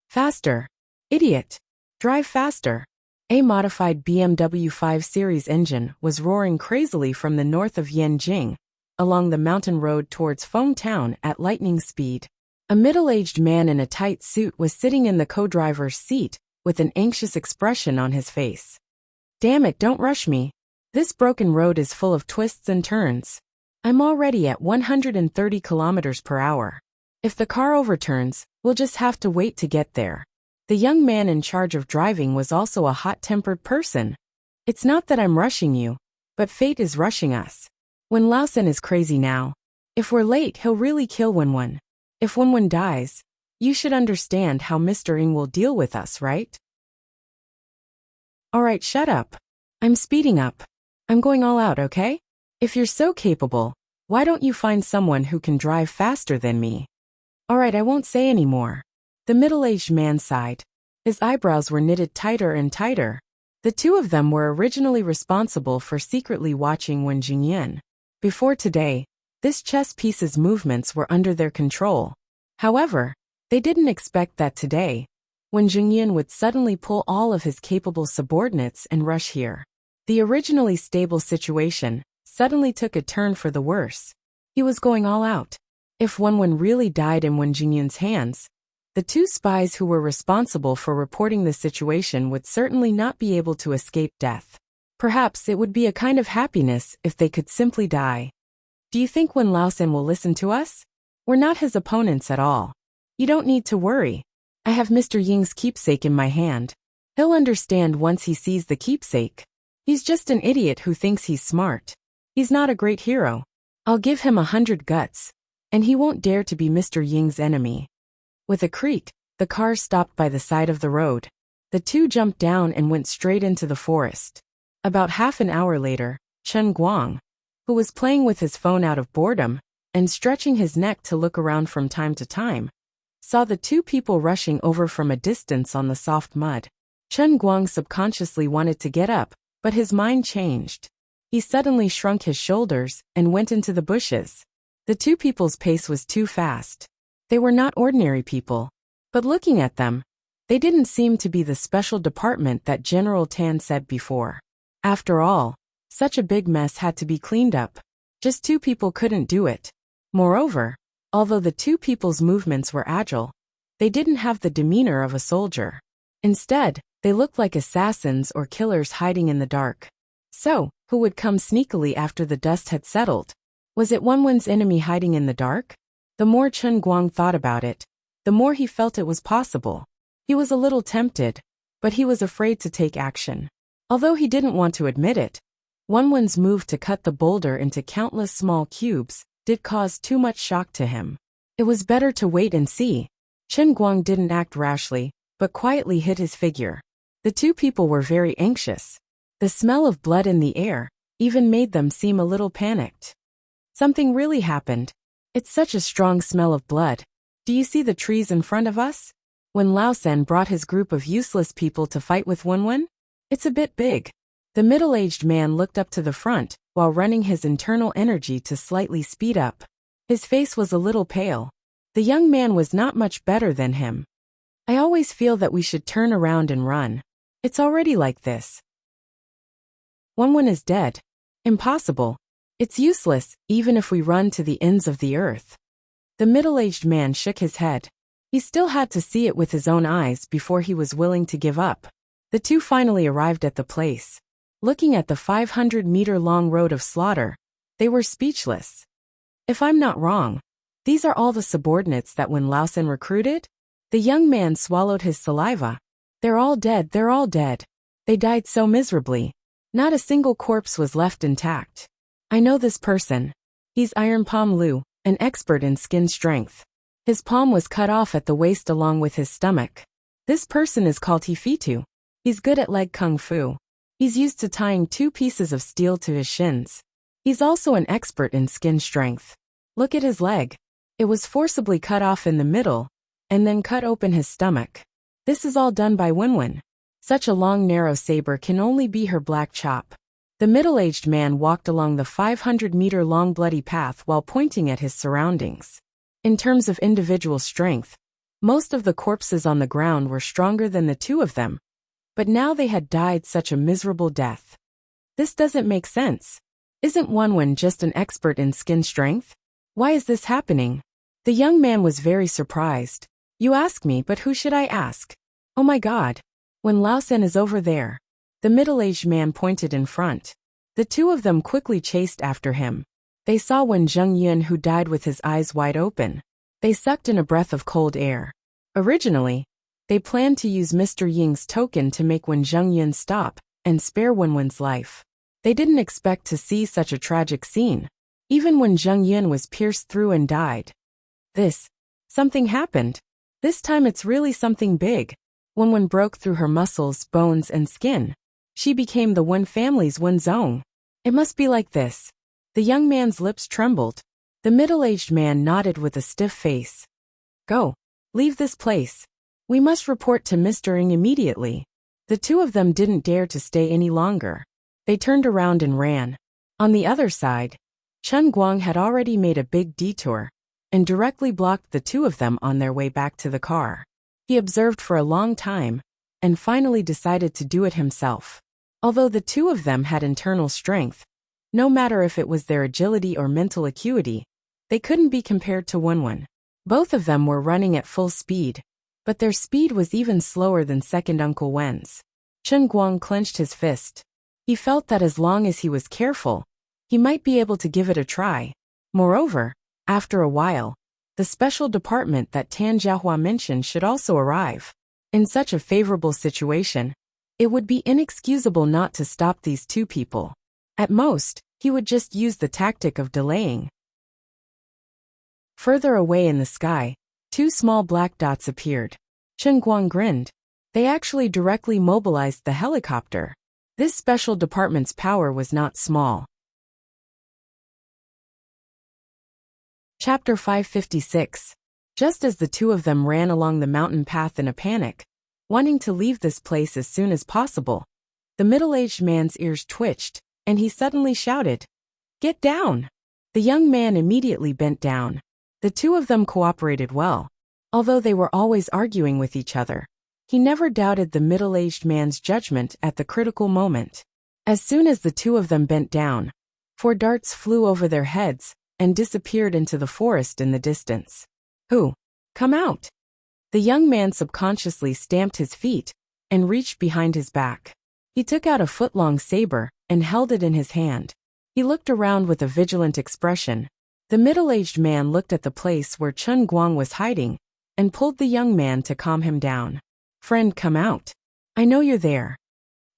Faster. Idiot. Drive faster. A modified BMW 5 Series engine was roaring crazily from the north of Yanjing, along the mountain road towards Feng Town at lightning speed. A middle-aged man in a tight suit was sitting in the co-driver's seat, with an anxious expression on his face. Damn it, don't rush me. This broken road is full of twists and turns. I'm already at 130 kilometers per hour. If the car overturns, we'll just have to wait to get there. The young man in charge of driving was also a hot-tempered person. It's not that I'm rushing you, but fate is rushing us. When Lausen is crazy now. If we're late, he'll really kill Wenwen. If Wenwen dies, you should understand how Mr. Ng will deal with us, right? Alright, shut up. I'm speeding up. I'm going all out, okay? If you're so capable, why don't you find someone who can drive faster than me? Alright, I won't say any more. The middle-aged man sighed. His eyebrows were knitted tighter and tighter. The two of them were originally responsible for secretly watching Wen Jingyan. Before today, this chess piece's movements were under their control. However, they didn't expect that today, Wen Jingyan would suddenly pull all of his capable subordinates and rush here. The originally stable situation suddenly took a turn for the worse. He was going all out. If Wenwen really died in Wen Jingyan's hands, the two spies who were responsible for reporting the situation would certainly not be able to escape death. Perhaps it would be a kind of happiness if they could simply die. Do you think Wen Lausen will listen to us? We're not his opponents at all. You don't need to worry. I have Mr. Ying's keepsake in my hand. He'll understand once he sees the keepsake. He's just an idiot who thinks he's smart. He's not a great hero. I'll give him 100 guts, and he won't dare to be Mr. Ying's enemy. With a creak, the car stopped by the side of the road. The two jumped down and went straight into the forest. About half an hour later, Chen Guang, who was playing with his phone out of boredom and stretching his neck to look around from time to time, saw the two people rushing over from a distance on the soft mud. Chen Guang subconsciously wanted to get up, but his mind changed. He suddenly shrunk his shoulders and went into the bushes. The two people's pace was too fast. They were not ordinary people, but looking at them, they didn't seem to be the special department that General Tan said before. After all, such a big mess had to be cleaned up. Just two people couldn't do it. Moreover, although the two people's movements were agile, they didn't have the demeanor of a soldier. Instead, they looked like assassins or killers hiding in the dark. So, who would come sneakily after the dust had settled? Was it Wenwen's enemy hiding in the dark? The more Chen Guang thought about it, the more he felt it was possible. He was a little tempted, but he was afraid to take action. Although he didn't want to admit it, Wenwen's move to cut the boulder into countless small cubes did cause too much shock to him. It was better to wait and see. Chen Guang didn't act rashly, but quietly hid his figure. The two people were very anxious. The smell of blood in the air even made them seem a little panicked. Something really happened. It's such a strong smell of blood. Do you see the trees in front of us? When Lao Sen brought his group of useless people to fight with Wenwen? It's a bit big. The middle-aged man looked up to the front, while running his internal energy to slightly speed up. His face was a little pale. The young man was not much better than him. I always feel that we should turn around and run. It's already like this. Wenwen is dead. Impossible. It's useless, even if we run to the ends of the earth. The middle-aged man shook his head. He still had to see it with his own eyes before he was willing to give up. The two finally arrived at the place. Looking at the 500-meter-long road of slaughter, they were speechless. If I'm not wrong, these are all the subordinates that Wen Lausen recruited? The young man swallowed his saliva. They're all dead, they're all dead. They died so miserably. Not a single corpse was left intact. I know this person. He's Iron Palm Lu, an expert in skin strength. His palm was cut off at the waist along with his stomach. This person is called Hifitu. He's good at leg kung fu. He's used to tying 2 pieces of steel to his shins. He's also an expert in skin strength. Look at his leg. It was forcibly cut off in the middle, and then cut open his stomach. This is all done by Wenwen. Such a long narrow saber can only be her black chop. The middle-aged man walked along the 500-meter-long bloody path while pointing at his surroundings. In terms of individual strength, most of the corpses on the ground were stronger than the 2 of them, but now they had died such a miserable death. This doesn't make sense. Isn't Wenwen just an expert in skin strength? Why is this happening? The young man was very surprised. You ask me, but who should I ask? Oh my God. When Lao Sen is over there. The middle-aged man pointed in front. The 2 of them quickly chased after him. They saw Wen Zhengyun, who died with his eyes wide open. They sucked in a breath of cold air. Originally, they planned to use Mr. Ying's token to make Wen Zhengyun stop and spare Wenwen's life. They didn't expect to see such a tragic scene. Even when Zhengyun was pierced through and died. Something happened. This time it's really something big. Wenwen broke through her muscles, bones, and skin. She became the Wen family's Wen Zong. It must be like this. The young man's lips trembled. The middle-aged man nodded with a stiff face. Go. Leave this place. We must report to Mr. Ng immediately. The 2 of them didn't dare to stay any longer. They turned around and ran. On the other side, Chen Guang had already made a big detour and directly blocked the 2 of them on their way back to the car. He observed for a long time and finally decided to do it himself. Although the 2 of them had internal strength, no matter if it was their agility or mental acuity, they couldn't be compared to Wenwen. Both of them were running at full speed, but their speed was even slower than second Uncle Wen's. Chen Guang clenched his fist. He felt that as long as he was careful, he might be able to give it a try. Moreover, after a while, the special department that Tan Jiahua mentioned should also arrive. In such a favorable situation, it would be inexcusable not to stop these 2 people. At most, he would just use the tactic of delaying. Further away in the sky, 2 small black dots appeared. Chen Guang grinned. They actually directly mobilized the helicopter. This special department's power was not small. Chapter 556. Just as the 2 of them ran along the mountain path in a panic, wanting to leave this place as soon as possible, the middle-aged man's ears twitched, and he suddenly shouted, "Get down!" The young man immediately bent down. The 2 of them cooperated well. Although they were always arguing with each other, he never doubted the middle-aged man's judgment at the critical moment. As soon as the 2 of them bent down, 4 darts flew over their heads and disappeared into the forest in the distance. Who? Come out! The young man subconsciously stamped his feet and reached behind his back. He took out a foot-long saber and held it in his hand. He looked around with a vigilant expression. The middle-aged man looked at the place where Chen Guang was hiding and pulled the young man to calm him down. Friend, come out. I know you're there.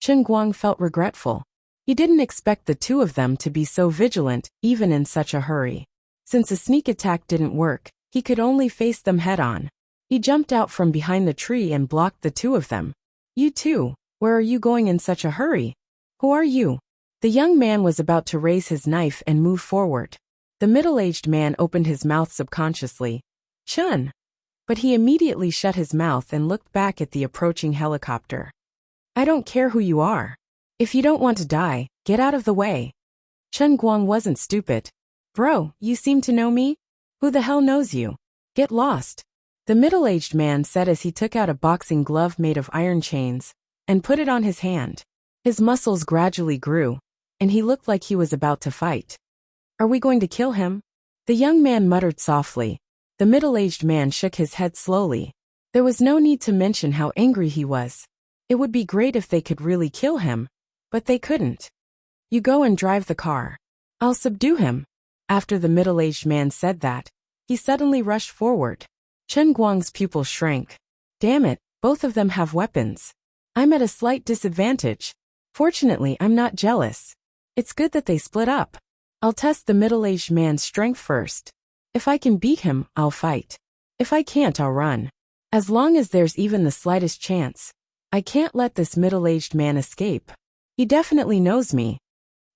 Chen Guang felt regretful. He didn't expect the 2 of them to be so vigilant, even in such a hurry. Since a sneak attack didn't work, he could only face them head-on. He jumped out from behind the tree and blocked the 2 of them. You 2, where are you going in such a hurry? Who are you? The young man was about to raise his knife and move forward. The middle-aged man opened his mouth subconsciously. Chun! But he immediately shut his mouth and looked back at the approaching helicopter. I don't care who you are. If you don't want to die, get out of the way. Chen Guang wasn't stupid. Bro, you seem to know me? Who the hell knows you? Get lost. The middle-aged man said as he took out a boxing glove made of iron chains and put it on his hand. His muscles gradually grew, and he looked like he was about to fight. Are we going to kill him? The young man muttered softly. The middle-aged man shook his head slowly. There was no need to mention how angry he was. It would be great if they could really kill him, but they couldn't. You go and drive the car. I'll subdue him. After the middle-aged man said that, he suddenly rushed forward. Chen Guang's pupil shrank. Damn it, both of them have weapons. I'm at a slight disadvantage. Fortunately, I'm not jealous. It's good that they split up. I'll test the middle-aged man's strength first. If I can beat him, I'll fight. If I can't, I'll run. As long as there's even the slightest chance, I can't let this middle-aged man escape. He definitely knows me.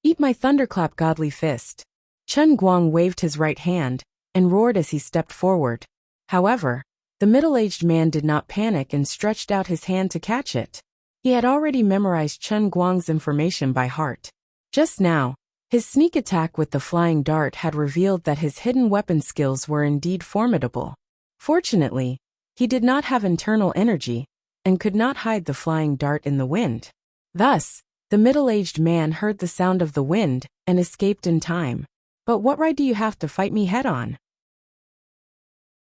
Eat my thunderclap godly fist. Chen Guang waved his right hand and roared as he stepped forward. However, the middle-aged man did not panic and stretched out his hand to catch it. He had already memorized Chen Guang's information by heart. Just now, his sneak attack with the flying dart had revealed that his hidden weapon skills were indeed formidable. Fortunately, he did not have internal energy and could not hide the flying dart in the wind. Thus, the middle-aged man heard the sound of the wind and escaped in time. But what right do you have to fight me head-on?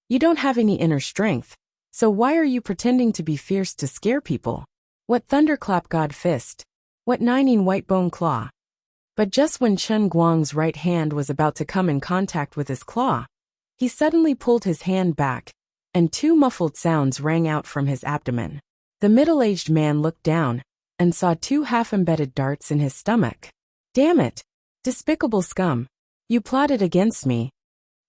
You don't have any inner strength, so why are you pretending to be fierce to scare people? What thunderclap god fist? What nining white bone claw? But just when Chen Guang's right hand was about to come in contact with his claw, he suddenly pulled his hand back, and two muffled sounds rang out from his abdomen. The middle-aged man looked down and saw two half-embedded darts in his stomach. Damn it! Despicable scum! You plotted against me.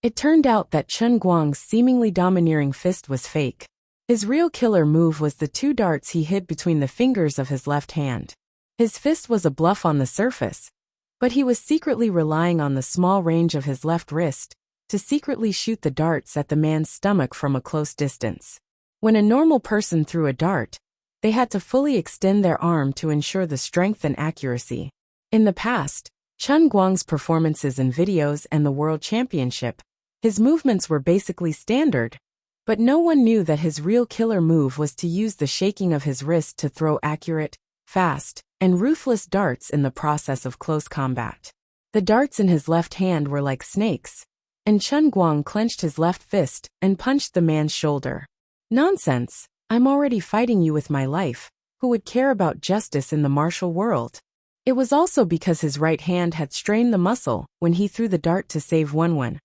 It turned out that Chen Guang's seemingly domineering fist was fake. His real killer move was the two darts he hid between the fingers of his left hand. His fist was a bluff on the surface, but he was secretly relying on the small range of his left wrist to secretly shoot the darts at the man's stomach from a close distance. When a normal person threw a dart, they had to fully extend their arm to ensure the strength and accuracy. In the past, Chen Guang's performances in videos and the World Championship, his movements were basically standard, but no one knew that his real killer move was to use the shaking of his wrist to throw accurate, fast, and ruthless darts in the process of close combat. The darts in his left hand were like snakes, and Chen Guang clenched his left fist and punched the man's shoulder. Nonsense! I'm already fighting you with my life. Who would care about justice in the martial world? It was also because his right hand had strained the muscle when he threw the dart to save Wenwen.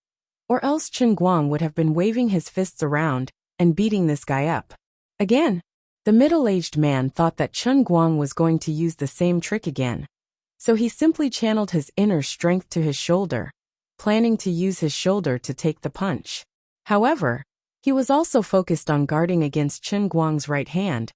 Or else Chen Guang would have been waving his fists around and beating this guy up. Again, the middle-aged man thought that Chen Guang was going to use the same trick again. So he simply channeled his inner strength to his shoulder, planning to use his shoulder to take the punch. However, he was also focused on guarding against Chen Guang's right hand,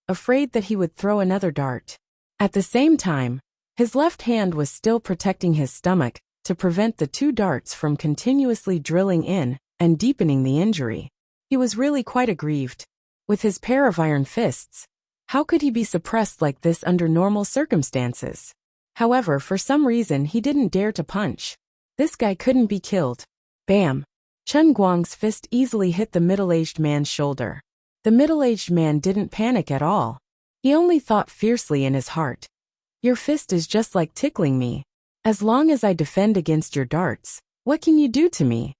afraid that he would throw another dart. At the same time, his left hand was still protecting his stomach to prevent the two darts from continuously drilling in and deepening the injury. He was really quite aggrieved. With his pair of iron fists, how could he be suppressed like this under normal circumstances? However, for some reason he didn't dare to punch. This guy couldn't be killed. Bam! Chen Guang's fist easily hit the middle-aged man's shoulder. The middle-aged man didn't panic at all. He only thought fiercely in his heart. Your fist is just like tickling me. As long as I defend against your darts, what can you do to me?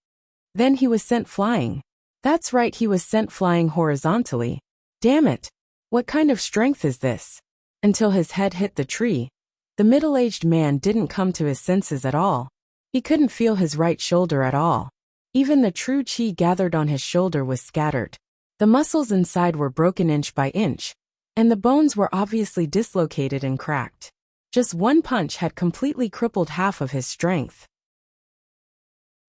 Then he was sent flying. That's right, he was sent flying horizontally. Damn it! What kind of strength is this? Until his head hit the tree, the middle-aged man didn't come to his senses at all. He couldn't feel his right shoulder at all. Even the true qi gathered on his shoulder was scattered. The muscles inside were broken inch by inch, and the bones were obviously dislocated and cracked. Just one punch had completely crippled half of his strength.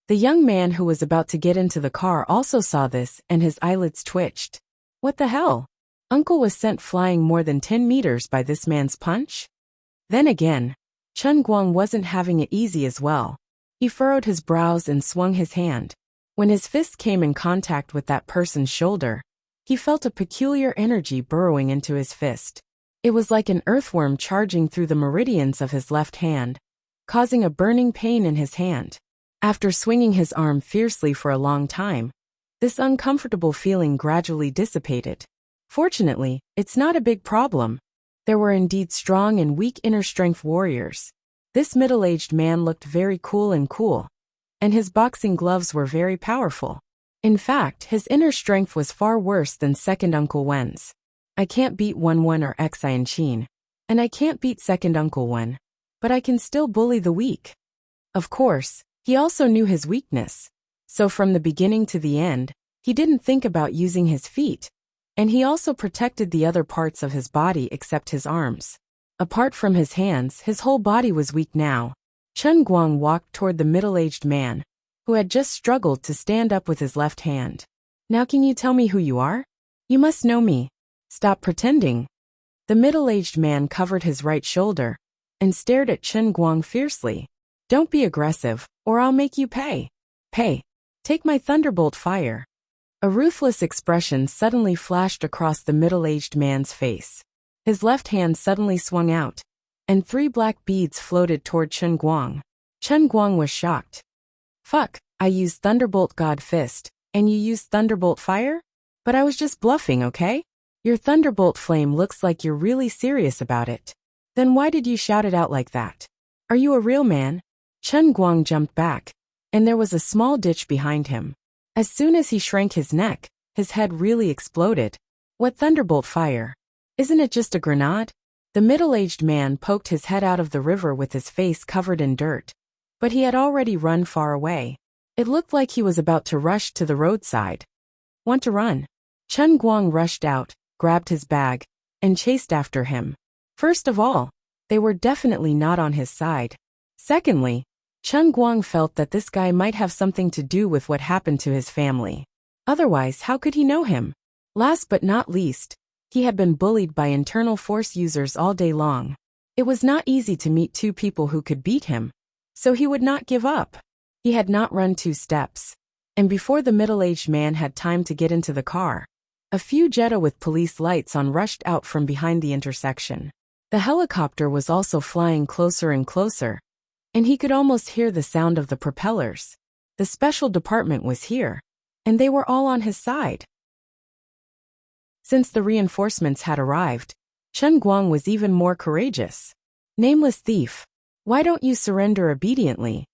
The young man who was about to get into the car also saw this, and his eyelids twitched. What the hell? Uncle was sent flying more than 10 meters by this man's punch? Then again, Chen Guang wasn't having it easy as well. He furrowed his brows and swung his hand. When his fist came in contact with that person's shoulder, he felt a peculiar energy burrowing into his fist. It was like an earthworm charging through the meridians of his left hand, causing a burning pain in his hand. After swinging his arm fiercely for a long time, this uncomfortable feeling gradually dissipated. Fortunately, it's not a big problem. There were indeed strong and weak inner strength warriors. This middle-aged man looked very cool, and his boxing gloves were very powerful. In fact, his inner strength was far worse than second Uncle Wen's. I can't beat Wenwen or Enchanting, and I can't beat second Uncle Wen, but I can still bully the weak. Of course, he also knew his weakness, so from the beginning to the end, he didn't think about using his feet, and he also protected the other parts of his body except his arms. Apart from his hands, his whole body was weak now. Chen Guang walked toward the middle-aged man, who had just struggled to stand up with his left hand. Now can you tell me who you are? You must know me. Stop pretending. The middle-aged man covered his right shoulder and stared at Chen Guang fiercely. Don't be aggressive, or I'll make you pay. Pay. Take my thunderbolt fire. A ruthless expression suddenly flashed across the middle-aged man's face. His left hand suddenly swung out, and 3 black beads floated toward Chen Guang. Chen Guang was shocked. Fuck, I used Thunderbolt God Fist, and you used Thunderbolt Fire? But I was just bluffing, okay? Your Thunderbolt Flame looks like you're really serious about it. Then why did you shout it out like that? Are you a real man? Chen Guang jumped back, and there was a small ditch behind him. As soon as he shrank his neck, his head really exploded. What Thunderbolt Fire? Isn't it just a grenade? The middle-aged man poked his head out of the river with his face covered in dirt. But he had already run far away. It looked like he was about to rush to the roadside. Want to run? Chen Guang rushed out, grabbed his bag, and chased after him. First of all, they were definitely not on his side. Secondly, Chen Guang felt that this guy might have something to do with what happened to his family. Otherwise, how could he know him? Last but not least, he had been bullied by internal force users all day long. It was not easy to meet 2 people who could beat him, so he would not give up. He had not run 2 steps, and before the middle-aged man had time to get into the car, a few Jetta with police lights on rushed out from behind the intersection. The helicopter was also flying closer and closer, and he could almost hear the sound of the propellers. The special department was here, and they were all on his side. Since the reinforcements had arrived, Chen Guang was even more courageous. Nameless thief, why don't you surrender obediently?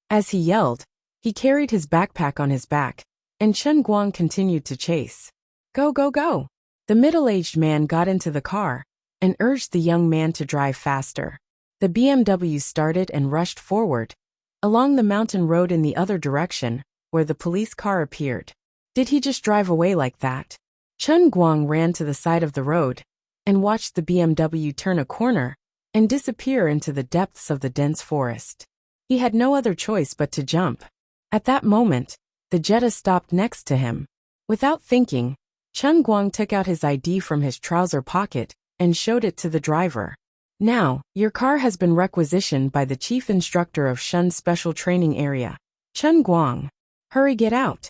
As he yelled, he carried his backpack on his back, and Chen Guang continued to chase. Go, go, go! The middle-aged man got into the car and urged the young man to drive faster. The BMW started and rushed forward, along the mountain road in the other direction, where the police car appeared. Did he just drive away like that? Chen Guang ran to the side of the road and watched the BMW turn a corner and disappear into the depths of the dense forest. He had no other choice but to jump. At that moment, the Jetta stopped next to him. Without thinking, Chen Guang took out his ID from his trouser pocket and showed it to the driver. Now, your car has been requisitioned by the chief instructor of Shun's special training area. Chen Guang. Hurry, get out.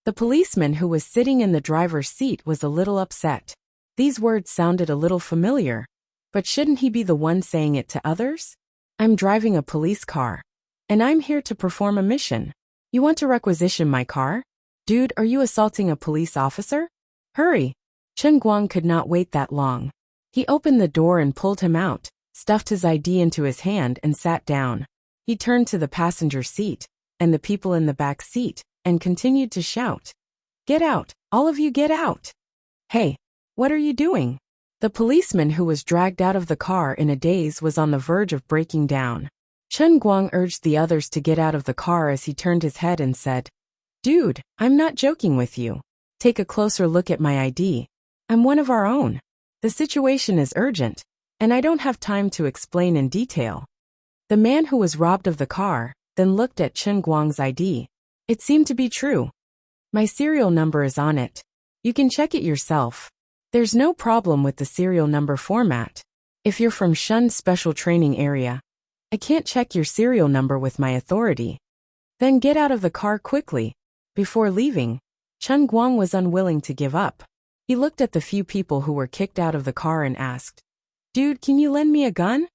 The policeman who was sitting in the driver's seat was a little upset. These words sounded a little familiar, but shouldn't he be the one saying it to others? I'm driving a police car, and I'm here to perform a mission. You want to requisition my car? Dude, are you assaulting a police officer? Hurry. Chen Guang could not wait that long. He opened the door and pulled him out, stuffed his ID into his hand and sat down. He turned to the passenger seat and the people in the back seat and continued to shout. Get out, all of you get out. Hey, what are you doing? The policeman who was dragged out of the car in a daze was on the verge of breaking down. Chen Guang urged the others to get out of the car as he turned his head and said, Dude, I'm not joking with you. Take a closer look at my ID. I'm one of our own. The situation is urgent, and I don't have time to explain in detail. The man who was robbed of the car then looked at Chen Guang's ID. It seemed to be true. My serial number is on it. You can check it yourself. There's no problem with the serial number format. If you're from Shun's special training area, I can't check your serial number with my authority. Then get out of the car quickly. Before leaving, Chen Guang was unwilling to give up. He looked at the few people who were kicked out of the car and asked, Dude, can you lend me a gun?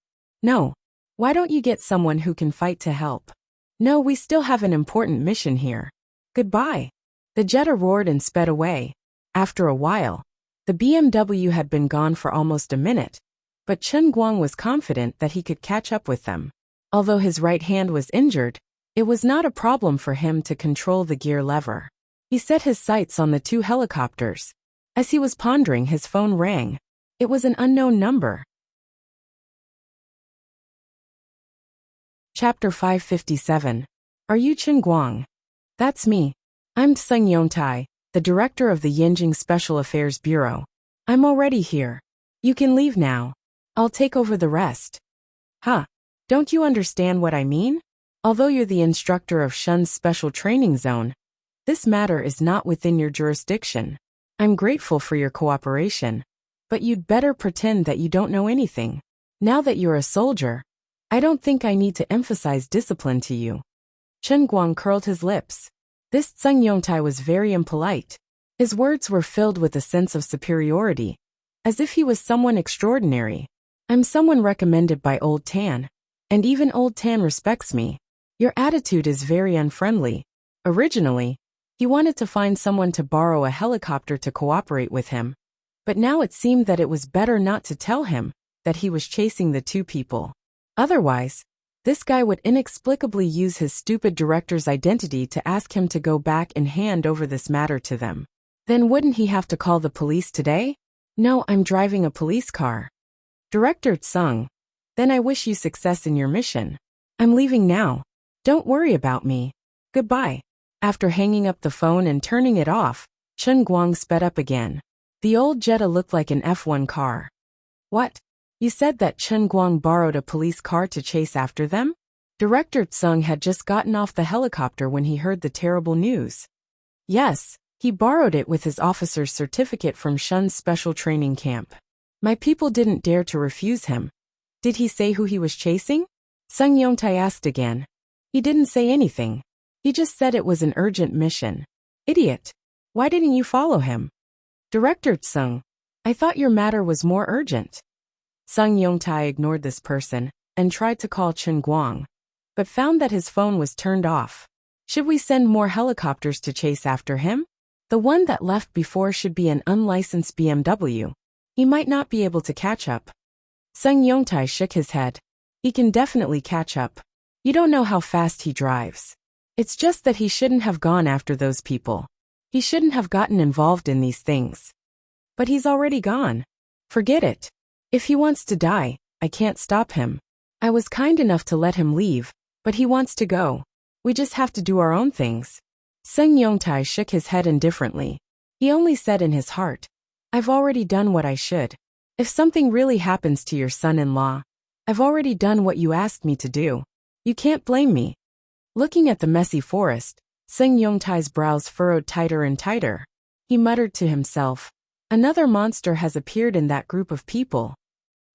No. Why don't you get someone who can fight to help? No, we still have an important mission here. Goodbye. The Jetta roared and sped away. After a while, the BMW had been gone for almost a minute, but Chen Guang was confident that he could catch up with them. Although his right hand was injured, it was not a problem for him to control the gear lever. He set his sights on the 2 helicopters. As he was pondering, his phone rang. It was an unknown number. Chapter 557. Are you Chen Guang? That's me. I'm Tseng Yongtai, the director of the Yanjing Special Affairs Bureau. I'm already here. You can leave now. I'll take over the rest. Huh? Don't you understand what I mean? Although you're the instructor of Shun's special training zone, This matter is not within your jurisdiction. I'm grateful for your cooperation, but you'd better pretend that you don't know anything. Now that you're a soldier, I don't think I need to emphasize discipline to you. Chen Guang curled his lips. This Tseng Yongtai was very impolite. His words were filled with a sense of superiority, as if he was someone extraordinary. I'm someone recommended by Old Tan, and even Old Tan respects me. Your attitude is very unfriendly. Originally, he wanted to find someone to borrow a helicopter to cooperate with him, but now it seemed that it was better not to tell him that he was chasing the two people. Otherwise, this guy would inexplicably use his stupid director's identity to ask him to go back and hand over this matter to them. Then wouldn't he have to call the police today? No, I'm driving a police car. Director Tseng, then I wish you success in your mission. I'm leaving now. Don't worry about me. Goodbye. After hanging up the phone and turning it off, Chen Guang sped up again. The old Jetta looked like an F1 car. What? You said that Chen Guang borrowed a police car to chase after them? Director Tseng had just gotten off the helicopter when he heard the terrible news. Yes, he borrowed it with his officer's certificate from Shun's special training camp. My people didn't dare to refuse him. Did he say who he was chasing? Tseng Yongtai asked again. He didn't say anything. He just said it was an urgent mission. Idiot. Why didn't you follow him? Director Tseng, I thought your matter was more urgent. Tseng Yongtai ignored this person and tried to call Chen Guang, but found that his phone was turned off. Should we send more helicopters to chase after him? The one that left before should be an unlicensed BMW. He might not be able to catch up. Tseng Yongtai shook his head. He can definitely catch up. You don't know how fast he drives. It's just that he shouldn't have gone after those people. He shouldn't have gotten involved in these things. But he's already gone. Forget it. If he wants to die, I can't stop him. I was kind enough to let him leave, but he wants to go. We just have to do our own things. Tseng Yongtai shook his head indifferently. He only said in his heart, I've already done what I should. If something really happens to your son-in-law, I've already done what you asked me to do. You can't blame me. Looking at the messy forest, Tseng Yongtai's brows furrowed tighter and tighter. He muttered to himself, another monster has appeared in that group of people.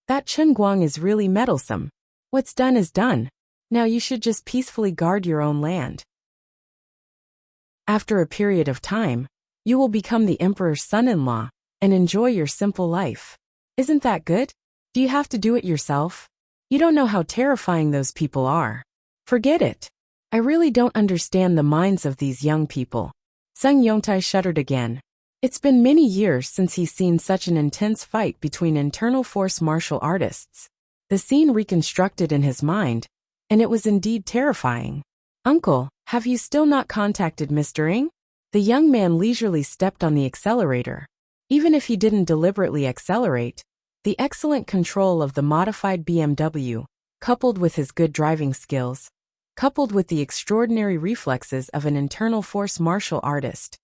That Chen Guang is really meddlesome. What's done is done. Now you should just peacefully guard your own land. After a period of time, you will become the emperor's son-in-law and enjoy your simple life. Isn't that good? Do you have to do it yourself? You don't know how terrifying those people are. Forget it. I really don't understand the minds of these young people. Tseng Yongtai shuddered again. It's been many years since he's seen such an intense fight between internal force martial artists. The scene reconstructed in his mind, and it was indeed terrifying. Uncle, have you still not contacted Mr. Ng? The young man leisurely stepped on the accelerator. Even if he didn't deliberately accelerate, the excellent control of the modified BMW, coupled with his good driving skills, coupled with the extraordinary reflexes of an internal force martial artist.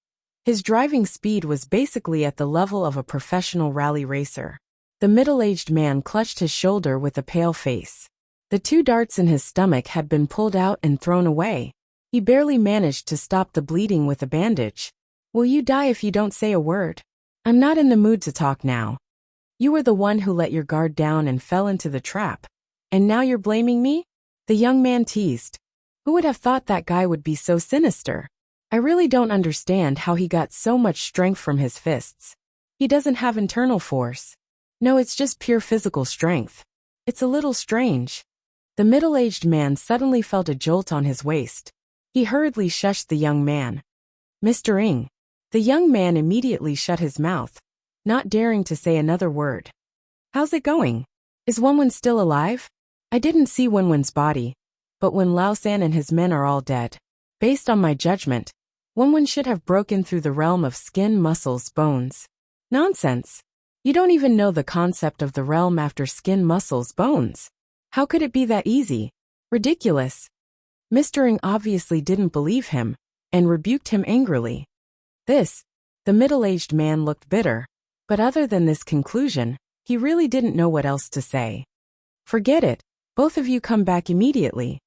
His driving speed was basically at the level of a professional rally racer. The middle-aged man clutched his shoulder with a pale face. The 2 darts in his stomach had been pulled out and thrown away. He barely managed to stop the bleeding with a bandage. Will you die if you don't say a word? I'm not in the mood to talk now. You were the one who let your guard down and fell into the trap. And now you're blaming me? The young man teased. Who would have thought that guy would be so sinister? I really don't understand how he got so much strength from his fists. He doesn't have internal force. No, it's just pure physical strength. It's a little strange. The middle-aged man suddenly felt a jolt on his waist. He hurriedly shushed the young man. Mr. Ng. The young man immediately shut his mouth, not daring to say another word. How's it going? Is Wenwen still alive? I didn't see Wenwen's body, but when Lao San and his men are all dead, based on my judgment, Wenwen should have broken through the realm of skin, muscles, bones. Nonsense. You don't even know the concept of the realm after skin, muscles, bones. How could it be that easy? Ridiculous. Mr. Ng obviously didn't believe him, and rebuked him angrily. The middle-aged man looked bitter, but other than this conclusion, he really didn't know what else to say. Forget it, both of you come back immediately.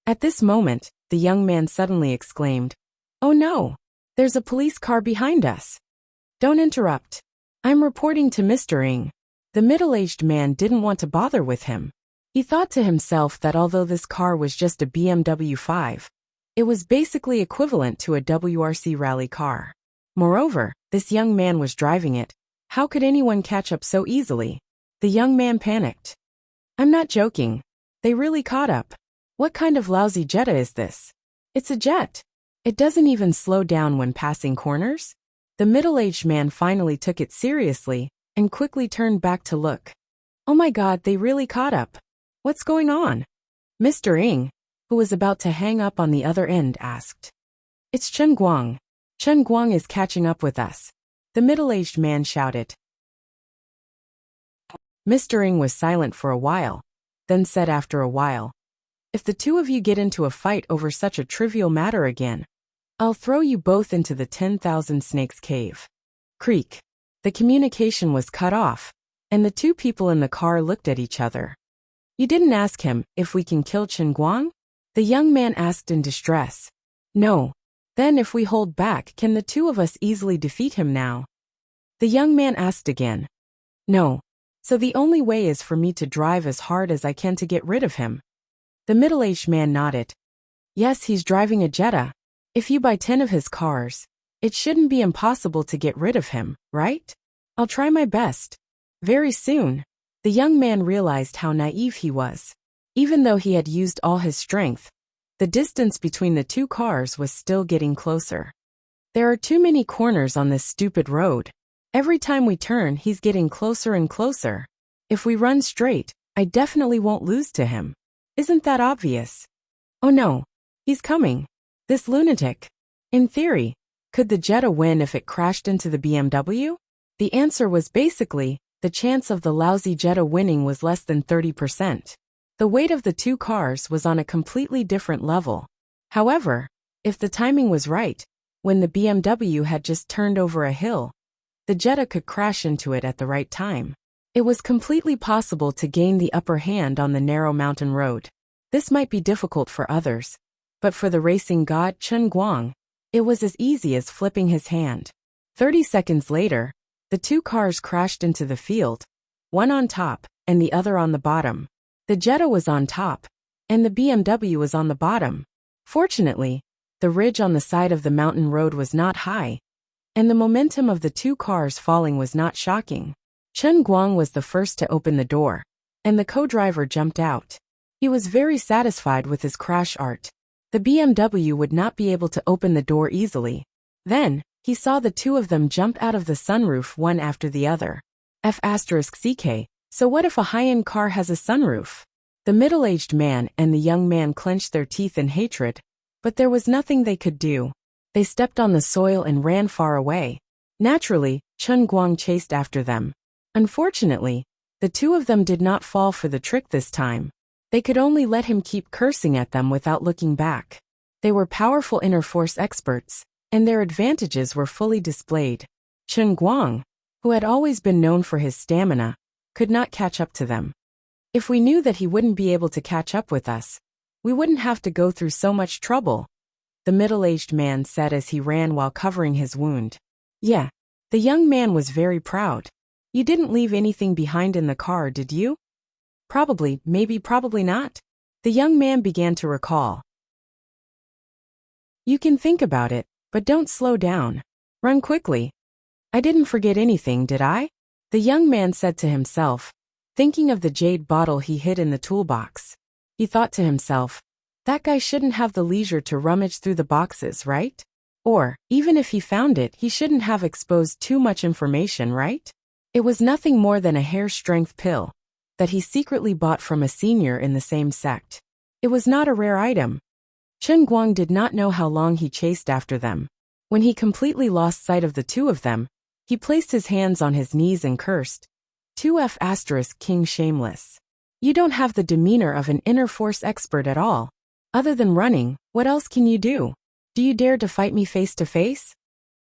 At this moment, the young man suddenly exclaimed, Oh no! There's a police car behind us. Don't interrupt. I'm reporting to Mr. Ing. The middle-aged man didn't want to bother with him. He thought to himself that although this car was just a BMW 5, it was basically equivalent to a WRC rally car. Moreover, this young man was driving it. How could anyone catch up so easily? The young man panicked. I'm not joking. They really caught up. What kind of lousy Jetta is this? It's a jet. It doesn't even slow down when passing corners? The middle-aged man finally took it seriously and quickly turned back to look. Oh my God, they really caught up. What's going on? Mr. Ing, who was about to hang up on the other end, asked. It's Chen Guang. Chen Guang is catching up with us. The middle-aged man shouted. Mr. Ing was silent for a while, then said after a while, if the two of you get into a fight over such a trivial matter again, I'll throw you both into the 10,000 Snakes Cave. Creak. The communication was cut off, and the two people in the car looked at each other. You didn't ask him if we can kill Chen Guang? The young man asked in distress. No. Then if we hold back, can the two of us easily defeat him now? The young man asked again. No. So the only way is for me to drive as hard as I can to get rid of him. The middle-aged man nodded. Yes, he's driving a Jetta. If you buy 10 of his cars, it shouldn't be impossible to get rid of him, right? I'll try my best. Very soon, the young man realized how naive he was. Even though he had used all his strength, the distance between the two cars was still getting closer. There are too many corners on this stupid road. Every time we turn, he's getting closer and closer. If we run straight, I definitely won't lose to him. Isn't that obvious? Oh no, he's coming. This lunatic. In theory, could the Jetta win if it crashed into the BMW? The answer was basically, the chance of the lousy Jetta winning was less than 30%. The weight of the two cars was on a completely different level. However, if the timing was right, when the BMW had just turned over a hill, the Jetta could crash into it at the right time. It was completely possible to gain the upper hand on the narrow mountain road. This might be difficult for others, but for the racing god Chen Guang, it was as easy as flipping his hand. 30 seconds later, the two cars crashed into the field, one on top and the other on the bottom. The Jetta was on top, and the BMW was on the bottom. Fortunately, the ridge on the side of the mountain road was not high, and the momentum of the two cars falling was not shocking. Chen Guang was the first to open the door, and the co-driver jumped out. He was very satisfied with his crash art. The BMW would not be able to open the door easily. Then, he saw the two of them jump out of the sunroof one after the other. F***CK, so what if a high-end car has a sunroof? The middle-aged man and the young man clenched their teeth in hatred, but there was nothing they could do. They stepped on the soil and ran far away. Naturally, Chen Guang chased after them. Unfortunately, the two of them did not fall for the trick this time. They could only let him keep cursing at them without looking back. They were powerful inner force experts, and their advantages were fully displayed. Chen Guang, who had always been known for his stamina, could not catch up to them. If we knew that he wouldn't be able to catch up with us, we wouldn't have to go through so much trouble, the middle-aged man said as he ran while covering his wound. Yeah, the young man was very proud. You didn't leave anything behind in the car, did you? Probably, maybe, probably not. The young man began to recall. You can think about it, but don't slow down. Run quickly. I didn't forget anything, did I? The young man said to himself, thinking of the jade bottle he hid in the toolbox. He thought to himself, that guy shouldn't have the leisure to rummage through the boxes, right? Or, even if he found it, he shouldn't have exposed too much information, right? It was nothing more than a hair-strength pill that he secretly bought from a senior in the same sect. It was not a rare item. Chen Guang did not know how long he chased after them. When he completely lost sight of the two of them, he placed his hands on his knees and cursed. 2F** King Shameless. You don't have the demeanor of an inner force expert at all. Other than running, what else can you do? Do you dare to fight me face to face?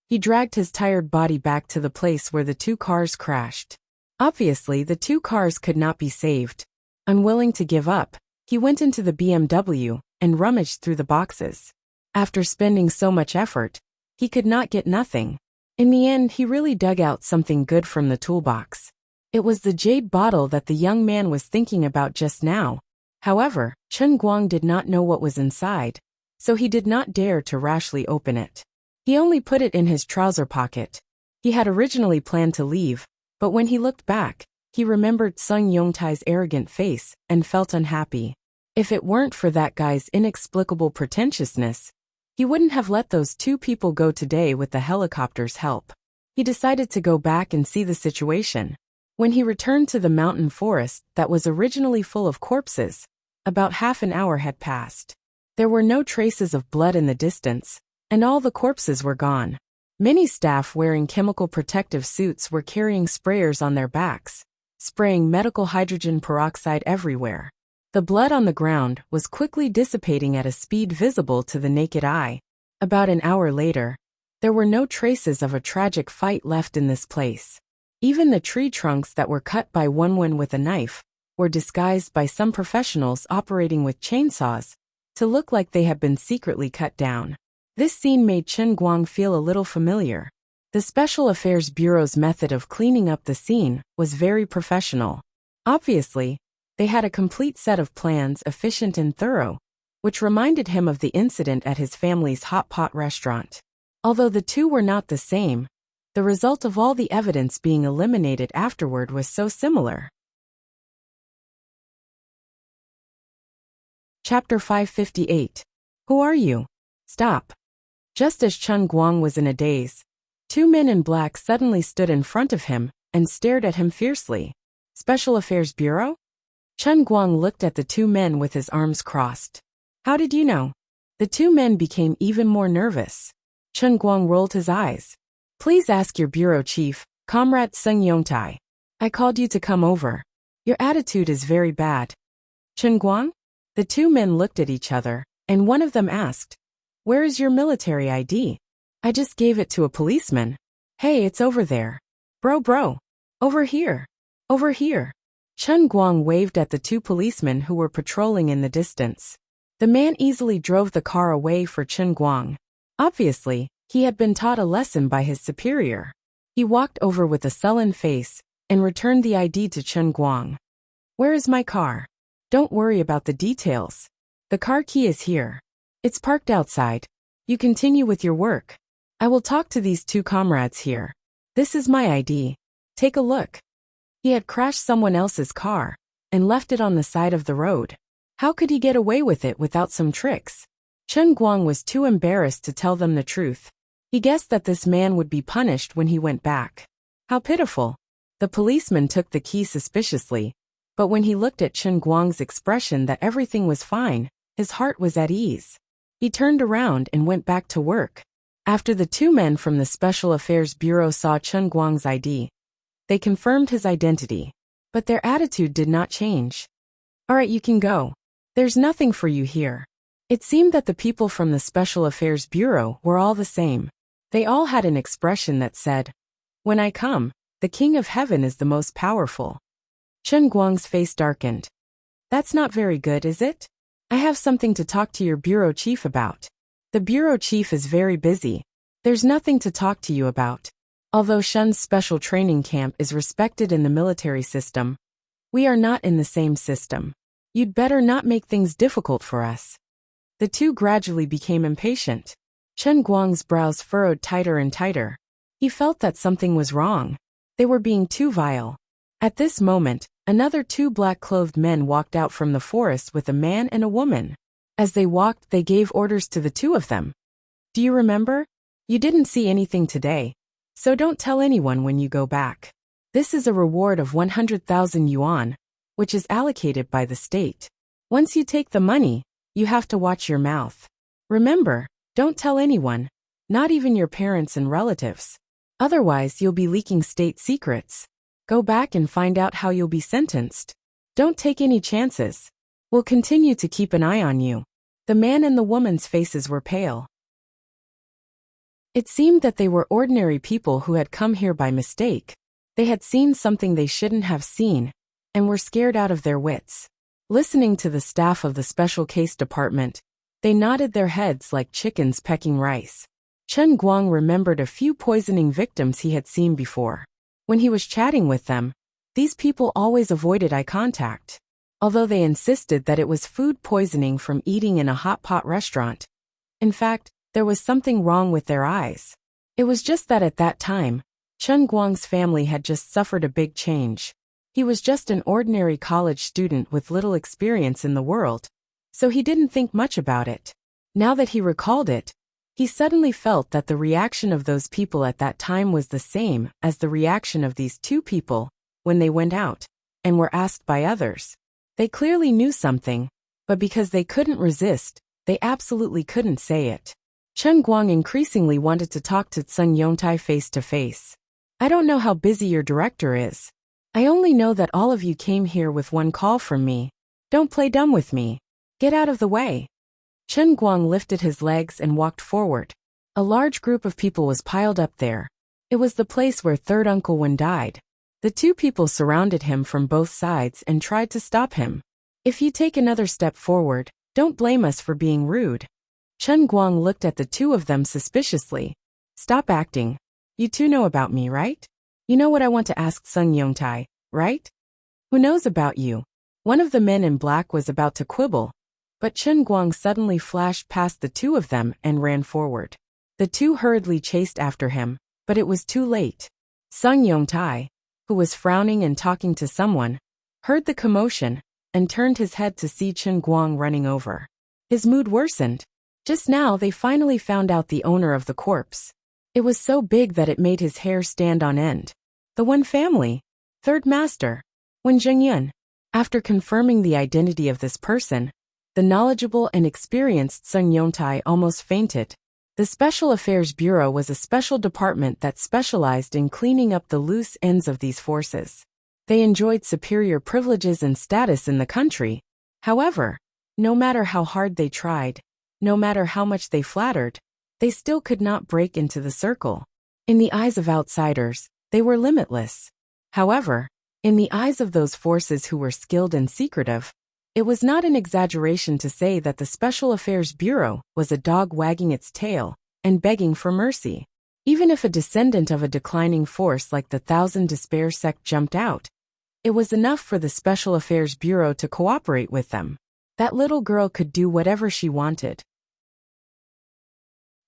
He dragged his tired body back to the place where the two cars crashed. Obviously, the two cars could not be saved. Unwilling to give up, he went into the BMW and rummaged through the boxes. After spending so much effort, He could not get nothing. In the end, he really dug out something good from the toolbox. It was the jade bottle that the young man was thinking about just now. However, Chen Guang did not know what was inside, so he did not dare to rashly open it. He only put it in his trouser pocket. He had originally planned to leave, but when he looked back, he remembered Sung Yongtai's arrogant face and felt unhappy. If it weren't for that guy's inexplicable pretentiousness, he wouldn't have let those two people go today with the helicopter's help. He decided to go back and see the situation. When he returned to the mountain forest that was originally full of corpses, about half an hour had passed. There were no traces of blood in the distance, and all the corpses were gone. Many staff wearing chemical protective suits were carrying sprayers on their backs, spraying medical hydrogen peroxide everywhere. The blood on the ground was quickly dissipating at a speed visible to the naked eye. About an hour later, there were no traces of a tragic fight left in this place. Even the tree trunks that were cut by Wenwen with a knife were disguised by some professionals operating with chainsaws to look like they had been secretly cut down. This scene made Chen Guang feel a little familiar. The Special Affairs Bureau's method of cleaning up the scene was very professional. Obviously, they had a complete set of plans, efficient and thorough, which reminded him of the incident at his family's hot pot restaurant. Although the two were not the same, the result of all the evidence being eliminated afterward was so similar. Chapter 558. Who are you? Stop. Just as Chen Guang was in a daze, two men in black suddenly stood in front of him and stared at him fiercely. Special Affairs Bureau? Chen Guang looked at the two men with his arms crossed. How did you know? The two men became even more nervous. Chen Guang rolled his eyes. Please ask your bureau chief, Comrade Sung Yongtai. I called you to come over. Your attitude is very bad. Chen Guang? The two men looked at each other, and one of them asked, Where is your military ID? I just gave it to a policeman. Hey, it's over there. Bro. Over here. Over here. Chen Guang waved at the two policemen who were patrolling in the distance. The man easily drove the car away for Chen Guang. Obviously, he had been taught a lesson by his superior. He walked over with a sullen face and returned the ID to Chen Guang. Where is my car? Don't worry about the details. The car key is here. It's parked outside. You continue with your work. I will talk to these two comrades here. This is my ID. Take a look. He had crashed someone else's car and left it on the side of the road. How could he get away with it without some tricks? Chen Guang was too embarrassed to tell them the truth. He guessed that this man would be punished when he went back. How pitiful. The policeman took the key suspiciously, but when he looked at Chen Guang's expression that everything was fine, his heart was at ease. He turned around and went back to work. After the two men from the Special Affairs Bureau saw Chen Guang's ID, they confirmed his identity, but their attitude did not change. All right, you can go. There's nothing for you here. It seemed that the people from the Special Affairs Bureau were all the same. They all had an expression that said, When I come, the King of Heaven is the most powerful. Chen Guang's face darkened. That's not very good, is it? I have something to talk to your bureau chief about. The bureau chief is very busy. There's nothing to talk to you about. Although Shen's special training camp is respected in the military system, we are not in the same system. You'd better not make things difficult for us. The two gradually became impatient. Chen Guang's brows furrowed tighter and tighter. He felt that something was wrong. They were being too vile. At this moment, another two black-clothed men walked out from the forest with a man and a woman. As they walked, they gave orders to the two of them. Do you remember? You didn't see anything today, so don't tell anyone when you go back. This is a reward of 100,000 yuan, which is allocated by the state. Once you take the money, you have to watch your mouth. Remember, don't tell anyone, not even your parents and relatives. Otherwise, you'll be leaking state secrets. Go back and find out how you'll be sentenced. Don't take any chances. We'll continue to keep an eye on you. The man and the woman's faces were pale. It seemed that they were ordinary people who had come here by mistake. They had seen something they shouldn't have seen, and were scared out of their wits. Listening to the staff of the Special Case Department, they nodded their heads like chickens pecking rice. Chen Guang remembered a few poisoning victims he had seen before. When he was chatting with them, these people always avoided eye contact. Although they insisted that it was food poisoning from eating in a hot pot restaurant. In fact, there was something wrong with their eyes. It was just that at that time, Chen Guang's family had just suffered a big change. He was just an ordinary college student with little experience in the world, so he didn't think much about it. Now that he recalled it, he suddenly felt that the reaction of those people at that time was the same as the reaction of these two people when they went out and were asked by others. They clearly knew something, but because they couldn't resist, they absolutely couldn't say it. Chen Guang increasingly wanted to talk to Sun Yongtai face to face. I don't know how busy your director is. I only know that all of you came here with one call from me. Don't play dumb with me. Get out of the way. Chen Guang lifted his legs and walked forward. A large group of people was piled up there. It was the place where third Uncle Wen died. The two people surrounded him from both sides and tried to stop him. If you take another step forward, don't blame us for being rude. Chen Guang looked at the two of them suspiciously. Stop acting. You two know about me, right? You know what I want to ask Sun Yongtai, right? Who knows about you? One of the men in black was about to quibble, but Chen Guang suddenly flashed past the two of them and ran forward. The two hurriedly chased after him, but it was too late. Sun Yongtai, who was frowning and talking to someone, heard the commotion and turned his head to see Chen Guang running over. His mood worsened. Just now they finally found out the owner of the corpse. It was so big that it made his hair stand on end. The Wen family. Third master. Wen Zhengyun. After confirming the identity of this person, the knowledgeable and experienced Sun Yongtai almost fainted. The Special Affairs Bureau was a special department that specialized in cleaning up the loose ends of these forces. They enjoyed superior privileges and status in the country. However, no matter how hard they tried, no matter how much they flattered, they still could not break into the circle. In the eyes of outsiders, they were limitless. However, in the eyes of those forces who were skilled and secretive, it was not an exaggeration to say that the Special Affairs Bureau was a dog wagging its tail and begging for mercy. Even if a descendant of a declining force like the Thousand Despair sect jumped out, it was enough for the Special Affairs Bureau to cooperate with them. That little girl could do whatever she wanted.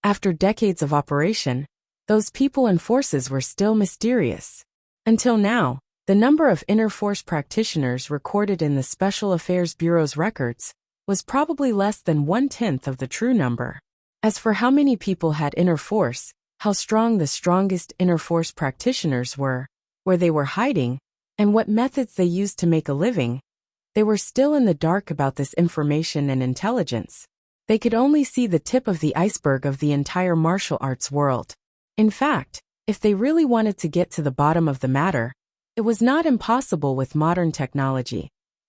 After decades of operation, those people and forces were still mysterious. Until now, the number of inner force practitioners recorded in the Special Affairs Bureau's records was probably less than 1/10 of the true number. As for how many people had inner force, how strong the strongest inner force practitioners were, where they were hiding, and what methods they used to make a living, they were still in the dark about this information and intelligence. They could only see the tip of the iceberg of the entire martial arts world. In fact, if they really wanted to get to the bottom of the matter, it was not impossible with modern technology,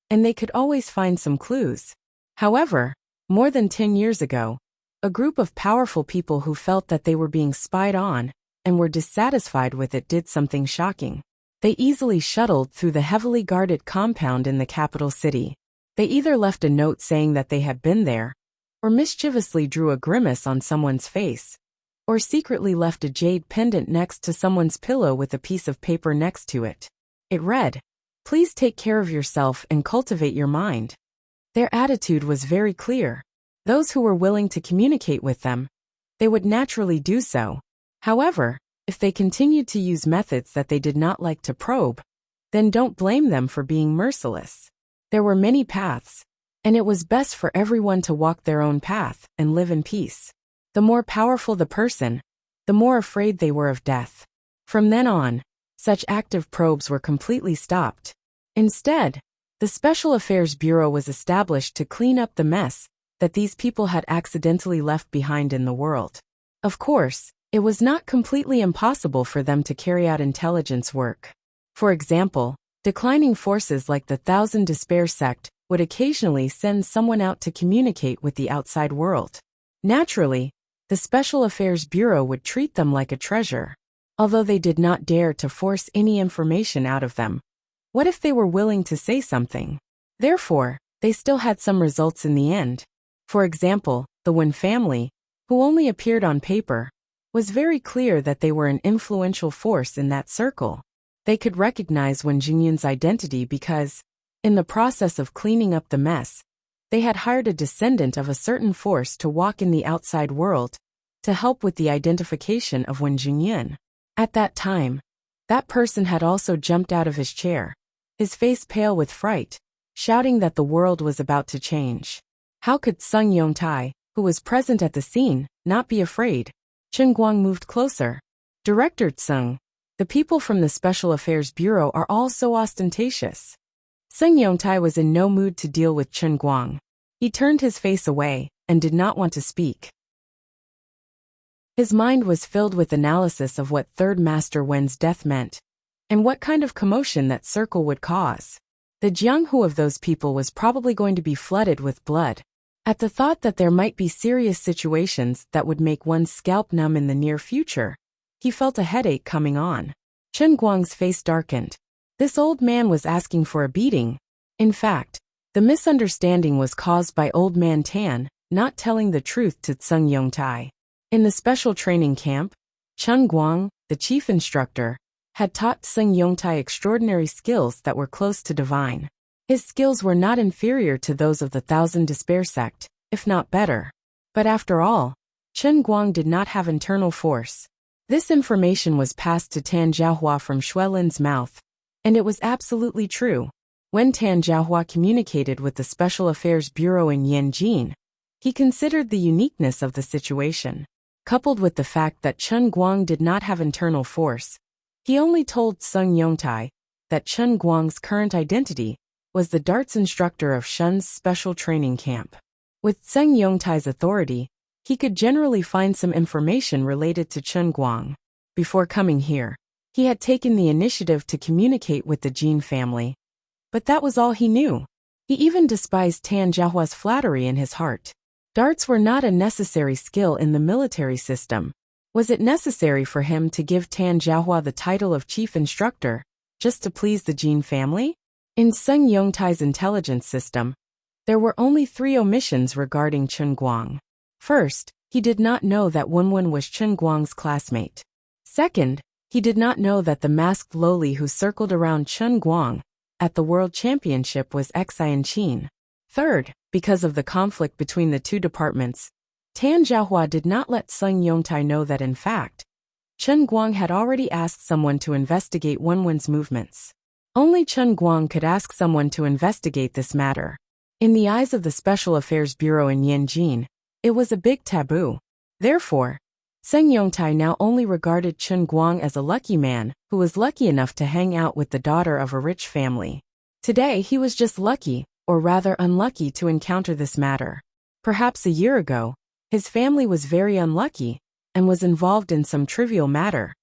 and they could always find some clues. However, more than 10 years ago, a group of powerful people who felt that they were being spied on and were dissatisfied with it did something shocking. They easily shuttled through the heavily guarded compound in the capital city. They either left a note saying that they had been there, or mischievously drew a grimace on someone's face, or secretly left a jade pendant next to someone's pillow with a piece of paper next to it. It read, "Please take care of yourself and cultivate your mind." Their attitude was very clear. Those who were willing to communicate with them, they would naturally do so. However, if they continued to use methods that they did not like to probe, then don't blame them for being merciless. There were many paths, and it was best for everyone to walk their own path and live in peace. The more powerful the person, the more afraid they were of death. From then on, such active probes were completely stopped. Instead, the Special Affairs Bureau was established to clean up the mess that these people had accidentally left behind in the world. Of course, it was not completely impossible for them to carry out intelligence work. For example, declining forces like the Thousand Despair sect would occasionally send someone out to communicate with the outside world. Naturally, the Special Affairs Bureau would treat them like a treasure, although they did not dare to force any information out of them. What if they were willing to say something? Therefore, they still had some results in the end. For example, the Wen family, who only appeared on paper, was very clear that they were an influential force in that circle. They could recognize Wen Jingyun's identity because, in the process of cleaning up the mess, they had hired a descendant of a certain force to walk in the outside world to help with the identification of Wen Jingyun. At that time, that person had also jumped out of his chair, his face pale with fright, shouting that the world was about to change. How could Sung Yongtai, who was present at the scene, not be afraid? Chen Guang moved closer. Director Tsung, the people from the Special Affairs Bureau are all so ostentatious. Sung Yongtai was in no mood to deal with Chen Guang. He turned his face away and did not want to speak. His mind was filled with analysis of what Third Master Wen's death meant, and what kind of commotion that circle would cause. The Jianghu of those people was probably going to be flooded with blood. At the thought that there might be serious situations that would make one's scalp numb in the near future, he felt a headache coming on. Chen Guang's face darkened. This old man was asking for a beating. In fact, the misunderstanding was caused by Old Man Tan not telling the truth to Sung Yongtai. In the special training camp, Chen Guang, the chief instructor, had taught Sung Yongtai extraordinary skills that were close to divine. His skills were not inferior to those of the Thousand Despair sect, if not better. But after all, Chen Guang did not have internal force. This information was passed to Tan Jiahua from Xuelin's mouth, and it was absolutely true. When Tan Jiahua communicated with the Special Affairs Bureau in Yanjin, he considered the uniqueness of the situation, coupled with the fact that Chen Guang did not have internal force. He only told Sung Yongtai that Chen Guang's current identity was the darts instructor of Shun's special training camp. With Sung Yongtai's authority, he could generally find some information related to Chen Guang. Before coming here, he had taken the initiative to communicate with the Jin family. But that was all he knew. He even despised Tan Jiahua's flattery in his heart. Darts were not a necessary skill in the military system. Was it necessary for him to give Tan Jiahua the title of chief instructor, just to please the Jin family? In Sung Yongtai's intelligence system, there were only 3 omissions regarding Chen Guang. First, he did not know that Wenwen was Chen Guang's classmate. Second, he did not know that the masked loli who circled around Chen Guang at the World Championship was Xianqin. Third, because of the conflict between the two departments, Tan Jiahua did not let Sung Yongtai know that in fact, Chen Guang had already asked someone to investigate Wenwen's movements. Only Chen Guang could ask someone to investigate this matter. In the eyes of the Special Affairs Bureau in Yanjin, it was a big taboo. Therefore, Sung Yongtai now only regarded Chen Guang as a lucky man who was lucky enough to hang out with the daughter of a rich family. Today he was just lucky, or rather unlucky, to encounter this matter. Perhaps a year ago, his family was very unlucky and was involved in some trivial matter.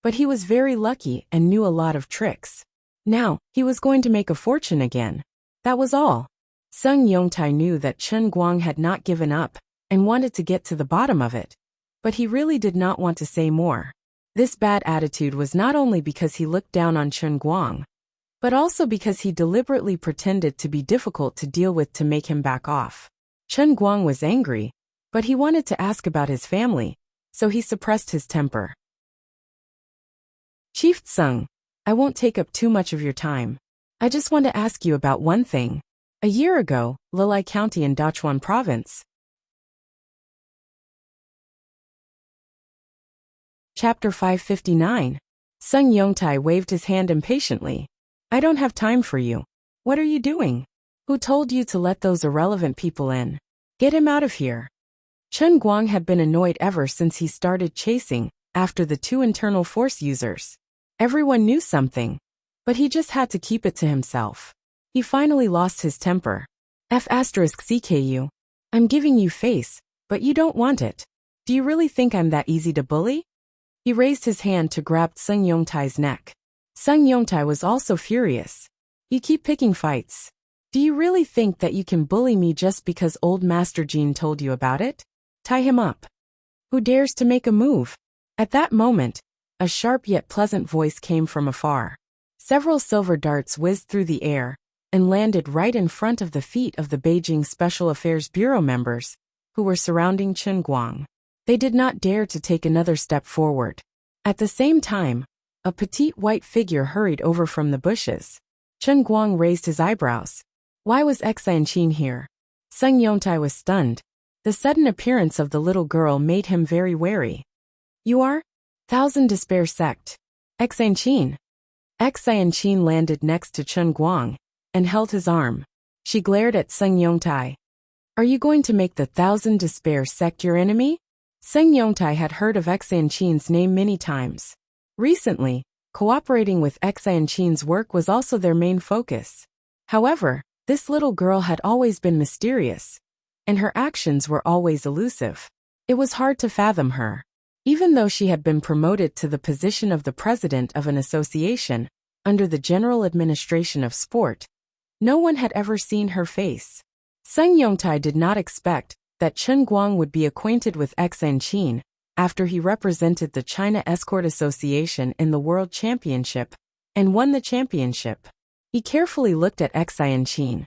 But he was very lucky and knew a lot of tricks. Now, he was going to make a fortune again. That was all. Sung Yongtai knew that Chen Guang had not given up and wanted to get to the bottom of it. But he really did not want to say more. This bad attitude was not only because he looked down on Chen Guang, but also because he deliberately pretended to be difficult to deal with to make him back off. Chen Guang was angry, but he wanted to ask about his family, so he suppressed his temper. Chief Tsung, I won't take up too much of your time. I just want to ask you about one thing. A year ago, Lilai County in Dachuan Province. Chapter 559. Sung Yongtai waved his hand impatiently. I don't have time for you. What are you doing? Who told you to let those irrelevant people in? Get him out of here. Chen Guang had been annoyed ever since he started chasing after the 2 internal force users. Everyone knew something, but he just had to keep it to himself. He finally lost his temper. F*CKU. I'm giving you face, but you don't want it. Do you really think I'm that easy to bully? He raised his hand to grab Sung Yongtai's neck. Sung Yongtai was also furious. You keep picking fights. Do you really think that you can bully me just because old Master Jin told you about it? Tie him up. Who dares to make a move? At that moment, a sharp yet pleasant voice came from afar. Several silver darts whizzed through the air and landed right in front of the feet of the Beijing Special Affairs Bureau members, who were surrounding Chen Guang. They did not dare to take another step forward. At the same time, a petite white figure hurried over from the bushes. Chen Guang raised his eyebrows. Why was Enchanting here? Sung Yongtai was stunned. The sudden appearance of the little girl made him very wary. You are? Thousand Despair Sect. Enchanting. Enchanting landed next to Chen Guang and held his arm. She glared at Sung Yongtai. Are you going to make the Thousand Despair Sect your enemy? Sung Yongtai had heard of Enchanting's name many times. Recently, cooperating with Enchanting's work was also their main focus. However, this little girl had always been mysterious, and her actions were always elusive. It was hard to fathom her. Even though she had been promoted to the position of the president of an association, under the general administration of sport, no one had ever seen her face. Sung Yongtai did not expect that Chen Guang would be acquainted with Enchanting after he represented the China Escort Association in the World Championship and won the championship. He carefully looked at Enchanting,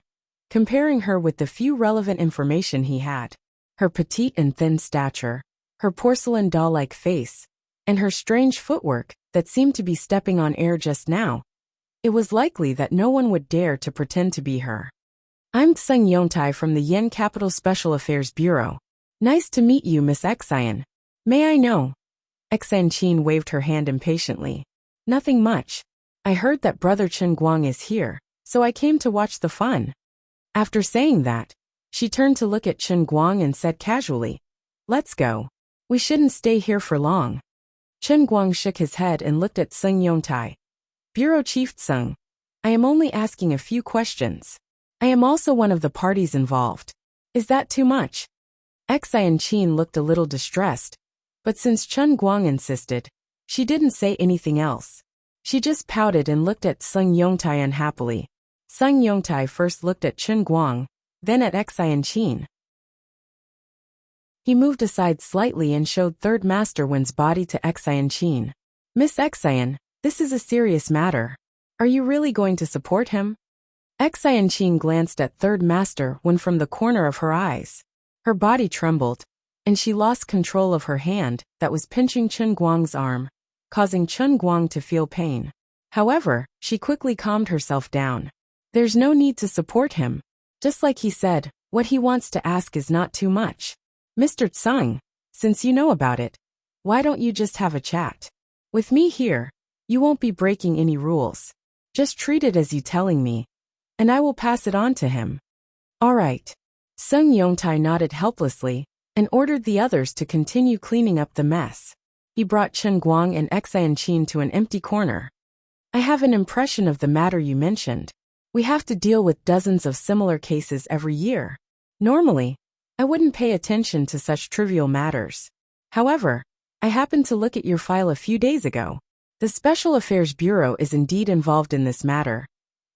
comparing her with the few relevant information he had. Her petite and thin stature, her porcelain doll-like face, and her strange footwork that seemed to be stepping on air just now. It was likely that no one would dare to pretend to be her. I'm Sung Yongtai from the Yen Capital Special Affairs Bureau. Nice to meet you, Miss Enchanting. May I know? Enchanting waved her hand impatiently. Nothing much. I heard that Brother Chen Guang is here, so I came to watch the fun. After saying that, she turned to look at Chen Guang and said casually, Let's go. We shouldn't stay here for long. Chen Guang shook his head and looked at Sung Yongtai. Bureau Chief Sung, I am only asking a few questions. I am also one of the parties involved. Is that too much? Enchanting looked a little distressed, but since Chen Guang insisted, she didn't say anything else. She just pouted and looked at Sung Yongtai unhappily. Sung Yongtai first looked at Chen Guang, then at Enchanting. He moved aside slightly and showed Third Master Wen's body to Enchanting. Miss Enchanting, this is a serious matter. Are you really going to support him? Enchanting glanced at Third Master Wen from the corner of her eyes. Her body trembled, and she lost control of her hand that was pinching Chen Guang's arm, causing Chen Guang to feel pain. However, she quickly calmed herself down. There's no need to support him. Just like he said, what he wants to ask is not too much. Mr. Tsung, since you know about it, why don't you just have a chat? With me here, you won't be breaking any rules. Just treat it as you telling me, and I will pass it on to him. All right. Sung Yongtai nodded helplessly and ordered the others to continue cleaning up the mess. He brought Chen Guang and Enchanting to an empty corner. I have an impression of the matter you mentioned. We have to deal with dozens of similar cases every year. Normally, I wouldn't pay attention to such trivial matters. However, I happened to look at your file a few days ago. The Special Affairs Bureau is indeed involved in this matter,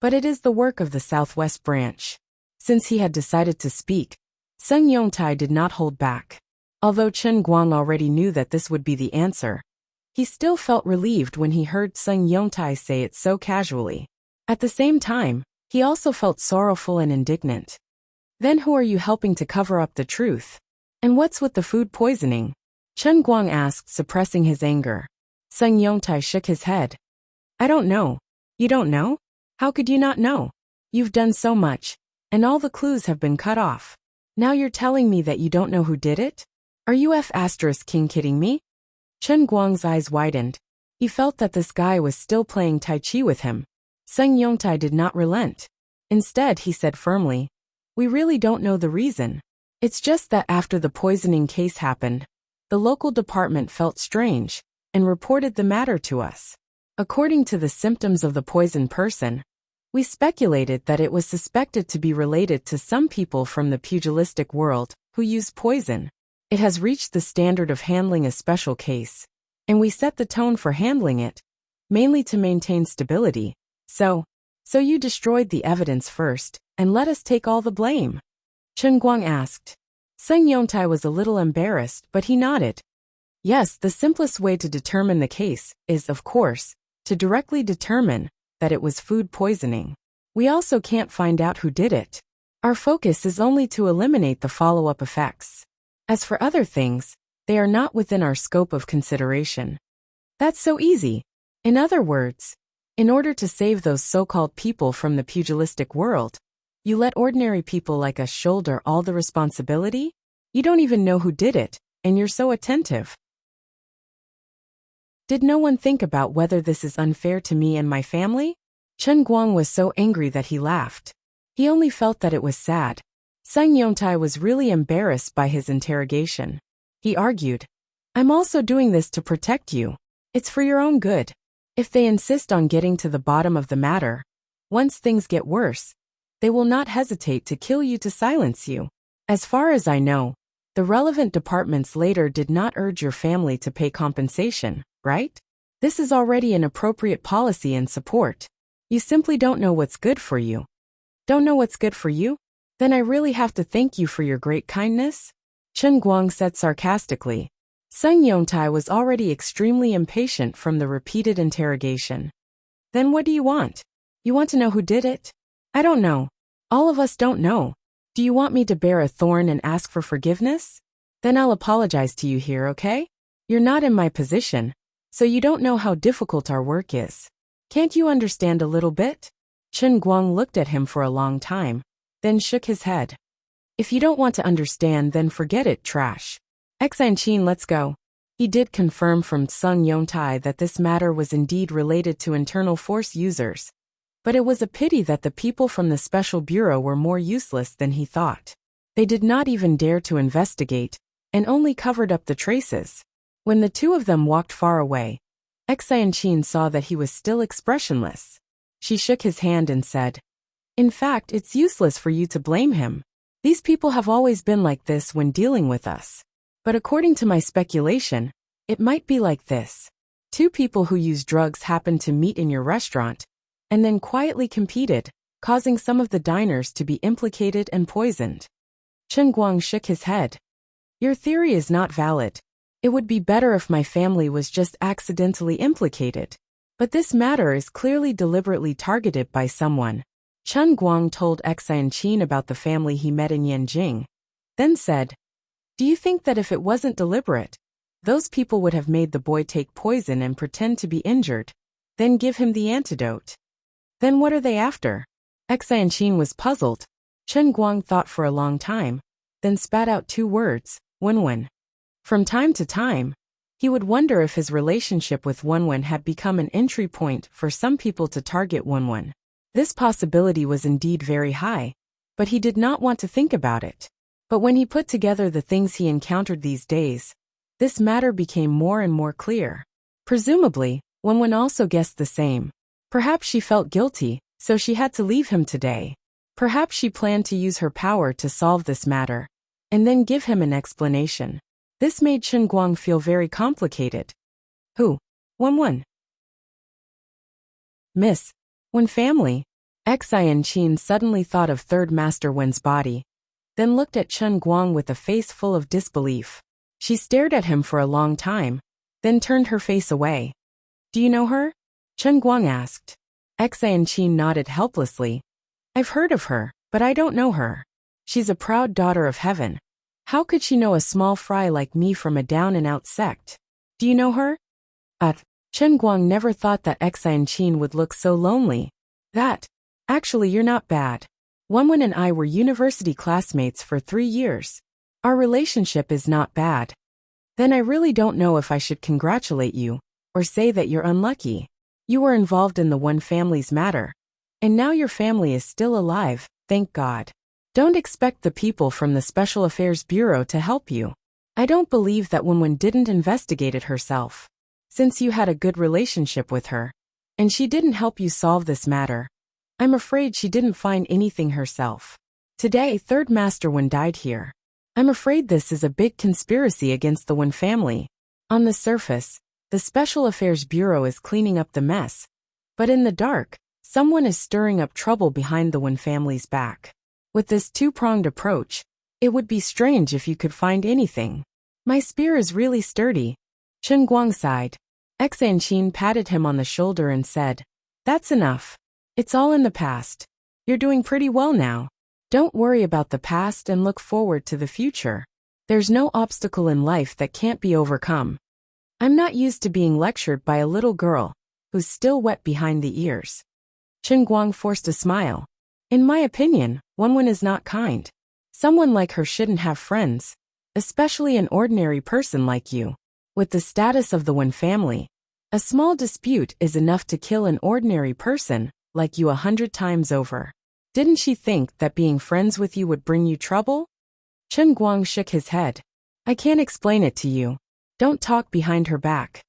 but it is the work of the Southwest Branch. Since he had decided to speak, Sung Yongtai did not hold back. Although Chen Guang already knew that this would be the answer, he still felt relieved when he heard Sung Yongtai say it so casually. At the same time, he also felt sorrowful and indignant. Then who are you helping to cover up the truth? And what's with the food poisoning? Chen Guang asked, suppressing his anger. Sung Yongtai shook his head. I don't know. You don't know? How could you not know? You've done so much, and all the clues have been cut off. Now you're telling me that you don't know who did it? Are you King kidding me? Chen Guang's eyes widened. He felt that this guy was still playing Tai Chi with him. Sung Yongtai did not relent. Instead, he said firmly, We really don't know the reason. It's just that after the poisoning case happened, the local department felt strange and reported the matter to us. According to the symptoms of the poisoned person, we speculated that it was suspected to be related to some people from the pugilistic world who use poison. It has reached the standard of handling a special case, and we set the tone for handling it, mainly to maintain stability. So you destroyed the evidence first, and let us take all the blame? Chen Guang asked. Sung Yongtai was a little embarrassed, but he nodded. Yes, the simplest way to determine the case is, of course, to directly determine that it was food poisoning. We also can't find out who did it. Our focus is only to eliminate the follow-up effects. As for other things, They are not within our scope of consideration. That's so easy. In other words, in order to save those so-called people from the pugilistic world, you let ordinary people like us shoulder all the responsibility? You don't even know who did it, and you're so attentive. Did no one think about whether this is unfair to me and my family? Chen Guang was so angry that he laughed. He only felt that it was sad. Sung Yongtai was really embarrassed by his interrogation. He argued, I'm also doing this to protect you. It's for your own good. If they insist on getting to the bottom of the matter, once things get worse, they will not hesitate to kill you to silence you. As far as I know, the relevant departments later did not urge your family to pay compensation, right? This is already an appropriate policy and support. You simply don't know what's good for you. Don't know what's good for you? Then I really have to thank you for your great kindness? Chen Guang said sarcastically. Sung Yongtai was already extremely impatient from the repeated interrogation. Then what do you want? You want to know who did it? I don't know. All of us don't know. Do you want me to bear a thorn and ask for forgiveness? Then I'll apologize to you here, okay? You're not in my position, so you don't know how difficult our work is. Can't you understand a little bit? Chen Guang looked at him for a long time, then shook his head. If you don't want to understand, then forget it, trash. Enchanting, let's go. He did confirm from Sung Yongtai that this matter was indeed related to internal force users. But it was a pity that the people from the Special Bureau were more useless than he thought. They did not even dare to investigate, and only covered up the traces. When the two of them walked far away, Enchanting saw that he was still expressionless. She shook his hand and said, In fact, it's useless for you to blame him. These people have always been like this when dealing with us. But according to my speculation, it might be like this. Two people who use drugs happened to meet in your restaurant, and then quietly competed, causing some of the diners to be implicated and poisoned. Chen Guang shook his head. Your theory is not valid. It would be better if my family was just accidentally implicated. But this matter is clearly deliberately targeted by someone. Chen Guang told Enchanting about the family he met in Yanjing, then said, Do you think that if it wasn't deliberate, those people would have made the boy take poison and pretend to be injured, then give him the antidote? Then what are they after? Enchanting was puzzled. Chen Guang thought for a long time, then spat out two words, Wenwen. From time to time, he would wonder if his relationship with Wenwen had become an entry point for some people to target Wenwen. This possibility was indeed very high, but he did not want to think about it. But when he put together the things he encountered these days, this matter became more and more clear. Presumably, Wenwen also guessed the same. Perhaps she felt guilty, so she had to leave him today. Perhaps she planned to use her power to solve this matter, and then give him an explanation. This made Chen Guang feel very complicated. Who? Wenwen. Miss Wen family. Enchanting suddenly thought of Third Master Wen's body, then looked at Chen Guang with a face full of disbelief. She stared at him for a long time, then turned her face away. Do you know her? Chen Guang asked. Enchanting nodded helplessly. I've heard of her, but I don't know her. She's a proud daughter of heaven. How could she know a small fry like me from a down-and-out sect? Do you know her? Chen Guang never thought that Enchanting would look so lonely. Actually, you're not bad. Wenwen and I were university classmates for 3 years. Our relationship is not bad. Then I really don't know if I should congratulate you, or say that you're unlucky. You were involved in the Wen family's matter. And now your family is still alive, thank God. Don't expect the people from the Special Affairs Bureau to help you. I don't believe that Wenwen didn't investigate it herself. Since you had a good relationship with her, and she didn't help you solve this matter, I'm afraid she didn't find anything herself. Today, Third Master Wen died here. I'm afraid this is a big conspiracy against the Wen family. On the surface, the Special Affairs Bureau is cleaning up the mess. But in the dark, someone is stirring up trouble behind the Wen family's back. With this two-pronged approach, it would be strange if you could find anything. My spear is really sturdy. Chen Guang sighed. Enchanting patted him on the shoulder and said, That's enough. It's all in the past. You're doing pretty well now. Don't worry about the past and look forward to the future. There's no obstacle in life that can't be overcome. I'm not used to being lectured by a little girl who's still wet behind the ears. Chen Guang forced a smile. In my opinion, Wenwen is not kind. Someone like her shouldn't have friends, especially an ordinary person like you. With the status of the Wen family, a small dispute is enough to kill an ordinary person like you 100 times over. Didn't she think that being friends with you would bring you trouble? Chen Guang shook his head. I can't explain it to you. Don't talk behind her back.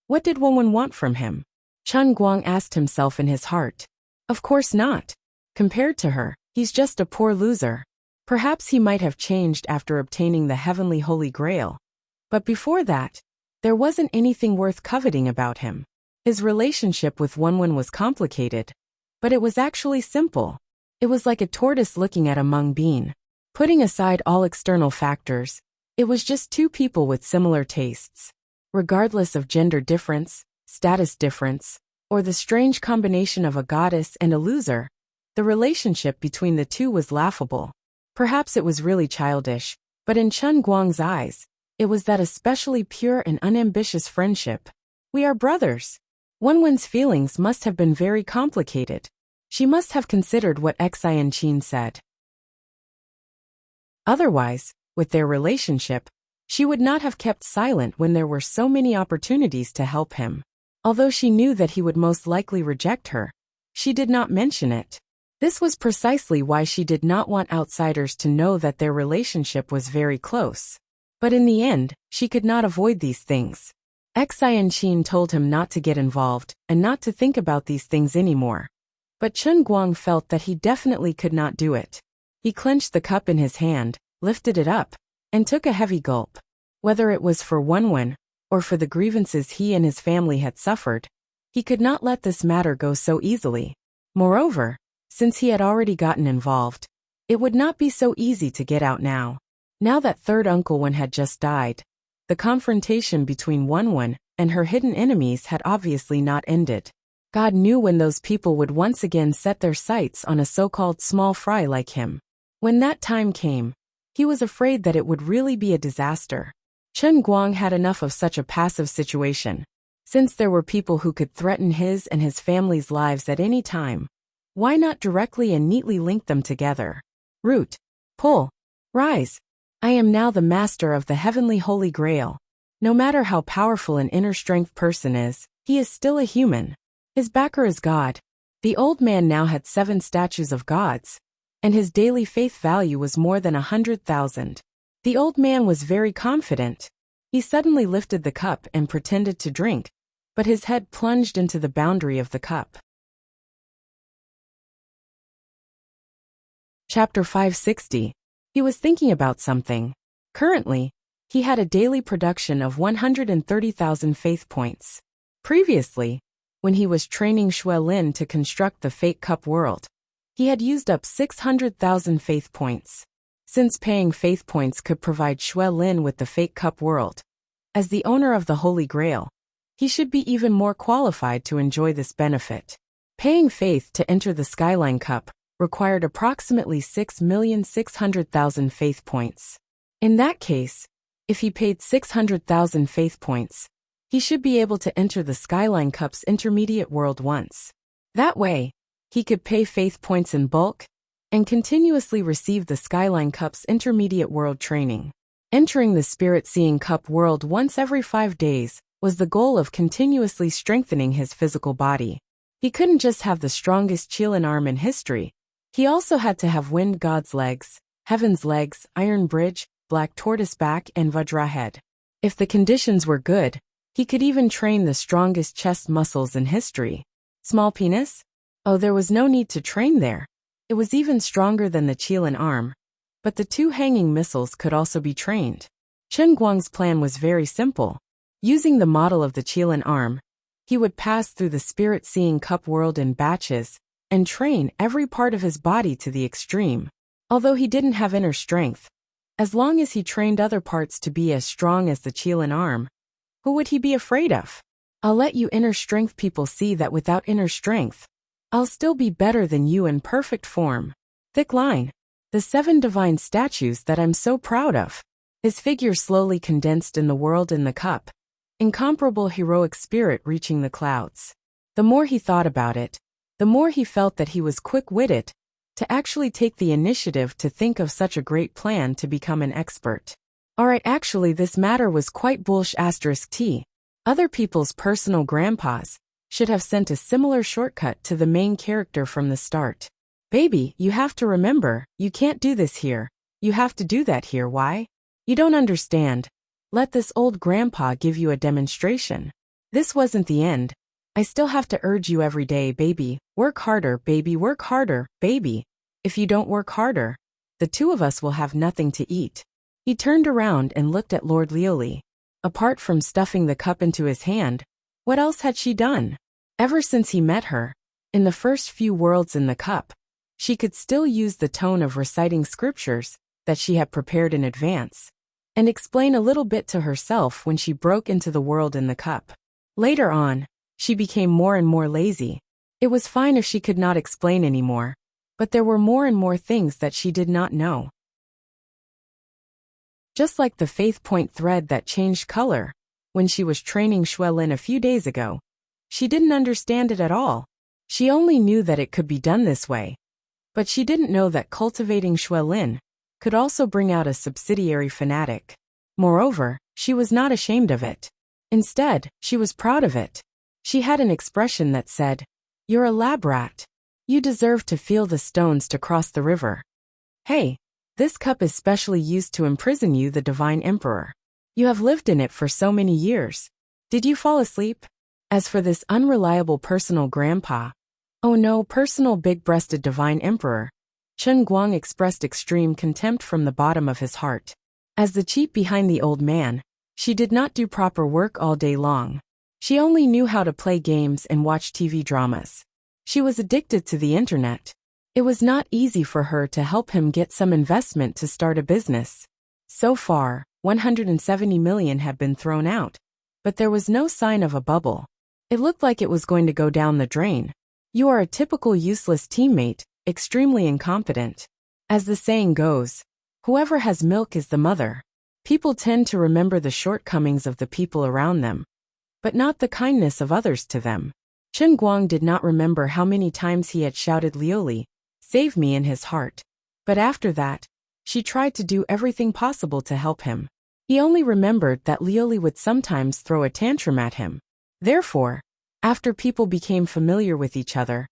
What did Wenwen want from him? Chen Guang asked himself in his heart. Of course not. Compared to her, he's just a poor loser. Perhaps he might have changed after obtaining the heavenly Holy Grail. But before that, there wasn't anything worth coveting about him. His relationship with Wenwen was complicated, but it was actually simple. It was like a tortoise looking at a mung bean. Putting aside all external factors, it was just two people with similar tastes. Regardless of gender difference, status difference, or the strange combination of a goddess and a loser, the relationship between the two was laughable. Perhaps it was really childish, but in Chen Guang's eyes, it was that especially pure and unambitious friendship. We are brothers. Wenwen's feelings must have been very complicated. She must have considered what Enchanting said. Otherwise, with their relationship, she would not have kept silent when there were so many opportunities to help him. Although she knew that he would most likely reject her, she did not mention it. This was precisely why she did not want outsiders to know that their relationship was very close. But in the end, she could not avoid these things. Enchanting told him not to get involved and not to think about these things anymore. But Chen Guang felt that he definitely could not do it. He clenched the cup in his hand, lifted it up, and took a heavy gulp. Whether it was for Wenwen, or for the grievances he and his family had suffered, he could not let this matter go so easily. Moreover, since he had already gotten involved, it would not be so easy to get out now. Now that third Uncle Wen had just died, the confrontation between Wenwen and her hidden enemies had obviously not ended. God knew when those people would once again set their sights on a so-called small fry like him. When that time came, he was afraid that it would really be a disaster. Chen Guang had enough of such a passive situation. Since there were people who could threaten his and his family's lives at any time, why not directly and neatly link them together? Root, pull, rise. I am now the master of the heavenly Holy Grail. No matter how powerful an inner strength person is, he is still a human. His backer is God. The old man now had 7 statues of gods, and his daily faith value was more than 100,000. The old man was very confident. He suddenly lifted the cup and pretended to drink, but his head plunged into the boundary of the cup. Chapter 560. He was thinking about something. Currently, he had a daily production of 130,000 faith points. Previously, when he was training Xue Lin to construct the Fate Cup world, he had used up 600,000 faith points. Since paying faith points could provide Xue Lin with the Fate Cup world, as the owner of the Holy Grail, he should be even more qualified to enjoy this benefit. Paying faith to enter the Skyline Cup required approximately 6,600,000 faith points. In that case, if he paid 600,000 faith points, he should be able to enter the Skyline Cup's intermediate world once. That way, he could pay faith points in bulk and continuously receive the Skyline Cup's intermediate world training. Entering the Spirit Seeing Cup world once every 5 days was the goal of continuously strengthening his physical body. He couldn't just have the strongest Qilin arm in history. He also had to have Wind God's legs, Heaven's legs, Iron Bridge, Black Tortoise back, and Vajra head. If the conditions were good, he could even train the strongest chest muscles in history. Small penis? Oh, there was no need to train there. It was even stronger than the Qilin arm. But the 2 hanging missiles could also be trained. Chen Guang's plan was very simple. Using the model of the Qilin arm, he would pass through the Spirit Seeing Cup world in batches and train every part of his body to the extreme. Although he didn't have inner strength, as long as he trained other parts to be as strong as the Qilin arm, who would he be afraid of? I'll let you inner strength people see that without inner strength, I'll still be better than you in perfect form. Thick line. The 7 divine statues that I'm so proud of. His figure slowly condensed in the world in the cup. Incomparable heroic spirit reaching the clouds. The more he thought about it, the more he felt that he was quick-witted, to actually take the initiative to think of such a great plan to become an expert. Alright, actually this matter was quite bullish *T. Other people's personal grandpas should have sent a similar shortcut to the main character from the start. Baby, you have to remember, you can't do this here. You have to do that here. Why? You don't understand. Let this old grandpa give you a demonstration. This wasn't the end. I still have to urge you every day, baby. Work harder, baby. Work harder, baby. If you don't work harder, the two of us will have nothing to eat. He turned around and looked at Lord Leoli. Apart from stuffing the cup into his hand, what else had she done? Ever since he met her, in the first few worlds in the cup, she could still use the tone of reciting scriptures that she had prepared in advance, and explain a little bit to herself when she broke into the world in the cup. Later on, she became more and more lazy. It was fine if she could not explain anymore, but there were more and more things that she did not know. Just like the faith point thread that changed color when she was training Shuelin a few days ago. She didn't understand it at all. She only knew that it could be done this way. But she didn't know that cultivating Shuelin could also bring out a subsidiary fanatic. Moreover, she was not ashamed of it. Instead, she was proud of it. She had an expression that said, "You're a lab rat. You deserve to feel the stones to cross the river. Hey, this cup is specially used to imprison you, the Divine Emperor. You have lived in it for so many years. Did you fall asleep?" As for this unreliable personal grandpa, oh no, personal big-breasted Divine Emperor, Chen Guang expressed extreme contempt from the bottom of his heart. As the cheat behind the old man, she did not do proper work all day long. She only knew how to play games and watch TV dramas. She was addicted to the internet. It was not easy for her to help him get some investment to start a business. So far, 170 million had been thrown out, but there was no sign of a bubble. It looked like it was going to go down the drain. You are a typical useless teammate, extremely incompetent. As the saying goes, whoever has milk is the mother. People tend to remember the shortcomings of the people around them, but not the kindness of others to them. Chen Guang did not remember how many times he had shouted Leoli, "Save me," in his heart. But after that, she tried to do everything possible to help him. He only remembered that Leoli would sometimes throw a tantrum at him. Therefore, after people became familiar with each other,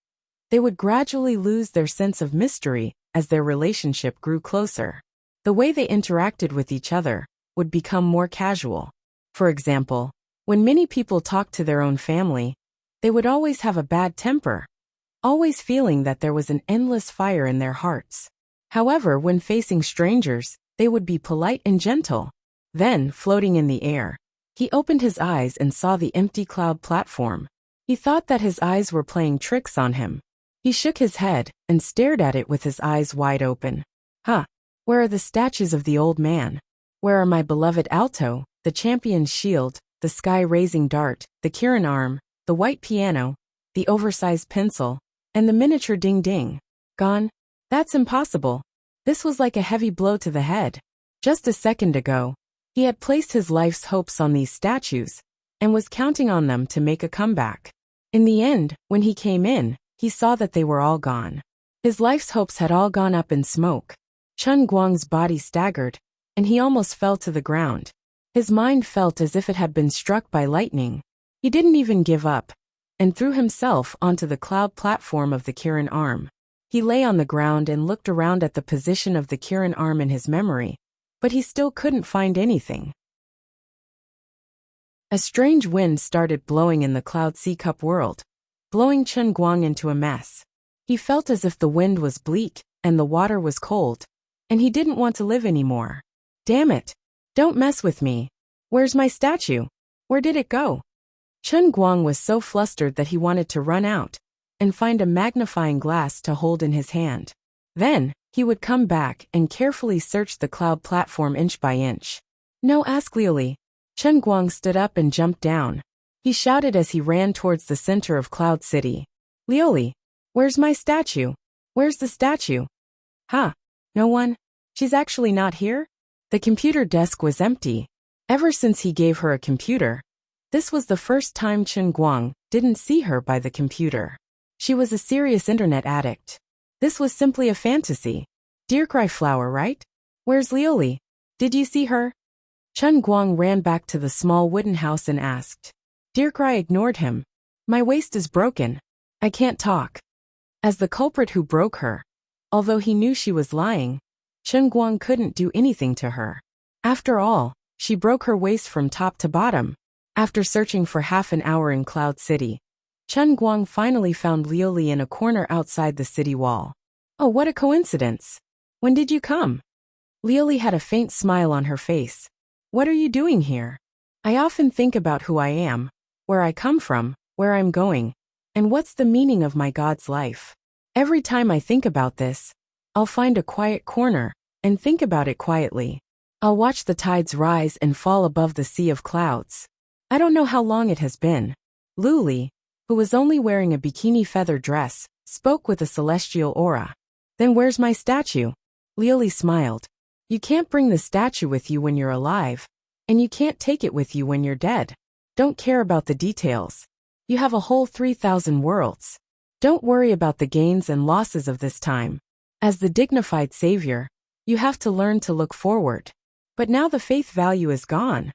they would gradually lose their sense of mystery as their relationship grew closer. The way they interacted with each other would become more casual. For example, when many people talked to their own family, they would always have a bad temper, always feeling that there was an endless fire in their hearts. However, when facing strangers, they would be polite and gentle. Then, floating in the air, he opened his eyes and saw the empty cloud platform. He thought that his eyes were playing tricks on him. He shook his head and stared at it with his eyes wide open. Where are the statues of the old man? Where are my beloved alto, the champion's shield, the sky-raising dart, the Kirin arm, the white piano, the oversized pencil, and the miniature ding-ding? Gone? That's impossible. This was like a heavy blow to the head. Just a second ago, he had placed his life's hopes on these statues and was counting on them to make a comeback. In the end, when he came in, he saw that they were all gone. His life's hopes had all gone up in smoke. Chen Guang's body staggered, and he almost fell to the ground. His mind felt as if it had been struck by lightning. He didn't even give up, and threw himself onto the cloud platform of the Kirin arm. He lay on the ground and looked around at the position of the Kirin arm in his memory, but he still couldn't find anything. A strange wind started blowing in the Cloud Sea Cup world, blowing Chen Guang into a mess. He felt as if the wind was bleak and the water was cold, and he didn't want to live anymore. Damn it! Don't mess with me. Where's my statue? Where did it go? Chen Guang was so flustered that he wanted to run out and find a magnifying glass to hold in his hand. Then, he would come back and carefully search the cloud platform inch by inch. No, ask Leoli. Chen Guang stood up and jumped down. He shouted as he ran towards the center of Cloud City. Leoli, where's my statue? Where's the statue? No one? She's actually not here? The computer desk was empty. Ever since he gave her a computer, this was the first time Chen Guang didn't see her by the computer. She was a serious internet addict. This was simply a fantasy. Dear Cry Flower, right? Where's Lioli? Did you see her? Chen Guang ran back to the small wooden house and asked. Dear Cry ignored him. My waist is broken. I can't talk. As the culprit who broke her, although he knew she was lying, Chen Guang couldn't do anything to her. After all, she broke her waist from top to bottom. After searching for half an hour in Cloud City, Chen Guang finally found Lioli in a corner outside the city wall. Oh, what a coincidence. When did you come? Lioli had a faint smile on her face. What are you doing here? I often think about who I am, where I come from, where I'm going, and what's the meaning of my God's life. Every time I think about this, I'll find a quiet corner and think about it quietly. I'll watch the tides rise and fall above the sea of clouds. I don't know how long it has been. Luli, who was only wearing a bikini feather dress, spoke with a celestial aura. Then where's my statue? Lioli smiled. You can't bring the statue with you when you're alive, and you can't take it with you when you're dead. Don't care about the details. You have a whole 3,000 worlds. Don't worry about the gains and losses of this time. As the dignified savior, you have to learn to look forward. But now the faith value is gone.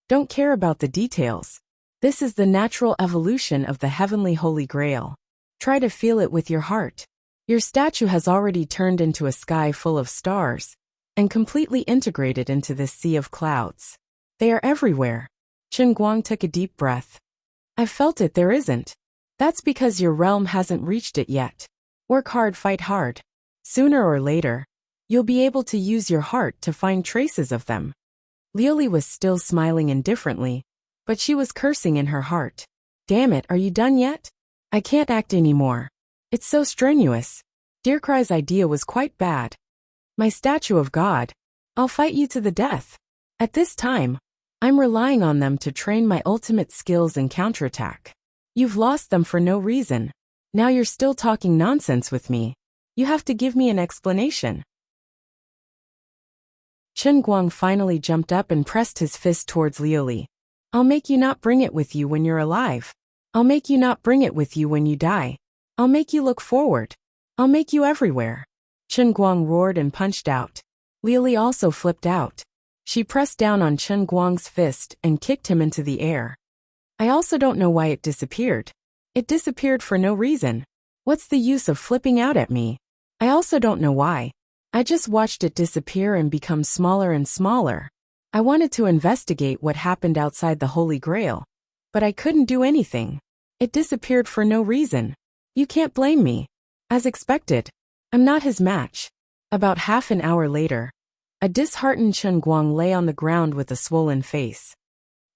Don't care about the details. This is the natural evolution of the heavenly Holy Grail. Try to feel it with your heart. Your statue has already turned into a sky full of stars and completely integrated into this sea of clouds. They are everywhere. Chen Guang took a deep breath. I've felt it, there isn't. That's because your realm hasn't reached it yet. Work hard, fight hard. Sooner or later, you'll be able to use your heart to find traces of them. Lioli was still smiling indifferently, but she was cursing in her heart. Damn it, are you done yet? I can't act anymore. It's so strenuous. Dear Cry's idea was quite bad. My statue of God. I'll fight you to the death. At this time, I'm relying on them to train my ultimate skills and counterattack. You've lost them for no reason. Now you're still talking nonsense with me. You have to give me an explanation. Chen Guang finally jumped up and pressed his fist towards Lioli. I'll make you not bring it with you when you're alive. I'll make you not bring it with you when you die. I'll make you look forward. I'll make you everywhere. Chen Guang roared and punched out. Lioli also flipped out. She pressed down on Chen Guang's fist and kicked him into the air. I also don't know why it disappeared. It disappeared for no reason. What's the use of flipping out at me? I also don't know why. I just watched it disappear and become smaller and smaller. I wanted to investigate what happened outside the Holy Grail, but I couldn't do anything. It disappeared for no reason. You can't blame me. As expected, I'm not his match. About half an hour later, a disheartened Chen Guang lay on the ground with a swollen face.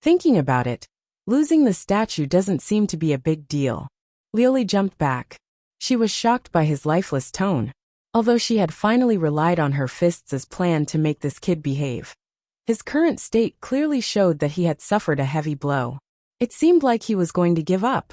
Thinking about it, losing the statue doesn't seem to be a big deal. Lioli jumped back. She was shocked by his lifeless tone. Although she had finally relied on her fists as planned to make this kid behave, his current state clearly showed that he had suffered a heavy blow. It seemed like he was going to give up.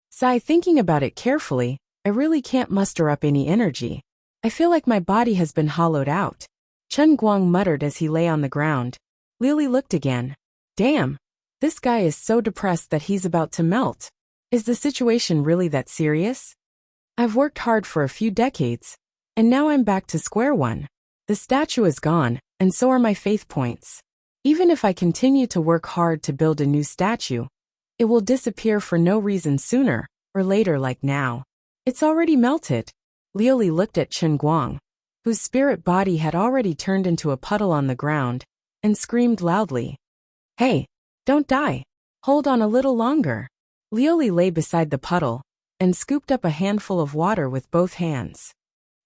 Sigh, thinking about it carefully, I really can't muster up any energy. I feel like my body has been hollowed out. Chen Guang muttered as he lay on the ground. Lioli looked again. Damn, this guy is so depressed that he's about to melt. Is the situation really that serious? I've worked hard for a few decades, and now I'm back to square one. The statue is gone, and so are my faith points. Even if I continue to work hard to build a new statue, it will disappear for no reason sooner or later like now. It's already melted. Lioli looked at Chen Guang, whose spirit body had already turned into a puddle on the ground, and screamed loudly. Hey, don't die. Hold on a little longer. Lioli lay beside the puddle and scooped up a handful of water with both hands.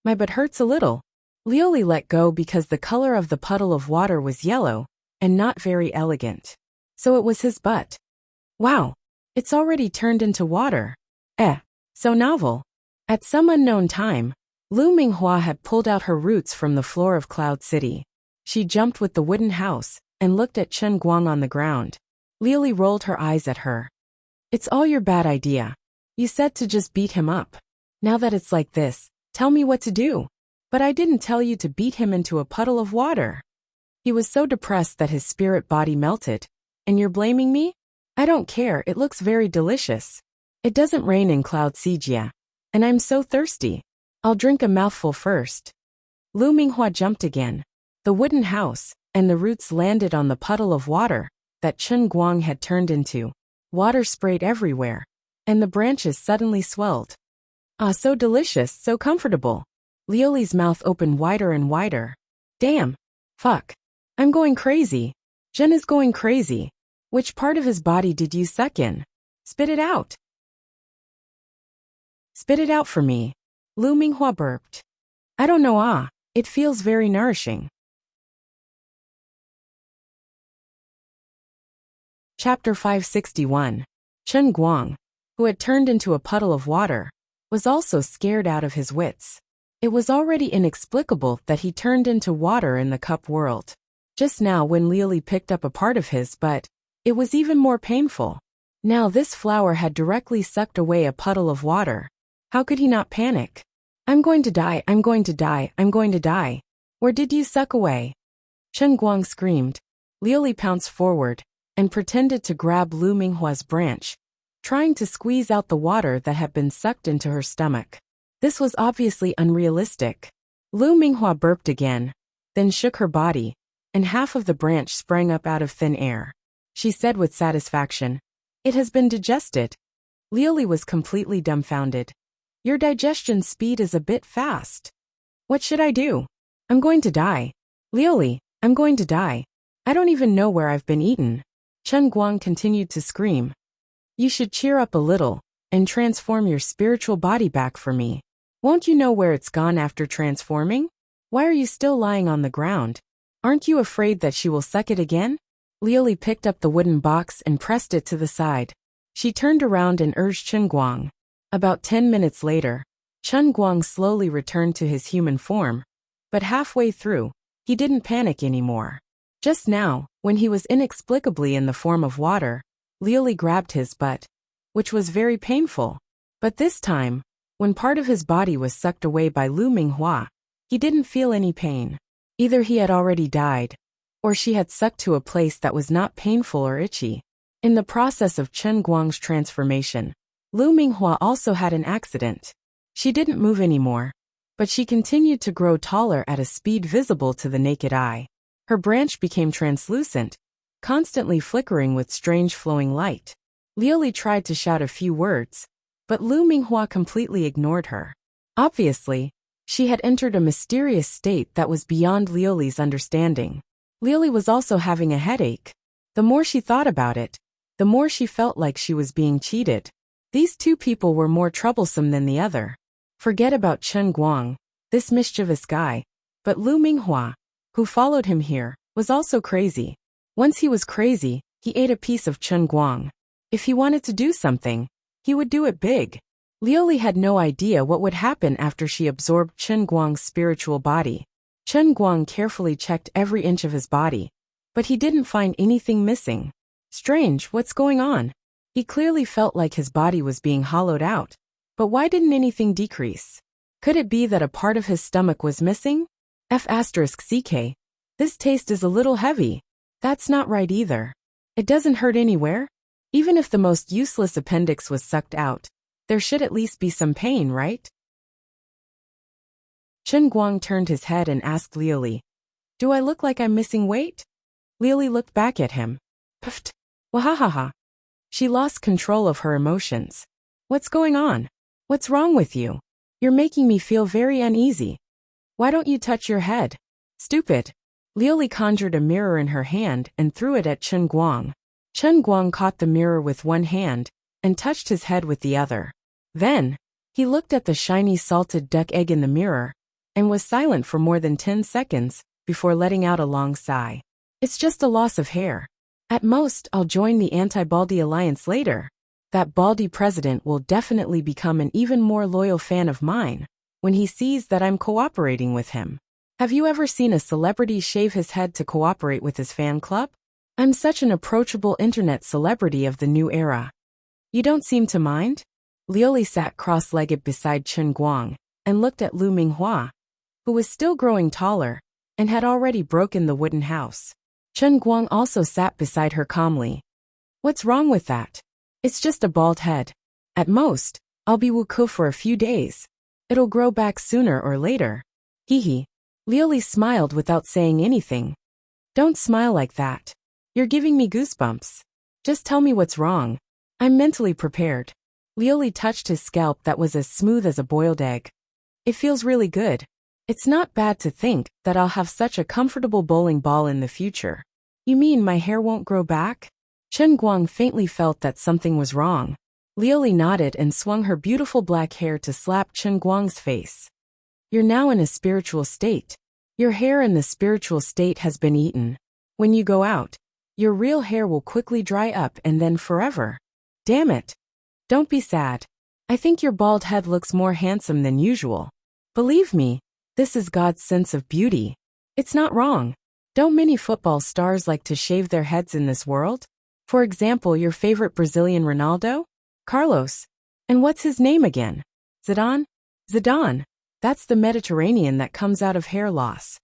My butt hurts a little. Lioli let go because the color of the puddle of water was yellow and not very elegant. So it was his butt. Wow, it's already turned into water. So novel. At some unknown time, Lu Minghua had pulled out her roots from the floor of Cloud City. She jumped with the wooden house and looked at Chen Guang on the ground. Lioli rolled her eyes at her. It's all your bad idea. You said to just beat him up. Now that it's like this, tell me what to do. But I didn't tell you to beat him into a puddle of water. He was so depressed that his spirit body melted. And you're blaming me? I don't care, it looks very delicious. It doesn't rain in Cloud Sijia. And I'm so thirsty. I'll drink a mouthful first. Lu Minghua jumped again. The wooden house and the roots landed on the puddle of water that Chen Guang had turned into. Water sprayed everywhere, and the branches suddenly swelled. Ah, so delicious, so comfortable. Liuli's mouth opened wider and wider. Damn. Fuck. I'm going crazy. Zhen is going crazy. Which part of his body did you suck in? Spit it out. Spit it out for me. Lu Minghua burped. I don't know, it feels very nourishing. Chapter 561. Chen Guang, who had turned into a puddle of water, was also scared out of his wits. It was already inexplicable that he turned into water in the cup world. Just now when Liuli picked up a part of his butt, it was even more painful. Now this flower had directly sucked away a puddle of water. How could he not panic? I'm going to die, I'm going to die, I'm going to die. Where did you suck away? Chen Guang screamed. Liuli pounced forward and pretended to grab Lu Minghua's branch, trying to squeeze out the water that had been sucked into her stomach. This was obviously unrealistic. Lu Minghua burped again, then shook her body, and half of the branch sprang up out of thin air. She said with satisfaction, "It has been digested." Liuli was completely dumbfounded. Your digestion speed is a bit fast. What should I do? I'm going to die. Liuli, I'm going to die. I don't even know where I've been eaten. Chen Guang continued to scream. You should cheer up a little and transform your spiritual body back for me. Won't you know where it's gone after transforming? Why are you still lying on the ground? Aren't you afraid that she will suck it again? Liuli picked up the wooden box and pressed it to the side. She turned around and urged Chen Guang. About 10 minutes later, Chen Guang slowly returned to his human form, but halfway through, he didn't panic anymore. Just now, when he was inexplicably in the form of water, Liuli grabbed his butt, which was very painful. But this time, when part of his body was sucked away by Lu Minghua, he didn't feel any pain. Either he had already died, or she had sucked to a place that was not painful or itchy. In the process of Chen Guang's transformation, Lu Minghua also had an accident. She didn't move anymore, but she continued to grow taller at a speed visible to the naked eye. Her branch became translucent, constantly flickering with strange flowing light. Liuli tried to shout a few words, but Lu Minghua completely ignored her. Obviously, she had entered a mysterious state that was beyond Liuli's understanding. Liuli was also having a headache. The more she thought about it, the more she felt like she was being cheated. These two people were more troublesome than the other. Forget about Chen Guang, this mischievous guy, but Lu Minghua, who followed him here, was also crazy. Once he was crazy, he ate a piece of Chen Guang. If he wanted to do something, he would do it big. Liuli had no idea what would happen after she absorbed Chen Guang's spiritual body. Chen Guang carefully checked every inch of his body, but he didn't find anything missing. Strange, what's going on? He clearly felt like his body was being hollowed out. But why didn't anything decrease? Could it be that a part of his stomach was missing? F***CK. This taste is a little heavy. That's not right either. It doesn't hurt anywhere. Even if the most useless appendix was sucked out, there should at least be some pain, right? Chen Guang turned his head and asked Liuli, Do I look like I'm missing weight? Liuli looked back at him. Puffed. Wahahaha. She lost control of her emotions. What's going on? What's wrong with you? You're making me feel very uneasy. Why don't you touch your head? Stupid. Liuli conjured a mirror in her hand and threw it at Chen Guang. Chen Guang caught the mirror with one hand and touched his head with the other. Then, he looked at the shiny salted duck egg in the mirror and was silent for more than 10 seconds before letting out a long sigh. It's just a loss of hair. At most, I'll join the Anti-Baldy Alliance later. That Baldy president will definitely become an even more loyal fan of mine when he sees that I'm cooperating with him. Have you ever seen a celebrity shave his head to cooperate with his fan club? I'm such an approachable internet celebrity of the new era. You don't seem to mind? Liuli sat cross-legged beside Chen Guang and looked at Lu Minghua, who was still growing taller and had already broken the wooden house. Chen Guang also sat beside her calmly. What's wrong with that? It's just a bald head. At most, I'll be wuku for a few days. It'll grow back sooner or later. Hee hee. Liuli smiled without saying anything. Don't smile like that. You're giving me goosebumps. Just tell me what's wrong. I'm mentally prepared. Liuli touched his scalp that was as smooth as a boiled egg. It feels really good. It's not bad to think that I'll have such a comfortable bowling ball in the future. You mean my hair won't grow back? Chen Guang faintly felt that something was wrong. Liuli nodded and swung her beautiful black hair to slap Chen Guang's face. You're now in a spiritual state. Your hair in the spiritual state has been eaten. When you go out, your real hair will quickly dry up and then forever. Damn it. Don't be sad. I think your bald head looks more handsome than usual. Believe me, this is God's sense of beauty. It's not wrong. Don't many football stars like to shave their heads in this world? For example, your favorite Brazilian Ronaldo? Carlos. And what's his name again? Zidane? Zidane. That's the Mediterranean that comes out of hair loss.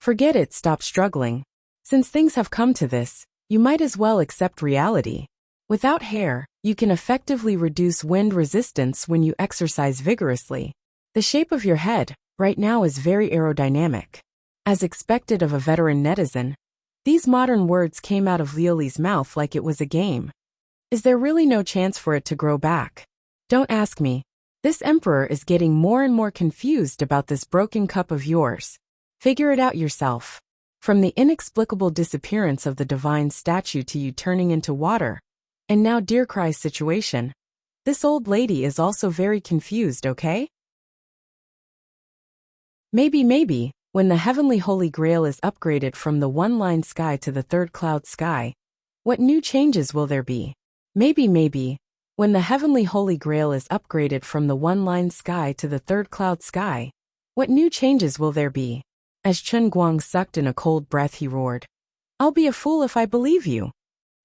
Forget it, stop struggling. Since things have come to this, you might as well accept reality. Without hair, you can effectively reduce wind resistance when you exercise vigorously. The shape of your head, right now, is very aerodynamic. As expected of a veteran netizen, these modern words came out of Liuli's mouth like it was a game. Is there really no chance for it to grow back? Don't ask me. This emperor is getting more and more confused about this broken cup of yours. Figure it out yourself. From the inexplicable disappearance of the divine statue to you turning into water, and now deer cry's situation. This old lady is also very confused, okay? Maybe, when the heavenly holy grail is upgraded from the one-line sky to the third cloud sky, what new changes will there be? Maybe, when the heavenly holy grail is upgraded from the one-line sky to the third cloud sky, what new changes will there be? As Chen Guang sucked in a cold breath, he roared. I'll be a fool if I believe you.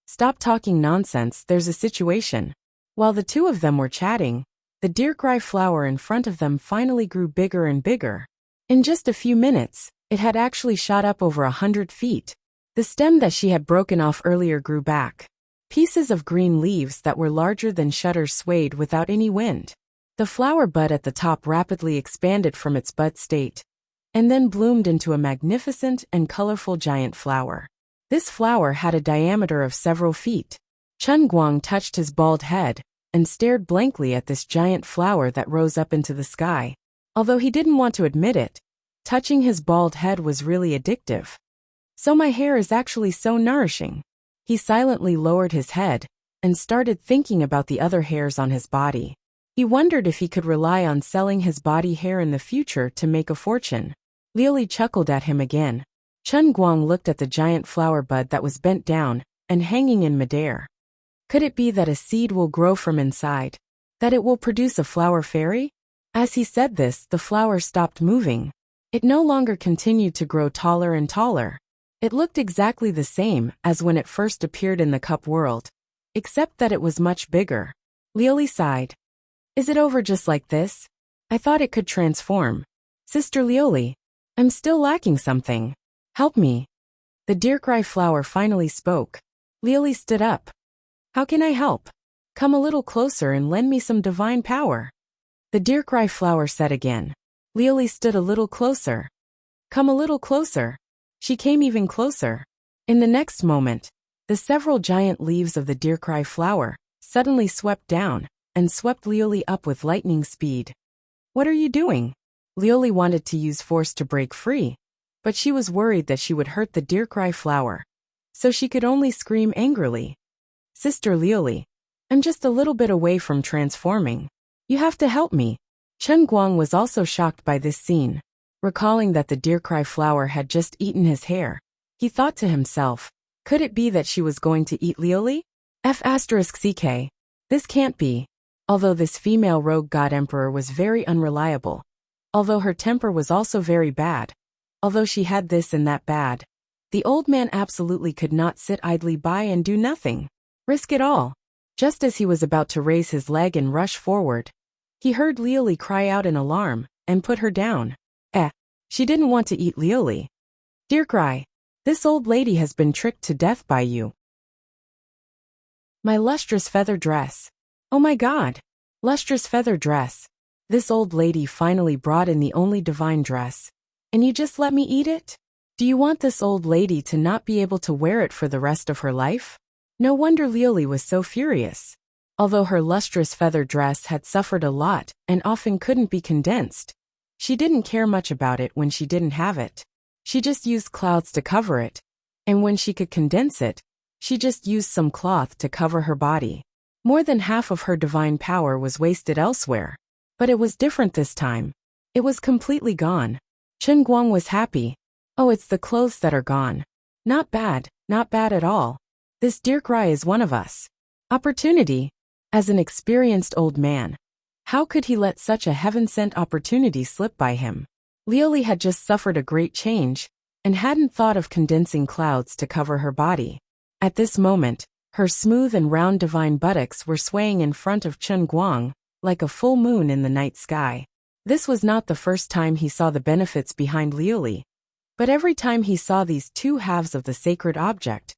Stop talking nonsense, there's a situation. While the two of them were chatting, the deer-cry flower in front of them finally grew bigger and bigger. In just a few minutes, it had actually shot up over 100 feet. The stem that she had broken off earlier grew back. Pieces of green leaves that were larger than shutters swayed without any wind. The flower bud at the top rapidly expanded from its bud state, and then bloomed into a magnificent and colorful giant flower. This flower had a diameter of several feet. Chen Guang touched his bald head and stared blankly at this giant flower that rose up into the sky. Although he didn't want to admit it, touching his bald head was really addictive. So my hair is actually so nourishing. He silently lowered his head and started thinking about the other hairs on his body. He wondered if he could rely on selling his body hair in the future to make a fortune. Liuli chuckled at him again. Chen Guang looked at the giant flower bud that was bent down and hanging in midair. Could it be that a seed will grow from inside? That it will produce a flower fairy? As he said this, the flower stopped moving. It no longer continued to grow taller and taller. It looked exactly the same as when it first appeared in the cup world, except that it was much bigger. Liuli sighed. Is it over just like this? I thought it could transform. Sister Liuli, I'm still lacking something. Help me. The deer-cry flower finally spoke. Liuli stood up. How can I help? Come a little closer and lend me some divine power. The deer-cry flower said again. Liuli stood a little closer. Come a little closer. She came even closer. In the next moment, the several giant leaves of the deer-cry flower suddenly swept down and swept Liuli up with lightning speed. What are you doing? Liuli wanted to use force to break free, but she was worried that she would hurt the deer-cry flower, so she could only scream angrily. Sister Liuli, I'm just a little bit away from transforming. You have to help me. Chen Guang was also shocked by this scene. Recalling that the deer-cry flower had just eaten his hair, he thought to himself, could it be that she was going to eat Liuli? F***ck. This can't be. Although this female rogue god emperor was very unreliable. Although her temper was also very bad. Although she had this and that bad. The old man absolutely could not sit idly by and do nothing. Risk it all. Just as he was about to raise his leg and rush forward, he heard Liuli cry out in alarm and put her down. She didn't want to eat Liuli. Dear Cry, this old lady has been tricked to death by you. My lustrous feather dress. Oh my God. Lustrous feather dress. This old lady finally brought in the only divine dress. And you just let me eat it? Do you want this old lady to not be able to wear it for the rest of her life? No wonder Lioli was so furious. Although her lustrous feather dress had suffered a lot and often couldn't be condensed, she didn't care much about it when she didn't have it. She just used clouds to cover it, and when she could condense it, she just used some cloth to cover her body. More than half of her divine power was wasted elsewhere. But it was different this time. It was completely gone. Chen Guang was happy. Oh, it's the clothes that are gone. Not bad at all. This Dear Cry is one of us. Opportunity. As an experienced old man, how could he let such a heaven-sent opportunity slip by him? Lioli had just suffered a great change and hadn't thought of condensing clouds to cover her body. At this moment, her smooth and round divine buttocks were swaying in front of Chen Guang like a full moon in the night sky. This was not the first time he saw the benefits behind Lioli, but every time he saw these two halves of the sacred object,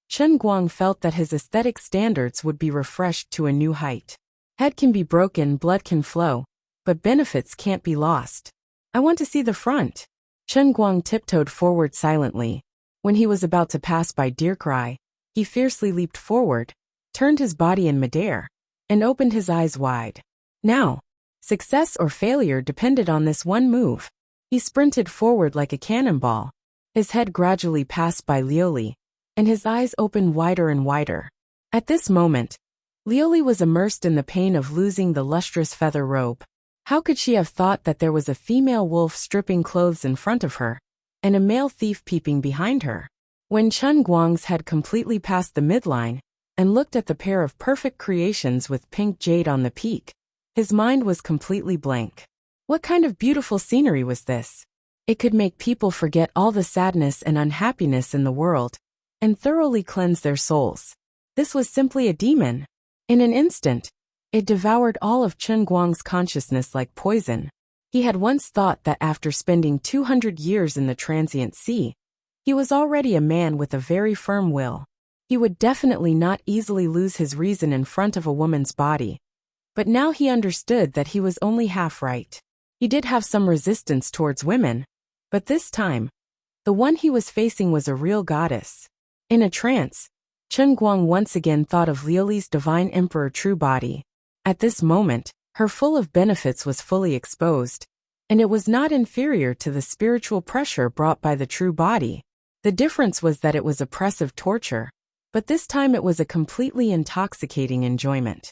Chen Guang felt that his aesthetic standards would be refreshed to a new height. Head can be broken, blood can flow, but benefits can't be lost. I want to see the front. Chen Guang tiptoed forward silently. When he was about to pass by Dear Cry, he fiercely leaped forward, turned his body in midair, and opened his eyes wide. Now, success or failure depended on this one move. He sprinted forward like a cannonball. His head gradually passed by Lioli, and his eyes opened wider and wider. At this moment, Lioli was immersed in the pain of losing the lustrous feather robe. How could she have thought that there was a female wolf stripping clothes in front of her, and a male thief peeping behind her? When Chen Guang's head completely passed the midline, and looked at the pair of perfect creations with pink jade on the peak, his mind was completely blank. What kind of beautiful scenery was this? It could make people forget all the sadness and unhappiness in the world, and thoroughly cleanse their souls. This was simply a demon. In an instant, it devoured all of Chen Guang's consciousness like poison. He had once thought that after spending 200 years in the transient sea, he was already a man with a very firm will. He would definitely not easily lose his reason in front of a woman's body. But now he understood that he was only half right. He did have some resistance towards women, but this time, the one he was facing was a real goddess. In a trance, Chen Guang once again thought of Lioli's divine emperor true body. At this moment, her full of benefits was fully exposed, and it was not inferior to the spiritual pressure brought by the true body. The difference was that it was oppressive torture, but this time it was a completely intoxicating enjoyment.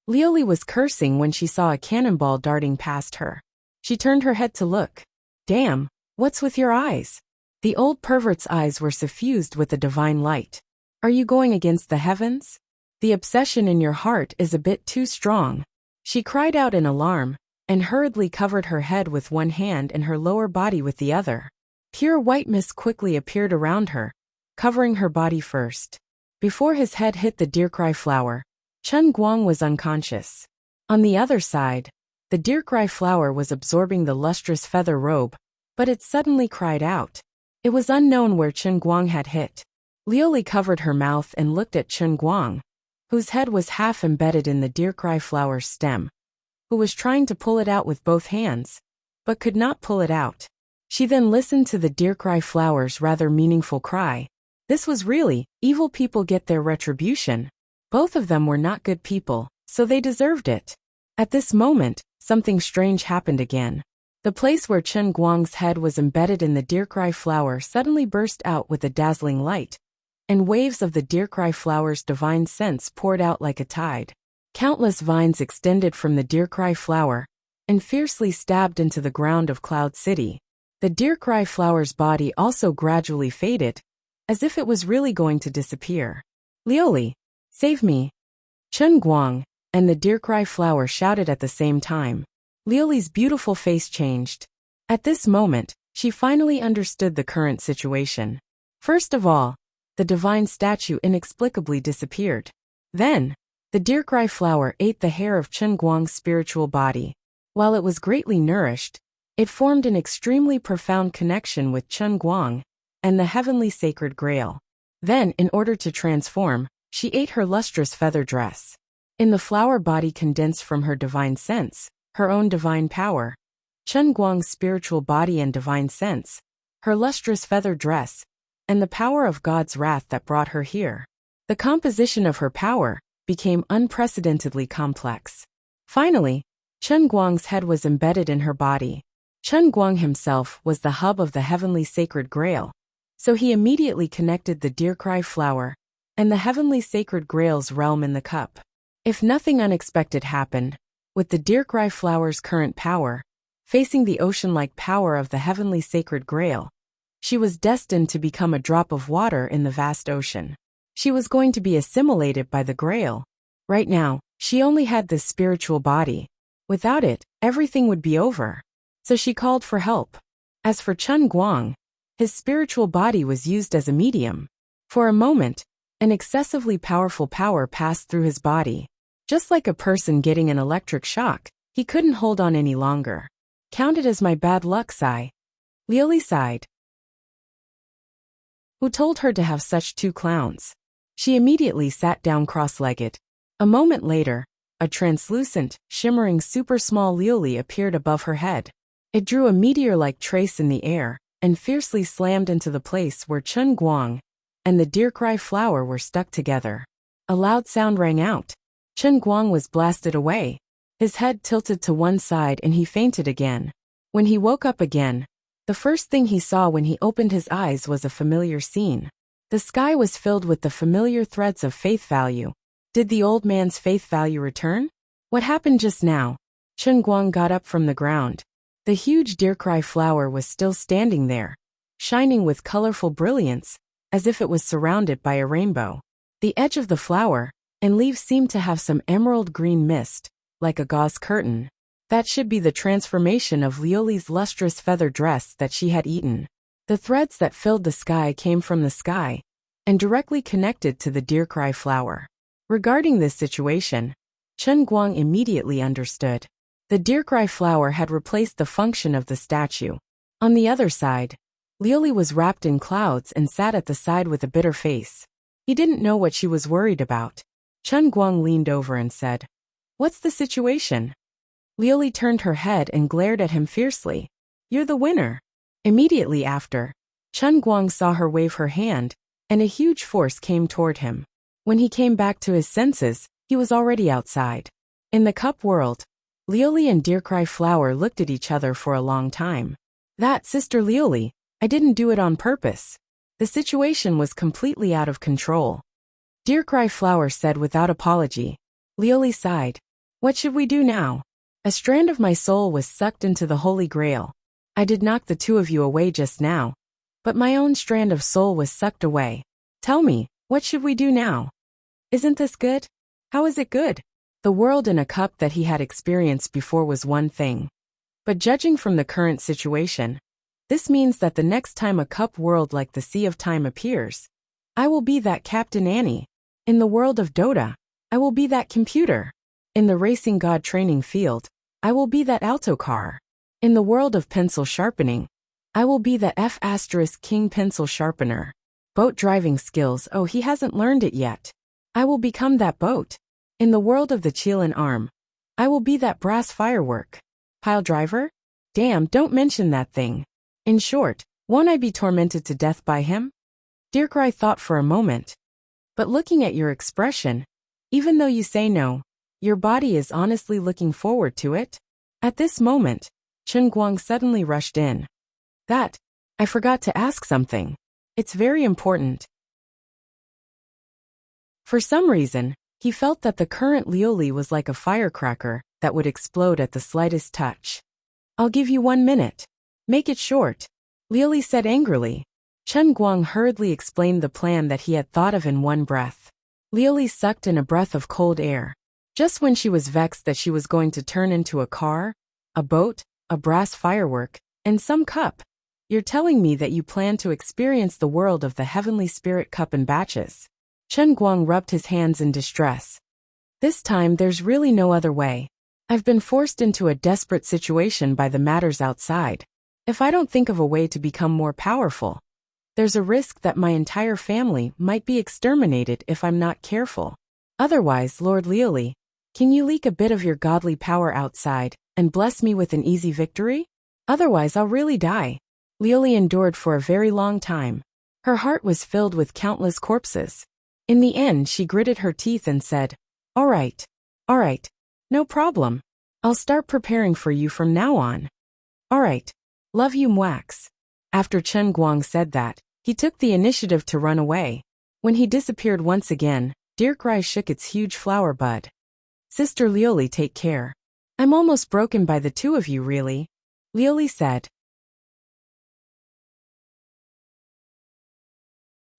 Lioli was cursing when she saw a cannonball darting past her. She turned her head to look. Damn, what's with your eyes? The old pervert's eyes were suffused with a divine light. Are you going against the heavens? The obsession in your heart is a bit too strong. She cried out in alarm, and hurriedly covered her head with one hand and her lower body with the other. Pure white mist quickly appeared around her, covering her body first. Before his head hit the Dear Cry flower, Chen Guang was unconscious. On the other side, the Dear Cry flower was absorbing the lustrous feather robe, but it suddenly cried out. It was unknown where Chen Guang had hit. Lioli covered her mouth and looked at Chen Guang, whose head was half embedded in the Dear Cry flower's stem, who was trying to pull it out with both hands, but could not pull it out. She then listened to the Dear Cry flower's rather meaningful cry. This was really, evil people get their retribution. Both of them were not good people, so they deserved it. At this moment, something strange happened again. The place where Chen Guang's head was embedded in the Dear Cry flower suddenly burst out with a dazzling light, and waves of the Dear Cry flower's divine scents poured out like a tide. Countless vines extended from the Dear Cry flower, and fiercely stabbed into the ground of Cloud City. The Dear Cry flower's body also gradually faded, as if it was really going to disappear. Lioli, save me! Chen Guang and the Dear Cry flower shouted at the same time. Lioli's beautiful face changed. At this moment, she finally understood the current situation. First of all, the divine statue inexplicably disappeared. Then, the Dear Cry flower ate the hair of Chen Guang's spiritual body. While it was greatly nourished, It formed an extremely profound connection with Chen Guang and the heavenly sacred grail. Then, in order to transform, she ate her lustrous feather dress. In the flower body condensed from her divine sense, her own divine power, Chen Guang's spiritual body and divine sense, her lustrous feather dress, and the power of God's wrath that brought her here. The composition of her power became unprecedentedly complex. Finally, Chen Guang's head was embedded in her body. Chen Guang himself was the hub of the heavenly sacred grail, so he immediately connected the Dirkrai flower and the heavenly sacred grail's realm in the cup. If nothing unexpected happened, with the Dirkrai flower's current power, facing the ocean-like power of the heavenly sacred grail, she was destined to become a drop of water in the vast ocean. She was going to be assimilated by the grail. Right now, she only had this spiritual body. Without it, everything would be over. So she called for help. As for Chen Guang, his spiritual body was used as a medium. For a moment, an excessively powerful power passed through his body. Just like a person getting an electric shock, he couldn't hold on any longer. Count it as my bad luck, sigh. Liuli sighed. Who told her to have such two clowns? She immediately sat down cross-legged. A moment later, a translucent, shimmering super-small Liuli appeared above her head. It drew a meteor-like trace in the air and fiercely slammed into the place where Chen Guang and the Dirkrai flower were stuck together. A loud sound rang out. Chen Guang was blasted away. His head tilted to one side and he fainted again. When he woke up again, the first thing he saw when he opened his eyes was a familiar scene. The sky was filled with the familiar threads of faith value. Did the old man's faith value return? What happened just now? Chen Guang got up from the ground. The huge Dirkrai flower was still standing there, shining with colorful brilliance, as if it was surrounded by a rainbow. The edge of the flower and leaves seemed to have some emerald green mist, like a gauze curtain. That should be the transformation of Liuli's lustrous feather dress that she had eaten. The threads that filled the sky came from the sky and directly connected to the Dirkrai flower. Regarding this situation, Chen Guang immediately understood. The Dirkrai flower had replaced the function of the statue. On the other side, Liuli was wrapped in clouds and sat at the side with a bitter face. He didn't know what she was worried about. Chen Guang leaned over and said, "What's the situation?" Liuli turned her head and glared at him fiercely. "You're the winner." Immediately after, Chen Guang saw her wave her hand, and a huge force came toward him. When he came back to his senses, he was already outside. In the cup world, Liuli and Dirkrai flower looked at each other for a long time. "That, Sister Liuli, I didn't do it on purpose. The situation was completely out of control," Dirkrai flower said without apology. Liuli sighed. "What should we do now? A strand of my soul was sucked into the Holy Grail. I did knock the two of you away just now, but my own strand of soul was sucked away. Tell me, what should we do now? Isn't this good? How is it good?" The world in a cup that he had experienced before was one thing. But judging from the current situation, this means that the next time a cup world like the Sea of Time appears, I will be that Captain Annie. In the world of Dota, I will be that computer. In the racing god training field, I will be that alto car. In the world of pencil sharpening, I will be the F*King pencil sharpener. Boat driving skills, oh, he hasn't learned it yet. I will become that boat. In the world of the Chilean arm, I will be that brass firework. Pile driver? Damn, don't mention that thing. In short, won't I be tormented to death by him? Dirkrai thought for a moment. But looking at your expression, even though you say no, your body is honestly looking forward to it. At this moment, Chen Guang suddenly rushed in. "That, I forgot to ask something. It's very important." For some reason, he felt that the current Liuli was like a firecracker that would explode at the slightest touch. "I'll give you 1 minute. Make it short," Liuli said angrily. Chen Guang hurriedly explained the plan that he had thought of in one breath. Liuli sucked in a breath of cold air. Just when she was vexed that she was going to turn into a car, a boat, a brass firework, and some cup. "You're telling me that you plan to experience the world of the heavenly spirit cup in batches." Chen Guang rubbed his hands in distress. "This time there's really no other way. I've been forced into a desperate situation by the matters outside. If I don't think of a way to become more powerful, there's a risk that my entire family might be exterminated if I'm not careful. Otherwise, Lord Leoli, can you leak a bit of your godly power outside and bless me with an easy victory? Otherwise, I'll really die. Leoli endured for a very long time. Her heart was filled with countless corpses. In the end, she gritted her teeth and said, All right, no problem. I'll start preparing for you from now on. All right. Love you, Mwax. After Chen Guang said that, he took the initiative to run away. When he disappeared once again, Dirkrai shook its huge flower bud. Sister Leoli, take care. I'm almost broken by the two of you, really. Leoli said.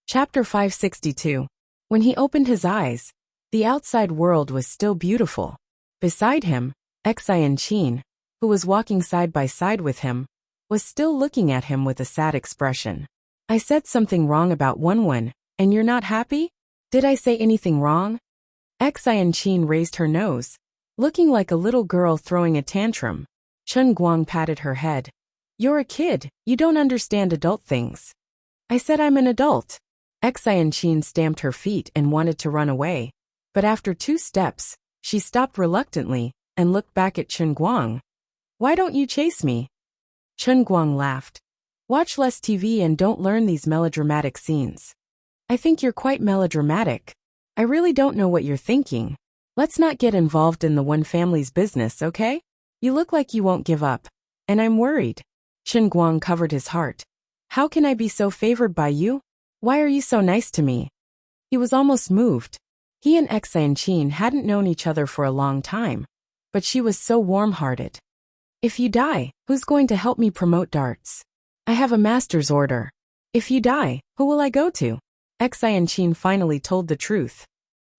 Chapter 562. When he opened his eyes, the outside world was still beautiful. Beside him, Enchanting, who was walking side by side with him, was still looking at him with a sad expression. I said something wrong about Wenwen, and you're not happy? Did I say anything wrong? Enchanting raised her nose, looking like a little girl throwing a tantrum. Chen Guang patted her head. You're a kid, you don't understand adult things. I said I'm an adult. Enchanting stamped her feet and wanted to run away, but after 2 steps, she stopped reluctantly and looked back at Chen Guang. Why don't you chase me? Chen Guang laughed. Watch less TV and don't learn these melodramatic scenes. I think you're quite melodramatic. I really don't know what you're thinking. Let's not get involved in the one family's business, okay? You look like you won't give up, and I'm worried. Chen Guang covered his heart. How can I be so favored by you? Why are you so nice to me? He was almost moved. He and Enchanting hadn't known each other for a long time, but she was so warm-hearted. If you die, who's going to help me promote darts? I have a master's order. If you die, who will I go to? Enchanting finally told the truth.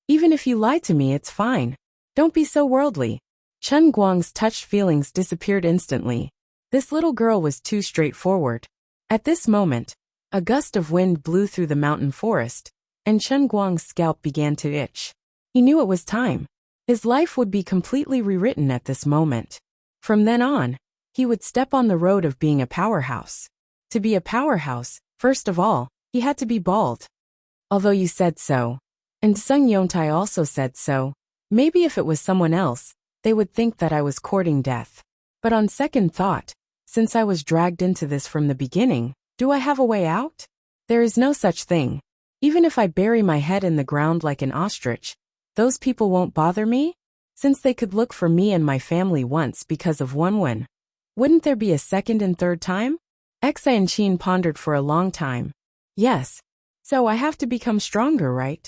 Even if you lie to me, it's fine. Don't be so worldly. Chen Guang's touched feelings disappeared instantly. This little girl was too straightforward. At this moment, a gust of wind blew through the mountain forest, and Chen Guang's scalp began to itch. He knew it was time. His life would be completely rewritten at this moment. From then on, he would step on the road of being a powerhouse. To be a powerhouse, first of all, he had to be bald. Although you said so, and Sung Yontai also said so, maybe if it was someone else, they would think that I was courting death. But on second thought, since I was dragged into this from the beginning, do I have a way out? There is no such thing. Even if I bury my head in the ground like an ostrich, those people won't bother me? Since they could look for me and my family once because of Wenwen, wouldn't there be a second and third time? Enchanting pondered for a long time. Yes. So I have to become stronger, right?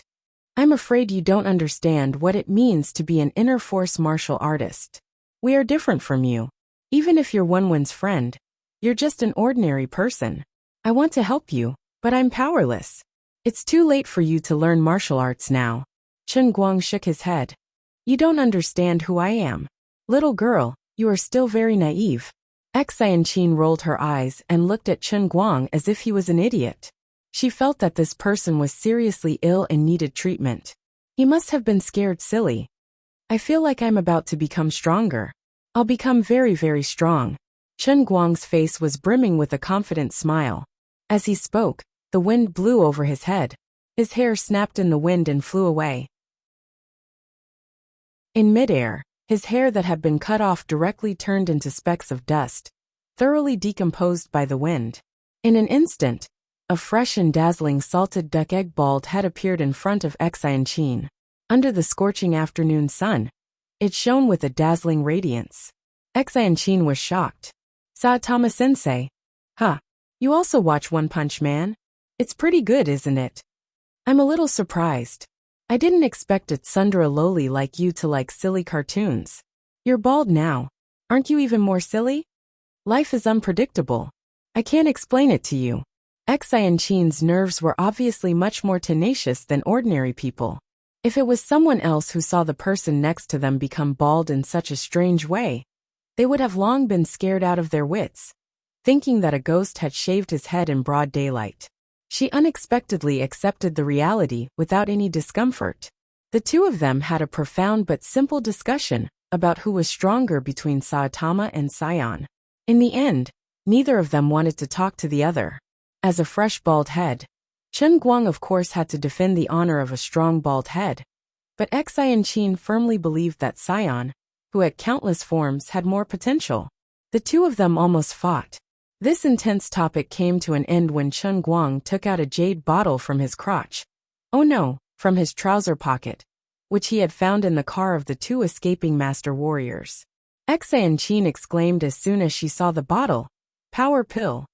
I'm afraid you don't understand what it means to be an inner force martial artist. We are different from you. Even if you're Wenwen's friend, you're just an ordinary person. I want to help you, but I'm powerless. It's too late for you to learn martial arts now. Chen Guang shook his head. You don't understand who I am. Little girl, you are still very naive. Enchanting rolled her eyes and looked at Chen Guang as if he was an idiot. She felt that this person was seriously ill and needed treatment. He must have been scared silly. I feel like I'm about to become stronger. I'll become very, very strong. Chen Guang's face was brimming with a confident smile. As he spoke, the wind blew over his head. His hair snapped in the wind and flew away. In midair, his hair that had been cut off directly turned into specks of dust, thoroughly decomposed by the wind. In an instant, a fresh and dazzling salted duck egg bald head appeared in front of Enchanting. Under the scorching afternoon sun, it shone with a dazzling radiance. Enchanting was shocked. Saitama-sensei. Huh. You also watch One Punch Man? It's pretty good, isn't it? I'm a little surprised. I didn't expect a tsundere loli like you to like silly cartoons. You're bald now. Aren't you even more silly? Life is unpredictable. I can't explain it to you. Enchanting's nerves were obviously much more tenacious than ordinary people. If it was someone else who saw the person next to them become bald in such a strange way, they would have long been scared out of their wits, thinking that a ghost had shaved his head in broad daylight. She unexpectedly accepted the reality without any discomfort. The two of them had a profound but simple discussion about who was stronger between Saitama and Sion. In the end, neither of them wanted to talk to the other. As a fresh bald head, Chen Guang of course had to defend the honor of a strong bald head. But Enchanting firmly believed that Sion, who had countless forms, had more potential. The two of them almost fought. This intense topic came to an end when Chen Guang took out a jade bottle from his crotch. Oh no, from his trouser pocket, which he had found in the car of the two escaping master warriors. Enchanting exclaimed as soon as she saw the bottle. Power pill.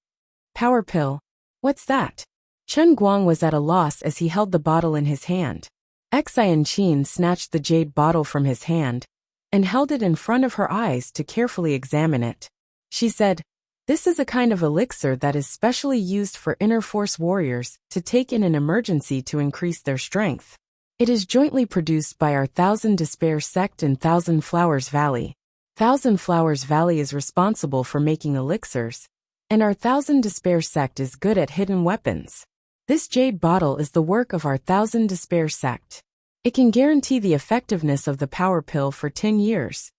Power pill? What's that? Chen Guang was at a loss as he held the bottle in his hand. Enchanting snatched the jade bottle from his hand and held it in front of her eyes to carefully examine it. She said, "This is a kind of elixir that is specially used for inner force warriors to take in an emergency to increase their strength. It is jointly produced by our Thousand Despair sect in Thousand Flowers Valley. Thousand Flowers Valley is responsible for making elixirs, and our Thousand Despair sect is good at hidden weapons. This jade bottle is the work of our Thousand Despair sect. It can guarantee the effectiveness of the power pill for 10 years.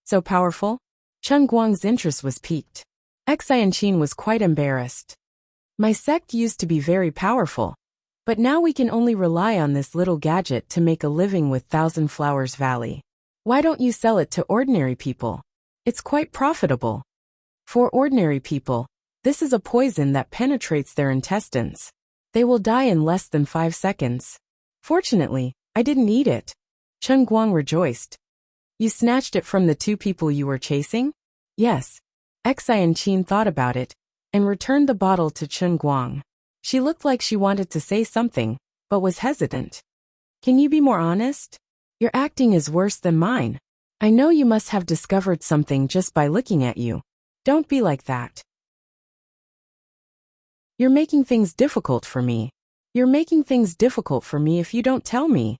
So powerful?" Chen Guang's interest was piqued. Enchanting was quite embarrassed. "My sect used to be very powerful, but now we can only rely on this little gadget to make a living with Thousand Flowers Valley. Why don't you sell it to ordinary people? It's quite profitable." "For ordinary people, this is a poison that penetrates their intestines. They will die in less than 5 seconds. Fortunately, I didn't eat it." Chen Guang rejoiced. "You snatched it from the two people you were chasing?" "Yes." Enchanting thought about it and returned the bottle to Chen Guang. She looked like she wanted to say something, but was hesitant. "Can you be more honest? Your acting is worse than mine. I know you must have discovered something just by looking at you. Don't be like that. You're making things difficult for me. You're making things difficult for me if you don't tell me."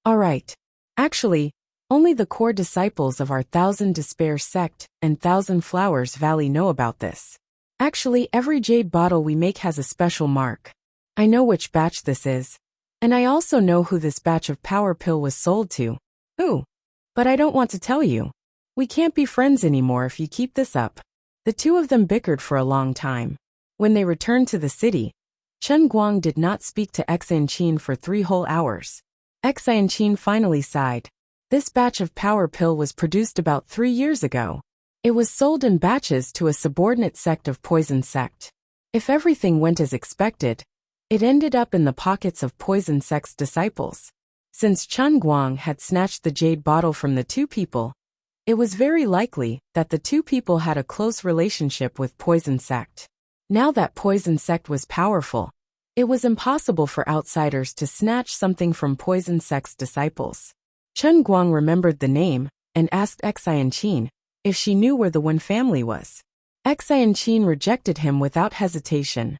"All right. Actually, only the core disciples of our Thousand Despair sect and Thousand Flowers Valley know about this. Actually, every jade bottle we make has a special mark. I know which batch this is, and I also know who this batch of power pill was sold to. Who? But I don't want to tell you. We can't be friends anymore if you keep this up." The two of them bickered for a long time. When they returned to the city, Chen Guang did not speak to Enchanting for 3 whole hours. Enchanting finally sighed. This batch of power pill was produced about 3 years ago. It was sold in batches to a subordinate sect of Poison Sect. If everything went as expected, it ended up in the pockets of Poison Sect's disciples. Since Chen Guang had snatched the jade bottle from the two people, it was very likely that the two people had a close relationship with Poison Sect. Now that Poison Sect was powerful, it was impossible for outsiders to snatch something from Poison Sect's disciples. Chen Guang remembered the name and asked Enchanting if she knew where the Wen family was. Enchanting rejected him without hesitation.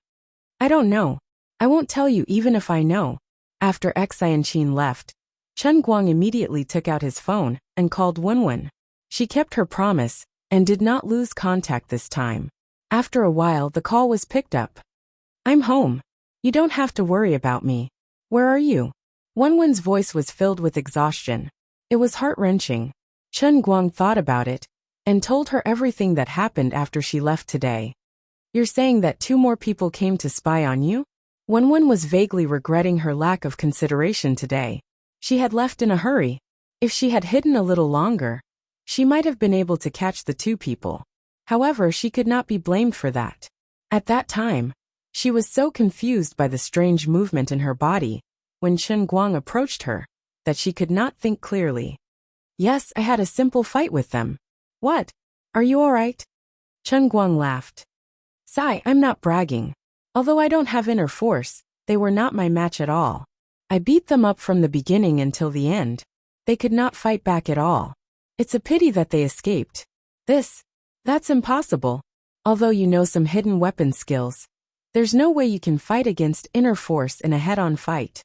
"I don't know. I won't tell you even if I know." After Enchanting left, Chen Guang immediately took out his phone and called Wenwen. She kept her promise and did not lose contact this time. After a while, the call was picked up. "I'm home. You don't have to worry about me. Where are you?" Wenwen's voice was filled with exhaustion. It was heart-wrenching. Chen Guang thought about it and told her everything that happened after she left today. "You're saying that 2 more people came to spy on you?" Wenwen was vaguely regretting her lack of consideration today. She had left in a hurry. If she had hidden a little longer, she might have been able to catch the 2 people. However, she could not be blamed for that. At that time, she was so confused by the strange movement in her body when Chen Guang approached her that she could not think clearly. "Yes, I had a simple fight with them." "What? Are you all right?" Chen Guang laughed. "Sigh, I'm not bragging. Although I don't have inner force, they were not my match at all. I beat them up from the beginning until the end. They could not fight back at all. It's a pity that they escaped. That's impossible. Although you know some hidden weapon skills, there's no way you can fight against inner force in a head-on fight.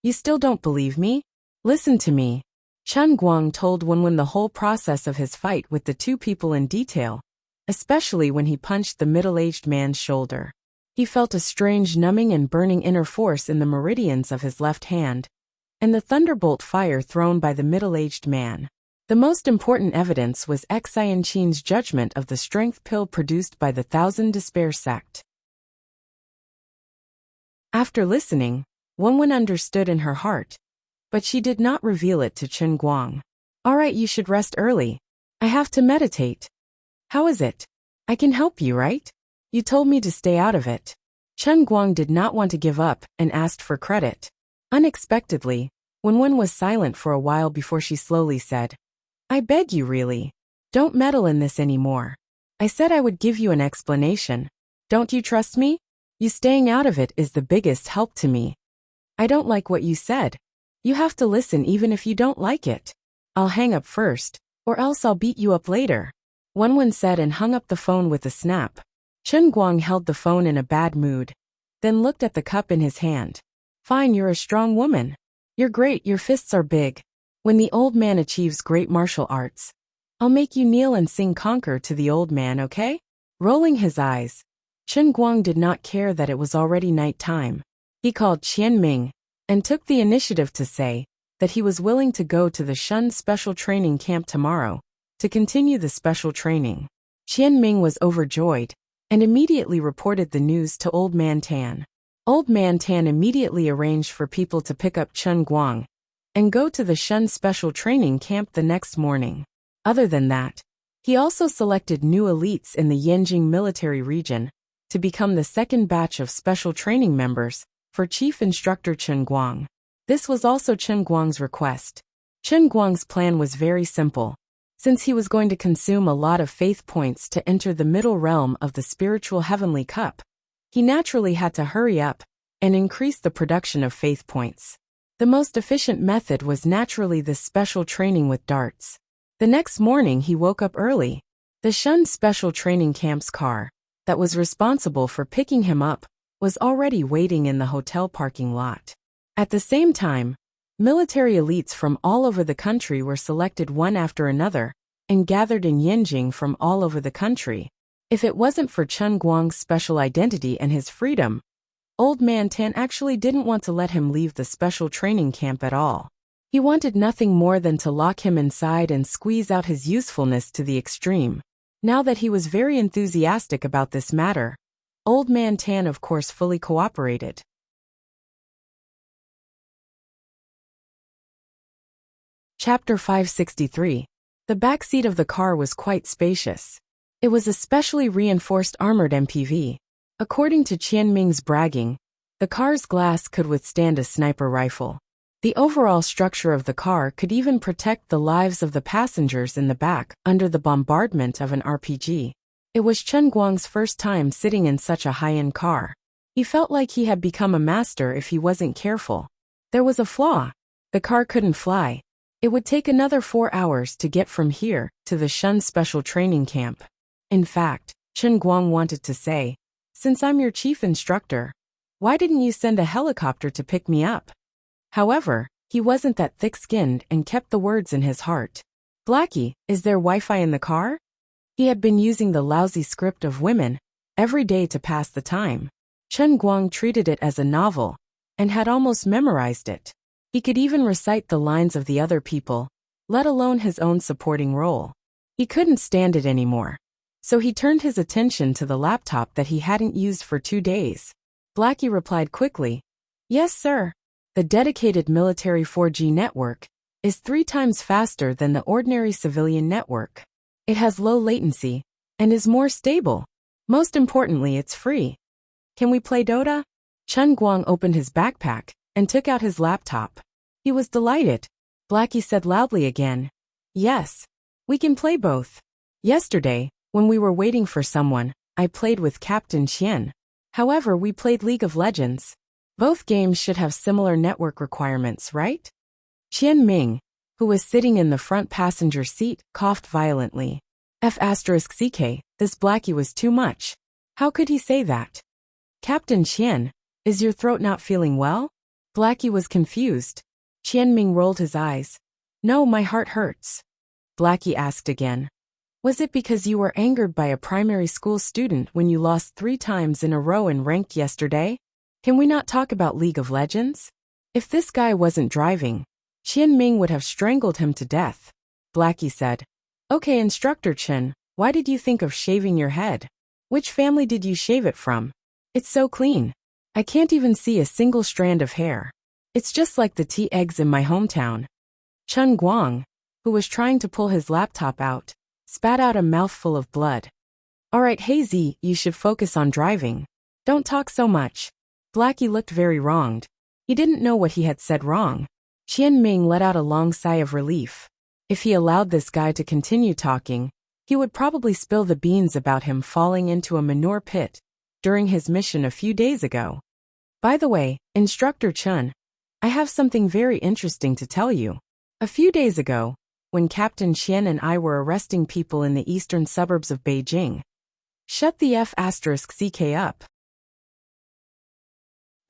You still don't believe me? Listen to me." Chen Guang told Wenwen the whole process of his fight with the 2 people in detail, especially when he punched the middle-aged man's shoulder. He felt a strange numbing and burning inner force in the meridians of his left hand, and the thunderbolt fire thrown by the middle-aged man. The most important evidence was Enchanting's judgment of the strength pill produced by the Thousand Despair sect. After listening, Wenwen understood in her heart, but she did not reveal it to Chen Guang. All right, you should rest early. I have to meditate. How is it? I can help you, right? You told me to stay out of it. Chen Guang did not want to give up and asked for credit. Unexpectedly, Wenwen was silent for a while before she slowly said, I beg you really. Don't meddle in this anymore. I said I would give you an explanation. Don't you trust me? You staying out of it is the biggest help to me. I don't like what you said. You have to listen even if you don't like it. I'll hang up first, or else I'll beat you up later. Wenwen said and hung up the phone with a snap. Chen Guang held the phone in a bad mood, then looked at the cup in his hand. Fine, you're a strong woman. You're great, your fists are big. When the old man achieves great martial arts, I'll make you kneel and sing conquer to the old man, okay? Rolling his eyes, Chen Guang did not care that it was already night time. He called Qian Ming and took the initiative to say that he was willing to go to the Shun special training camp tomorrow to continue the special training. Qian Ming was overjoyed and immediately reported the news to Old Man Tan. Old Man Tan immediately arranged for people to pick up Chen Guang and go to the Shun special training camp the next morning. Other than that, he also selected new elites in the Yanjing military region to become the second batch of special training members for Chief Instructor Chen Guang. This was also Chen Guang's request. Chen Guang's plan was very simple. Since he was going to consume a lot of faith points to enter the middle realm of the spiritual heavenly cup, he naturally had to hurry up and increase the production of faith points. The most efficient method was naturally this special training with darts. The next morning he woke up early. The Shun special training camp's car, that was responsible for picking him up, was already waiting in the hotel parking lot. At the same time, military elites from all over the country were selected one after another and gathered in Yanjing from all over the country. If it wasn't for Chen Guang's special identity and his freedom, Old Man Tan actually didn't want to let him leave the special training camp at all. He wanted nothing more than to lock him inside and squeeze out his usefulness to the extreme. Now that he was very enthusiastic about this matter, Old Man Tan of course fully cooperated. Chapter 563. The back seat of the car was quite spacious. It was a specially reinforced armored MPV. According to Qian Ming's bragging, the car's glass could withstand a sniper rifle. The overall structure of the car could even protect the lives of the passengers in the back under the bombardment of an RPG. It was Chen Guang's first time sitting in such a high-end car. He felt like he had become a master if he wasn't careful. There was a flaw. The car couldn't fly. It would take another 4 hours to get from here to the Shun special training camp. In fact, Chen Guang wanted to say, since I'm your chief instructor, why didn't you send a helicopter to pick me up? However, he wasn't that thick-skinned and kept the words in his heart. Blackie, is there Wi-Fi in the car? He had been using the lousy script of women every day to pass the time. Chen Guang treated it as a novel and had almost memorized it. He could even recite the lines of the other people, let alone his own supporting role. He couldn't stand it anymore. So he turned his attention to the laptop that he hadn't used for 2 days. Blackie replied quickly, Yes, sir. The dedicated military 4G network is 3 times faster than the ordinary civilian network. It has low latency and is more stable. Most importantly, it's free. Can we play Dota? Chen Guang opened his backpack and took out his laptop. He was delighted. Blackie said loudly again, Yes, we can play both. Yesterday, when we were waiting for someone, I played with Captain Qian. However, we played League of Legends. Both games should have similar network requirements, right? Qian Ming, who was sitting in the front passenger seat, coughed violently. F***ck, this Blackie was too much. How could he say that? Captain Qian, is your throat not feeling well? Blackie was confused. Qian Ming rolled his eyes. No, my heart hurts. Blackie asked again. Was it because you were angered by a primary school student when you lost 3 times in a row in ranked yesterday? Can we not talk about League of Legends? If this guy wasn't driving, Qian Ming would have strangled him to death. Blackie said. Okay, Instructor Chen, why did you think of shaving your head? Which family did you shave it from? It's so clean. I can't even see a single strand of hair. It's just like the tea eggs in my hometown. Chen Guang, who was trying to pull his laptop out, spat out a mouthful of blood. Alright, Hazy, you should focus on driving. Don't talk so much. Blackie looked very wronged. He didn't know what he had said wrong. Qian Ming let out a long sigh of relief. If he allowed this guy to continue talking, he would probably spill the beans about him falling into a manure pit during his mission a few days ago. By the way, Instructor Chen, I have something very interesting to tell you. A few days ago, when Captain Qian and I were arresting people in the eastern suburbs of Beijing. Shut the F***ck up.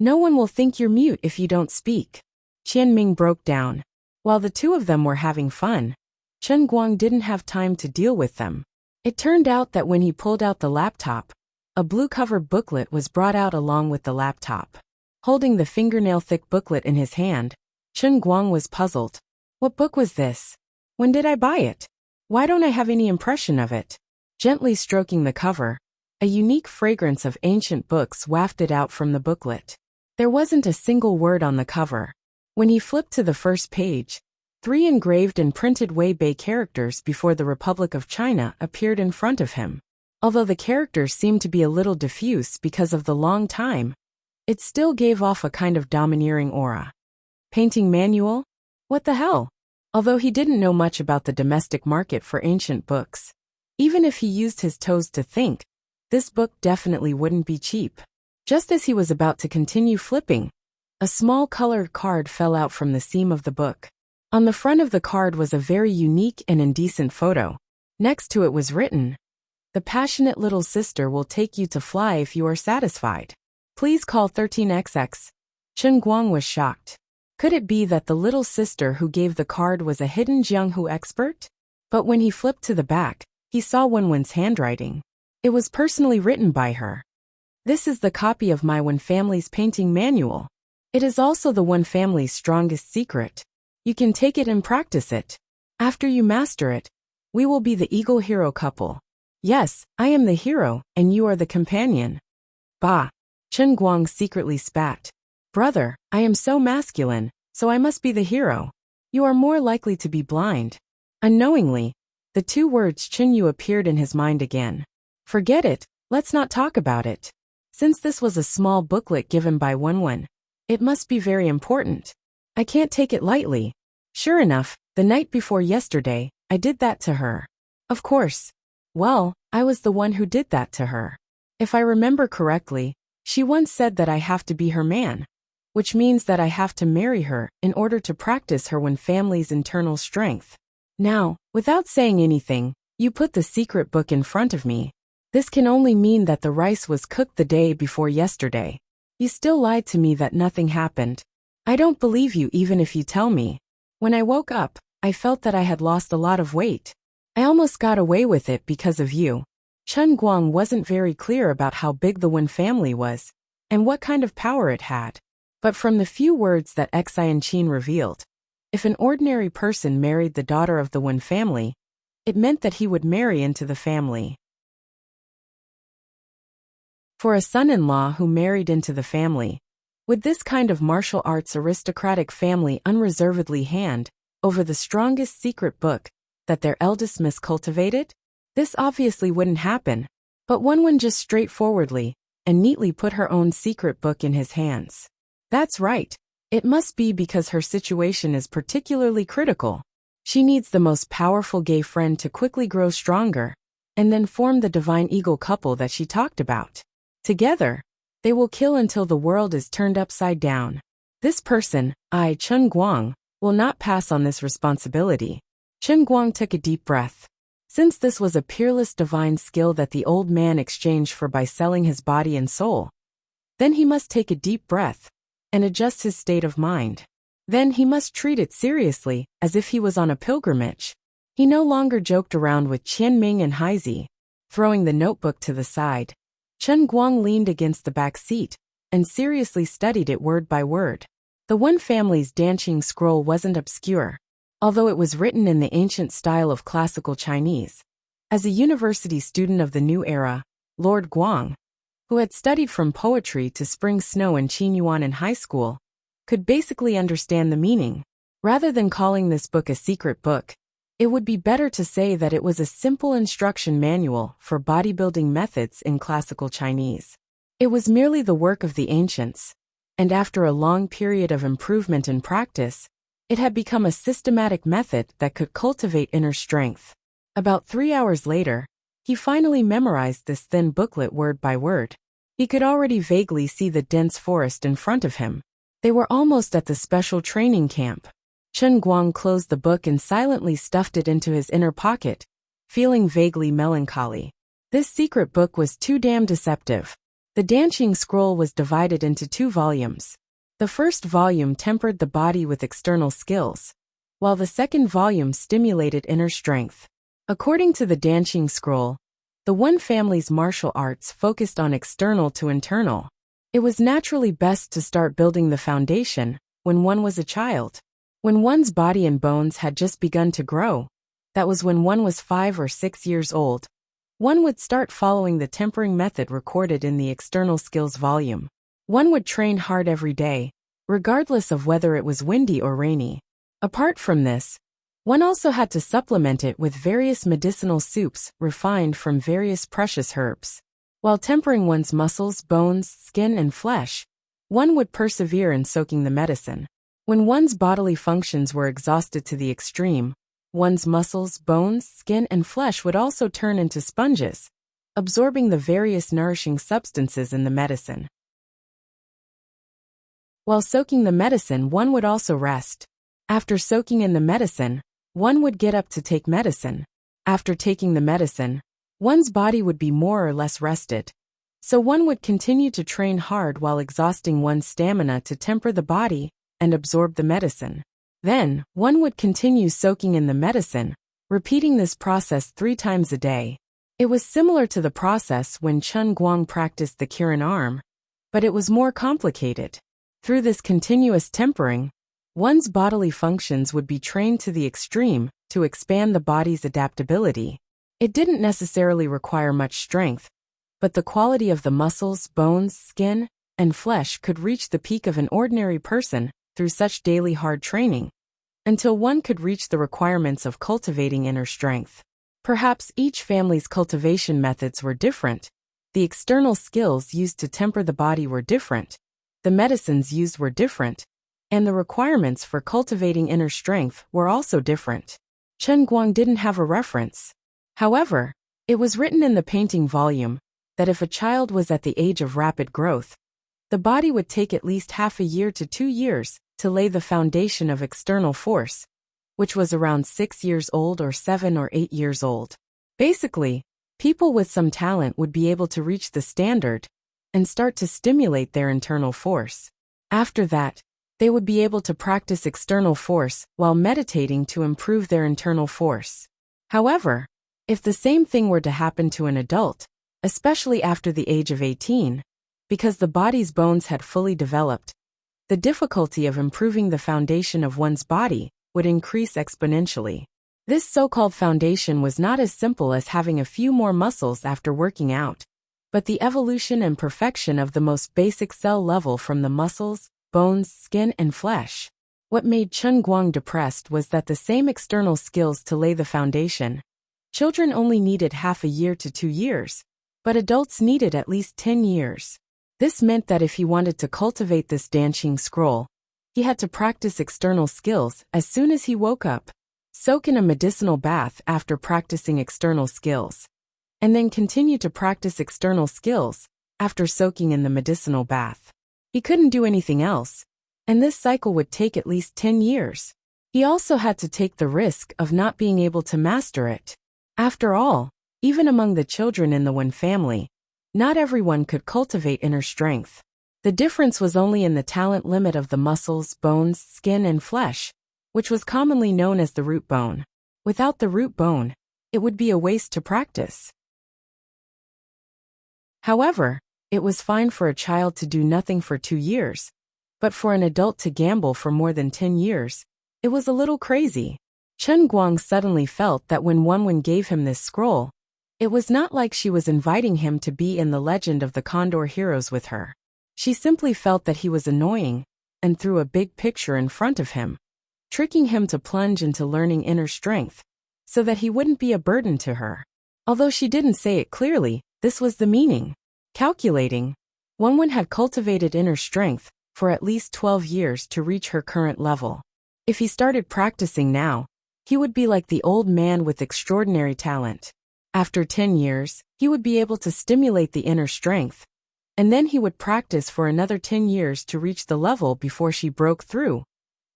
No one will think you're mute if you don't speak. Qian Ming broke down. While the two of them were having fun, Chen Guang didn't have time to deal with them. It turned out that when he pulled out the laptop, a blue-covered booklet was brought out along with the laptop. Holding the fingernail-thick booklet in his hand, Chen Guang was puzzled. What book was this? When did I buy it? Why don't I have any impression of it? Gently stroking the cover, a unique fragrance of ancient books wafted out from the booklet. There wasn't a single word on the cover. When he flipped to the first page, 3 engraved and printed Wei-Bei characters before the Republic of China appeared in front of him. Although the characters seemed to be a little diffuse because of the long time, it still gave off a kind of domineering aura. Painting manual? What the hell? Although he didn't know much about the domestic market for ancient books, even if he used his toes to think, this book definitely wouldn't be cheap. Just as he was about to continue flipping, a small colored card fell out from the seam of the book. On the front of the card was a very unique and indecent photo. Next to it was written, "The passionate little sister will take you to fly if you are satisfied. Please call 13XX. Chen Guang was shocked. Could it be that the little sister who gave the card was a hidden Jianghu expert? But when he flipped to the back, he saw Wenwen's handwriting. It was personally written by her. This is the copy of my Wen family's painting manual. It is also the Wen family's strongest secret. You can take it and practice it. After you master it, we will be the eagle hero couple. Yes, I am the hero, and you are the companion." Bah! Chen Guang secretly spat. Brother, I am so masculine, so I must be the hero. You are more likely to be blind. Unknowingly, the 2 words Chen Yu appeared in his mind again. Forget it, let's not talk about it. Since this was a small booklet given by Wenwen, it must be very important. I can't take it lightly. Sure enough, the night before yesterday, I did that to her. Of course. Well, I was the one who did that to her. If I remember correctly, she once said that I have to be her man, which means that I have to marry her in order to practice her Wen family's internal strength. Now, without saying anything, you put the secret book in front of me. This can only mean that the rice was cooked the day before yesterday. You still lied to me that nothing happened. I don't believe you even if you tell me. When I woke up, I felt that I had lost a lot of weight. I almost got away with it because of you. Chen Guang wasn't very clear about how big the Wen family was, and what kind of power it had. But from the few words that Xianqin revealed, if an ordinary person married the daughter of the Wen family, it meant that he would marry into the family. For a son-in-law who married into the family, would this kind of martial arts aristocratic family unreservedly hand over the strongest secret book that their eldest miss cultivated? This obviously wouldn't happen, but Wenwen just straightforwardly and neatly put her own secret book in his hands. That's right. It must be because her situation is particularly critical. She needs the most powerful gay friend to quickly grow stronger, and then form the divine eagle couple that she talked about. Together, they will kill until the world is turned upside down. This person, Chen Guang, will not pass on this responsibility. Chen Guang took a deep breath. Since this was a peerless divine skill that the old man exchanged for by selling his body and soul, then he must take a deep breath and adjust his state of mind. Then he must treat it seriously, as if he was on a pilgrimage. He no longer joked around with Qian Ming and Haizi. Throwing the notebook to the side, Chen Guang leaned against the back seat and seriously studied it word by word. The Wen family's dancing scroll wasn't obscure. although it was written in the ancient style of classical Chinese. As a university student of the new era, Lord Guang, who had studied from poetry to spring snow in Qinyuan in high school, could basically understand the meaning. Rather than calling this book a secret book, it would be better to say that it was a simple instruction manual for bodybuilding methods in classical Chinese. It was merely the work of the ancients, and after a long period of improvement and practice, it had become a systematic method that could cultivate inner strength. About 3 hours later, he finally memorized this thin booklet word by word. He could already vaguely see the dense forest in front of him. They were almost at the special training camp. Chen Guang closed the book and silently stuffed it into his inner pocket, feeling vaguely melancholy. This secret book was too damn deceptive. The Dancing Scroll was divided into 2 volumes. The first volume tempered the body with external skills, while the second volume stimulated inner strength. According to the Dancing Scroll, the one family's martial arts focused on external to internal. It was naturally best to start building the foundation when one was a child. When one's body and bones had just begun to grow, that was when one was 5 or 6 years old, one would start following the tempering method recorded in the external skills volume. One would train hard every day, regardless of whether it was windy or rainy. Apart from this, one also had to supplement it with various medicinal soups refined from various precious herbs. While tempering one's muscles, bones, skin, and flesh, one would persevere in soaking the medicine. When one's bodily functions were exhausted to the extreme, one's muscles, bones, skin, and flesh would also turn into sponges, absorbing the various nourishing substances in the medicine. While soaking the medicine, one would also rest. After soaking in the medicine, one would get up to take medicine. After taking the medicine, one's body would be more or less rested. So one would continue to train hard while exhausting one's stamina to temper the body and absorb the medicine. Then, one would continue soaking in the medicine, repeating this process 3 times a day. It was similar to the process when Chen Guang practiced the Kirin arm, but it was more complicated. Through this continuous tempering, one's bodily functions would be trained to the extreme to expand the body's adaptability. It didn't necessarily require much strength, but the quality of the muscles, bones, skin, and flesh could reach the peak of an ordinary person through such daily hard training, until one could reach the requirements of cultivating inner strength. Perhaps each family's cultivation methods were different. The external skills used to temper the body were different, the medicines used were different, and the requirements for cultivating inner strength were also different. Chen Guang didn't have a reference. However, it was written in the painting volume that if a child was at the age of rapid growth, the body would take at least half a year to 2 years to lay the foundation of external force, which was around 6 years old or 7 or 8 years old. Basically, people with some talent would be able to reach the standard and start to stimulate their internal force. After that, they would be able to practice external force while meditating to improve their internal force. However, if the same thing were to happen to an adult, especially after the age of 18, because the body's bones had fully developed, the difficulty of improving the foundation of one's body would increase exponentially. This so-called foundation was not as simple as having a few more muscles after working out, but the evolution and perfection of the most basic cell level from the muscles, bones, skin, and flesh. What made Chen Guang depressed was that the same external skills to lay the foundation. Children only needed half a year to 2 years, but adults needed at least 10 years. This meant that if he wanted to cultivate this dancing scroll, he had to practice external skills as soon as he woke up, soak in a medicinal bath after practicing external skills, and then continue to practice external skills after soaking in the medicinal bath. He couldn't do anything else, and this cycle would take at least 10 years. He also had to take the risk of not being able to master it. After all, even among the children in the one family, not everyone could cultivate inner strength. The difference was only in the talent limit of the muscles, bones, skin, and flesh, which was commonly known as the root bone. Without the root bone, it would be a waste to practice. However, it was fine for a child to do nothing for 2 years, but for an adult to gamble for more than 10 years, it was a little crazy. Chen Guang suddenly felt that when Wenwen gave him this scroll, it was not like she was inviting him to be in the legend of the Condor heroes with her. She simply felt that he was annoying and threw a big picture in front of him, tricking him to plunge into learning inner strength so that he wouldn't be a burden to her. Although she didn't say it clearly, this was the meaning. Calculating, Wenwen had cultivated inner strength for at least 12 years to reach her current level. If he started practicing now, he would be like the old man with extraordinary talent. After 10 years, he would be able to stimulate the inner strength, and then he would practice for another 10 years to reach the level before she broke through,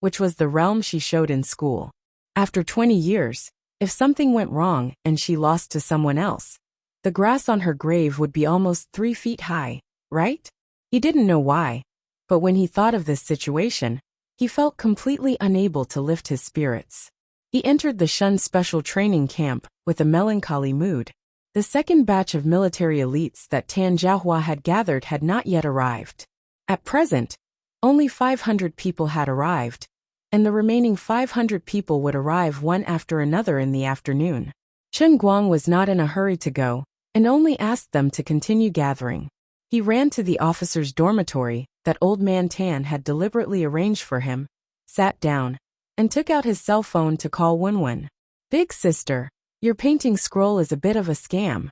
which was the realm she showed in school. After 20 years, if something went wrong and she lost to someone else, the grass on her grave would be almost 3 feet high, right? He didn't know why, but when he thought of this situation, he felt completely unable to lift his spirits. He entered the Shun special training camp with a melancholy mood. The second batch of military elites that Tan Jiahua had gathered had not yet arrived. At present, only 500 people had arrived, and the remaining 500 people would arrive one after another in the afternoon. Chen Guang was not in a hurry to go, and only asked them to continue gathering. He ran to the officer's dormitory that Old Man Tan had deliberately arranged for him, sat down, and took out his cell phone to call Wenwen. "Big sister, your painting scroll is a bit of a scam."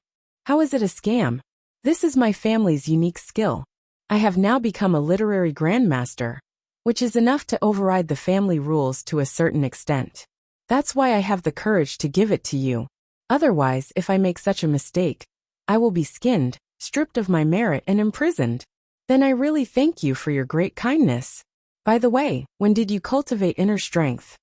"How is it a scam? This is my family's unique skill. I have now become a literary grandmaster, which is enough to override the family rules to a certain extent. That's why I have the courage to give it to you. Otherwise, if I make such a mistake, I will be skinned, stripped of my merit and imprisoned. Then I really thank you for your great kindness. By the way, when did you cultivate inner strength?"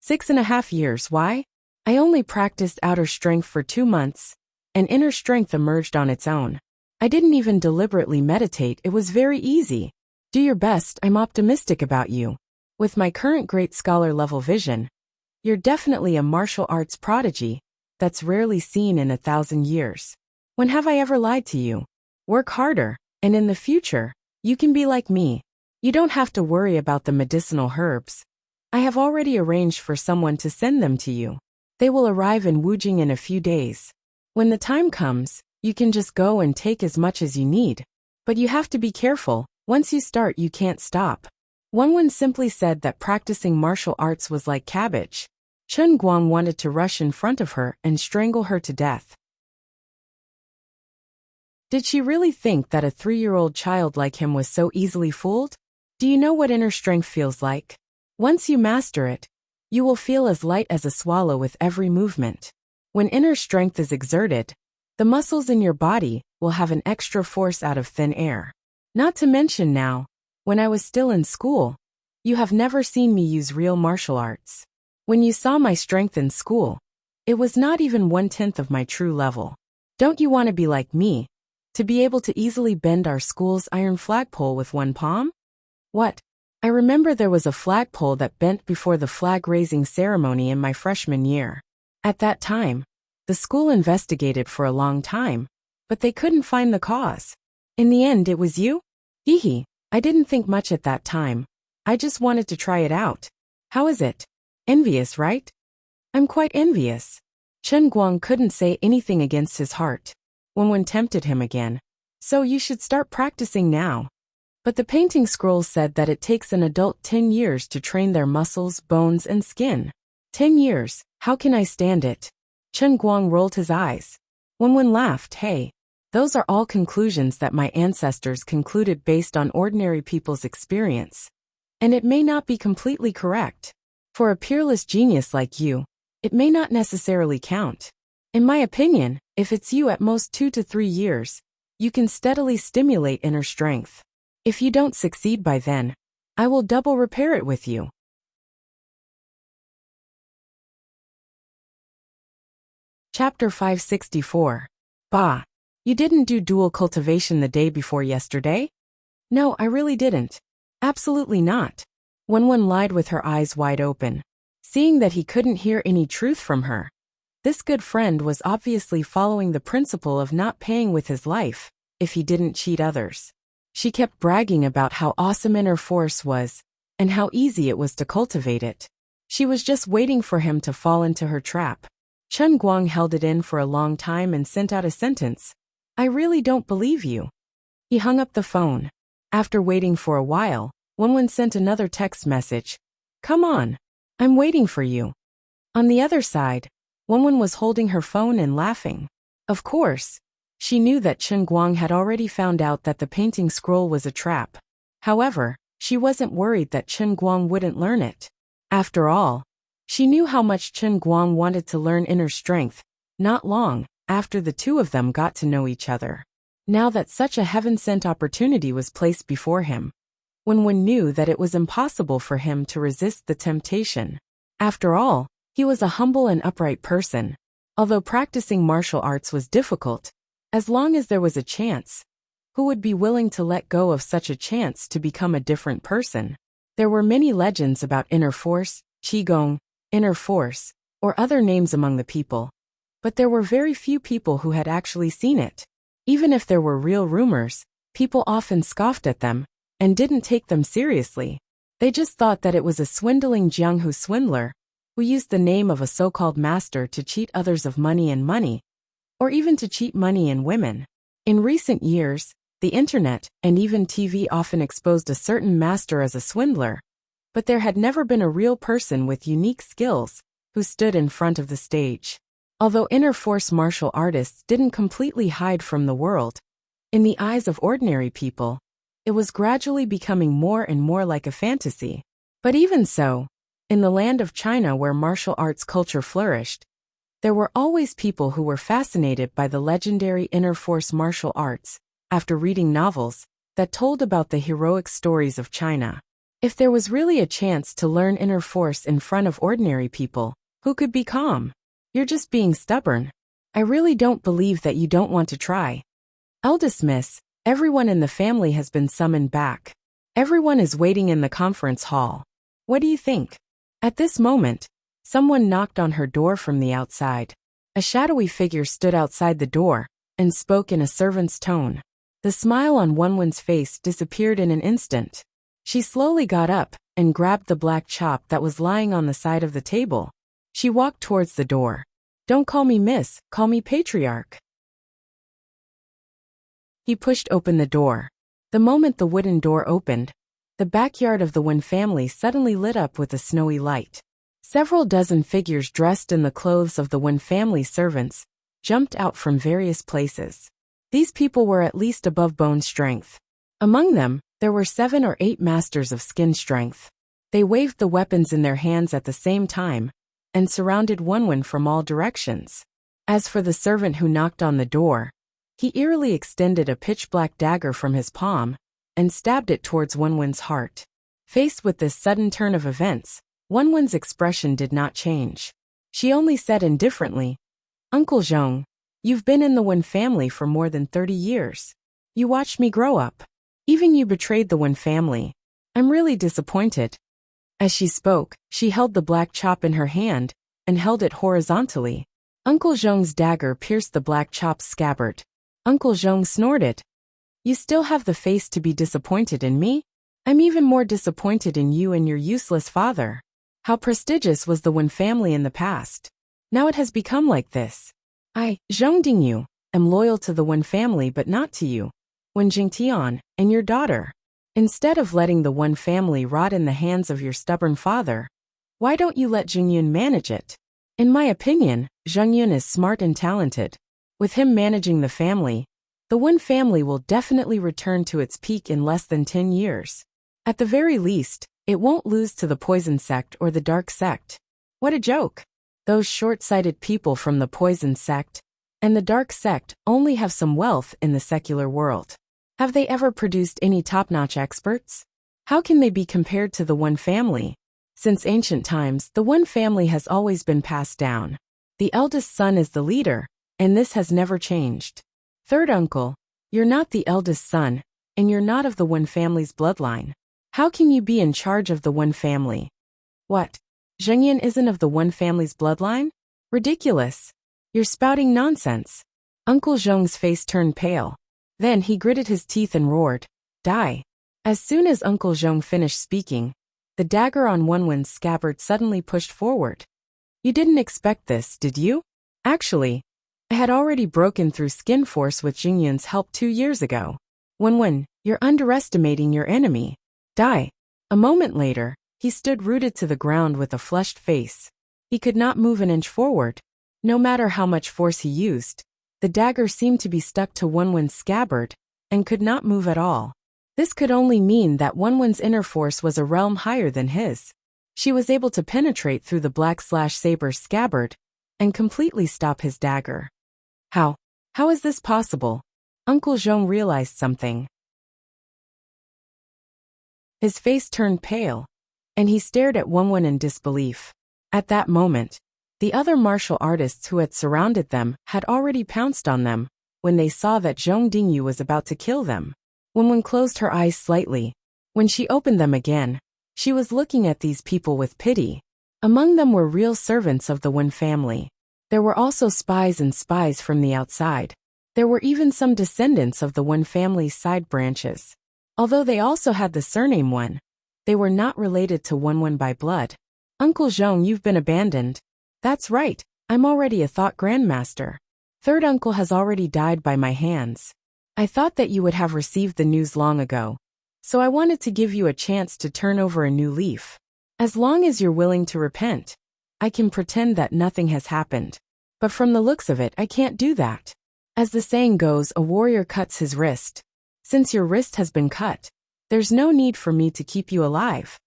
6.5 years. Why? I only practiced outer strength for 2 months, and inner strength emerged on its own. I didn't even deliberately meditate, it was very easy. Do your best, I'm optimistic about you. With my current great scholar level vision, you're definitely a martial arts prodigy that's rarely seen in 1,000 years. When have I ever lied to you? Work harder, and in the future, you can be like me. You don't have to worry about the medicinal herbs. I have already arranged for someone to send them to you. They will arrive in Wujing in a few days. When the time comes, you can just go and take as much as you need. But you have to be careful, once you start you can't stop. Wenwen simply said that practicing martial arts was like cabbage. Chen Guang wanted to rush in front of her and strangle her to death. Did she really think that a 3-year-old child like him was so easily fooled? Do you know what inner strength feels like? Once you master it, you will feel as light as a swallow with every movement. When inner strength is exerted, the muscles in your body will have an extra force out of thin air. Not to mention now, when I was still in school, you have never seen me use real martial arts. When you saw my strength in school, it was not even 1/10 of my true level. Don't you want to be like me, to be able to easily bend our school's iron flagpole with one palm? What? I remember there was a flagpole that bent before the flag-raising ceremony in my freshman year. At that time, the school investigated for a long time, but they couldn't find the cause. In the end, it was you? Hee. I didn't think much at that time. I just wanted to try it out. How is it? Envious, right? I'm quite envious. Chen Guang couldn't say anything against his heart. Wenwen tempted him again. So you should start practicing now. But the painting scroll said that it takes an adult 10 years to train their muscles, bones, and skin. 10 years, how can I stand it? Chen Guang rolled his eyes. Wenwen laughed. Hey, those are all conclusions that my ancestors concluded based on ordinary people's experience. And it may not be completely correct. For a peerless genius like you, it may not necessarily count. In my opinion, if it's you at most 2 to 3 years, you can steadily stimulate inner strength. If you don't succeed by then, I will double repair it with you. Chapter 564. Bah. You didn't do dual cultivation the day before yesterday? No, I really didn't. Absolutely not. Wenwen lied with her eyes wide open. Seeing that he couldn't hear any truth from her, this good friend was obviously following the principle of not paying with his life if he didn't cheat others. She kept bragging about how awesome inner force was, and how easy it was to cultivate it. She was just waiting for him to fall into her trap. Chen Guang held it in for a long time and sent out a sentence. I really don't believe you. He hung up the phone. After waiting for a while, Wenwen sent another text message. Come on. I'm waiting for you. On the other side, Wenwen was holding her phone and laughing. Of course, she knew that Chen Guang had already found out that the painting scroll was a trap. However, she wasn't worried that Chen Guang wouldn't learn it. After all, she knew how much Chen Guang wanted to learn inner strength, not long after the two of them got to know each other. Now that such a heaven-sent opportunity was placed before him, Wenwen knew that it was impossible for him to resist the temptation. After all, he was a humble and upright person. Although practicing martial arts was difficult, as long as there was a chance, who would be willing to let go of such a chance to become a different person? There were many legends about inner force, qigong, inner force, or other names among the people, but there were very few people who had actually seen it. Even if there were real rumors, people often scoffed at them and didn't take them seriously. They just thought that it was a swindling Jianghu swindler who used the name of a so-called master to cheat others of money, or even to cheat money and women. In recent years, the internet and even TV often exposed a certain master as a swindler, but there had never been a real person with unique skills who stood in front of the stage. Although inner force martial artists didn't completely hide from the world, in the eyes of ordinary people, it was gradually becoming more and more like a fantasy. But even so, in the land of China where martial arts culture flourished, there were always people who were fascinated by the legendary inner force martial arts after reading novels that told about the heroic stories of China. If there was really a chance to learn inner force in front of ordinary people, who could be calm? You're just being stubborn. I really don't believe that you don't want to try. Eldest miss, everyone in the family has been summoned back. Everyone is waiting in the conference hall. What do you think? At this moment, someone knocked on her door from the outside. A shadowy figure stood outside the door and spoke in a servant's tone. The smile on Wenwen's face disappeared in an instant. She slowly got up and grabbed the black chop that was lying on the side of the table. She walked towards the door. Don't call me miss, call me patriarch. He pushed open the door. The moment the wooden door opened, the backyard of the Wen family suddenly lit up with a snowy light. Several dozen figures dressed in the clothes of the Wen family servants jumped out from various places. These people were at least above bone strength. Among them, there were 7 or 8 masters of skin strength. They waved the weapons in their hands at the same time and surrounded Wenwen from all directions. As for the servant who knocked on the door, he eerily extended a pitch-black dagger from his palm and stabbed it towards Wenwen's heart. Faced with this sudden turn of events, Wenwen's expression did not change. She only said indifferently, Uncle Zhong, you've been in the Wen family for more than 30 years. You watched me grow up. Even you betrayed the Wen family. I'm really disappointed. As she spoke, she held the black chop in her hand and held it horizontally. Uncle Zhong's dagger pierced the black chop's scabbard. Uncle Zhong snorted. You still have the face to be disappointed in me? I'm even more disappointed in you and your useless father. How prestigious was the Wen family in the past. Now it has become like this. I, Zhong Dingyu, am loyal to the Wen family but not to you, Wen Jingtian, and your daughter. Instead of letting the Wen family rot in the hands of your stubborn father, why don't you let Zhengyun manage it? In my opinion, Zhengyun is smart and talented. With him managing the family, the Wen family will definitely return to its peak in less than 10 years. At the very least, it won't lose to the poison sect or the dark sect. What a joke! Those short-sighted people from the poison sect and the dark sect only have some wealth in the secular world. Have they ever produced any top-notch experts? How can they be compared to the Wen family? Since ancient times, the Wen family has always been passed down. The eldest son is the leader, and this has never changed. Third uncle, you're not the eldest son, and you're not of the Wen family's bloodline. How can you be in charge of the Wen family? What? Zhengyun isn't of the Wen family's bloodline? Ridiculous. You're spouting nonsense. Uncle Zhong's face turned pale. Then he gritted his teeth and roared, Die. As soon as Uncle Zhong finished speaking, The dagger on Wenwen's scabbard suddenly pushed forward. You didn't expect this, did you? Actually, I had already broken through skin force with Jingyun's help 2 years ago. Wenwen, you're underestimating your enemy. Die. A moment later, he stood rooted to the ground with a flushed face. He could not move an inch forward. No matter how much force he used, the dagger seemed to be stuck to Wenwen's scabbard and could not move at all. This could only mean that Wenwen's inner force was a realm higher than his. She was able to penetrate through the black/saber's scabbard and completely stop his dagger. How? How is this possible? Uncle Zhong realized something. His face turned pale, and he stared at Wenwen in disbelief. At that moment, the other martial artists who had surrounded them had already pounced on them when they saw that Zhong Dingyu was about to kill them. Wenwen closed her eyes slightly. When she opened them again, she was looking at these people with pity. Among them were real servants of the Wen family. There were also spies and spies from the outside. There were even some descendants of the Wen family's side branches. Although they also had the surname Wen, they were not related to Wenwen by blood. Uncle Zhong, you've been abandoned. That's right, I'm already a thought grandmaster. Third uncle has already died by my hands. I thought that you would have received the news long ago, so I wanted to give you a chance to turn over a new leaf. As long as you're willing to repent, I can pretend that nothing has happened. But from the looks of it, I can't do that. As the saying goes, a warrior cuts his wrist. Since your wrist has been cut, there's no need for me to keep you alive.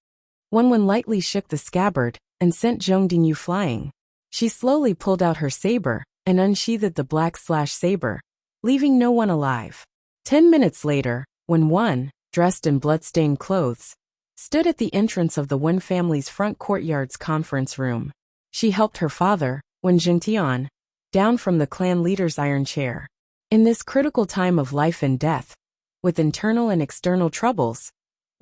Wenwen lightly shook the scabbard and sent Zhong Dingyu flying. She slowly pulled out her saber and unsheathed the black/saber, leaving no one alive. 10 minutes later, when Wen, dressed in blood-stained clothes, stood at the entrance of the Wen family's front courtyard's conference room. She helped her father, Wen Jingtian, down from the clan leader's iron chair. In this critical time of life and death, with internal and external troubles,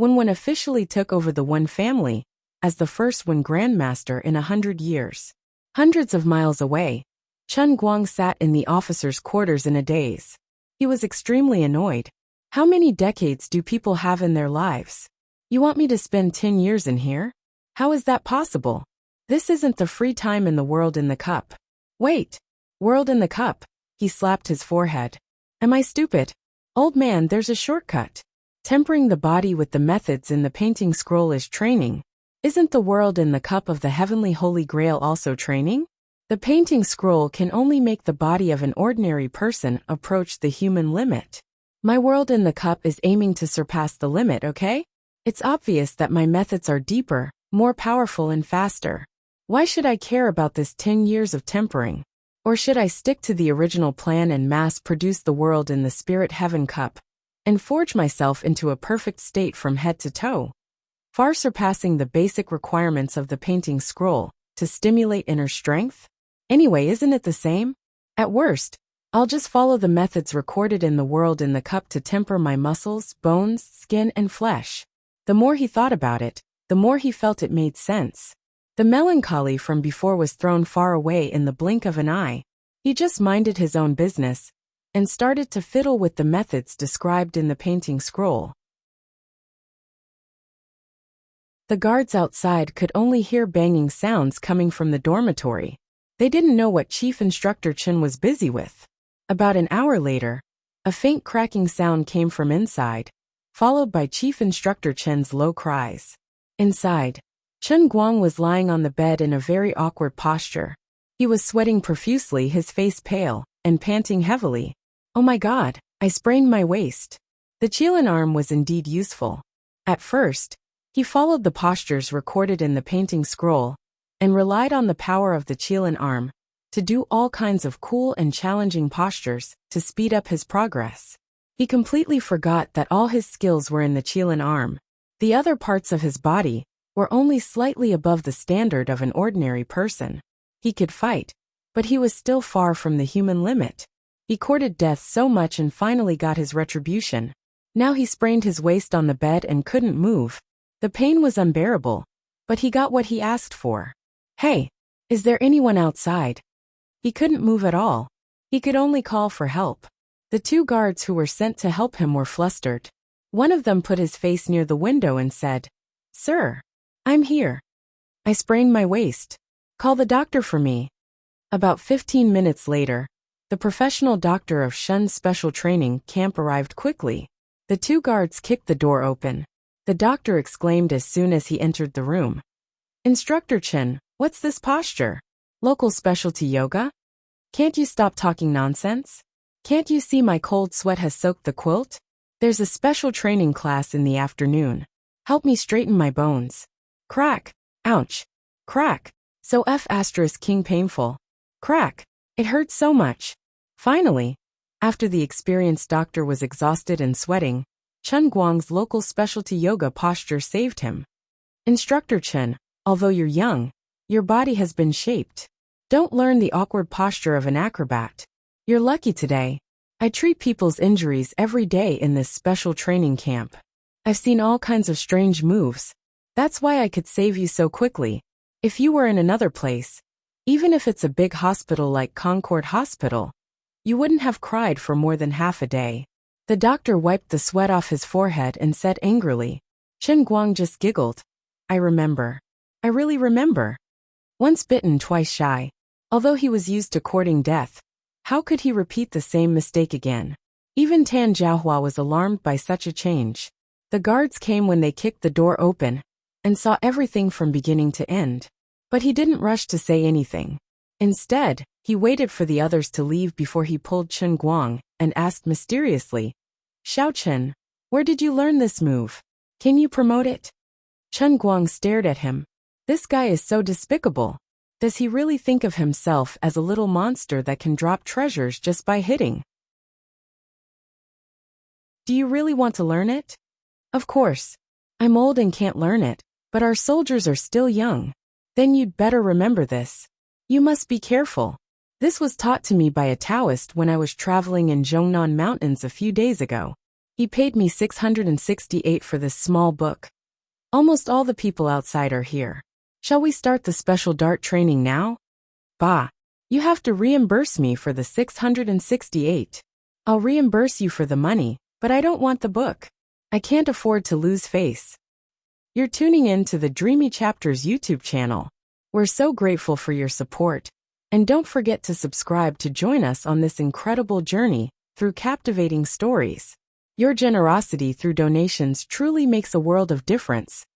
Wenwen officially took over the Wen family as the first Wen grandmaster in 100 years. Hundreds of miles away, Chen Guang sat in the officer's quarters in a daze. He was extremely annoyed. How many decades do people have in their lives? You want me to spend 10 years in here? How is that possible? This isn't the free time in the world in the cup. Wait, world in the cup. He slapped his forehead. Am I stupid? Old man, there's a shortcut. Tempering the body with the methods in the painting scroll is training. Isn't the world in the cup of the heavenly holy grail also training? The painting scroll can only make the body of an ordinary person approach the human limit. My world in the cup is aiming to surpass the limit, okay? It's obvious that my methods are deeper, more powerful and faster. Why should I care about this 10 years of tempering? Or should I stick to the original plan and mass-produce the world in the spirit heaven cup, and forge myself into a perfect state from head to toe, far surpassing the basic requirements of the painting scroll, to stimulate inner strength? Anyway, isn't it the same? At worst, I'll just follow the methods recorded in the world in the cup to temper my muscles, bones, skin, and flesh. The more he thought about it, the more he felt it made sense. The melancholy from before was thrown far away in the blink of an eye. He just minded his own business and started to fiddle with the methods described in the painting scroll. The guards outside could only hear banging sounds coming from the dormitory. They didn't know what Chief Instructor Chen was busy with. About an hour later, a faint cracking sound came from inside, followed by Chief Instructor Chen's low cries. Inside, Chen Guang was lying on the bed in a very awkward posture. He was sweating profusely, his face pale, and panting heavily. Oh my god, I sprained my waist. The Qilin arm was indeed useful. At first, he followed the postures recorded in the painting scroll, and relied on the power of the Qilin arm to do all kinds of cool and challenging postures to speed up his progress. He completely forgot that all his skills were in the Qilin arm. The other parts of his body were only slightly above the standard of an ordinary person. He could fight, but he was still far from the human limit. He courted death so much and finally got his retribution. Now he sprained his waist on the bed and couldn't move. The pain was unbearable, but he got what he asked for. Hey, is there anyone outside? He couldn't move at all. He could only call for help. The 2 guards who were sent to help him were flustered. One of them put his face near the window and said, "Sir, I'm here. I sprained my waist. Call the doctor for me. About 15 minutes later, the professional doctor of Shun's special training camp arrived quickly. The two guards kicked the door open. The doctor exclaimed as soon as he entered the room. Instructor Chen, what's this posture? Local specialty yoga? Can't you stop talking nonsense? Can't you see my cold sweat has soaked the quilt? There's a special training class in the afternoon. Help me straighten my bones. Crack. Ouch. Crack. So King painful. Crack. It hurts so much. Finally, after the experienced doctor was exhausted and sweating, Chen Guang's local specialty yoga posture saved him. Instructor Chen, although you're young, your body has been shaped. Don't learn the awkward posture of an acrobat. You're lucky today. I treat people's injuries every day in this special training camp. I've seen all kinds of strange moves. That's why I could save you so quickly. If you were in another place, even if it's a big hospital like Concord Hospital, you wouldn't have cried for more than half a day. The doctor wiped the sweat off his forehead and said angrily. Chen Guang just giggled. I remember. I really remember. Once bitten, twice shy. Although he was used to courting death, how could he repeat the same mistake again? Even Tan Jiahua was alarmed by such a change. The guards came when they kicked the door open and saw everything from beginning to end. But he didn't rush to say anything. Instead, he waited for the others to leave before he pulled Chen Guang and asked mysteriously, Xiao Chen, where did you learn this move? Can you promote it? Chen Guang stared at him. This guy is so despicable. Does he really think of himself as a little monster that can drop treasures just by hitting? Do you really want to learn it? Of course. I'm old and can't learn it, but our soldiers are still young. Then you'd better remember this. You must be careful. This was taught to me by a Taoist when I was traveling in Zhongnan Mountains a few days ago. He paid me 668 for this small book. Almost all the people outside are here. Shall we start the special dart training now? Bah. You have to reimburse me for the 668. I'll reimburse you for the money, but I don't want the book. I can't afford to lose face. You're tuning in to the Dreamy Chapters YouTube channel. We're so grateful for your support. And don't forget to subscribe to join us on this incredible journey through captivating stories. Your generosity through donations truly makes a world of difference,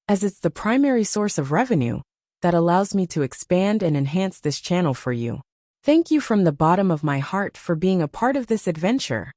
as it's the primary source of revenue that allows me to expand and enhance this channel for you. Thank you from the bottom of my heart for being a part of this adventure.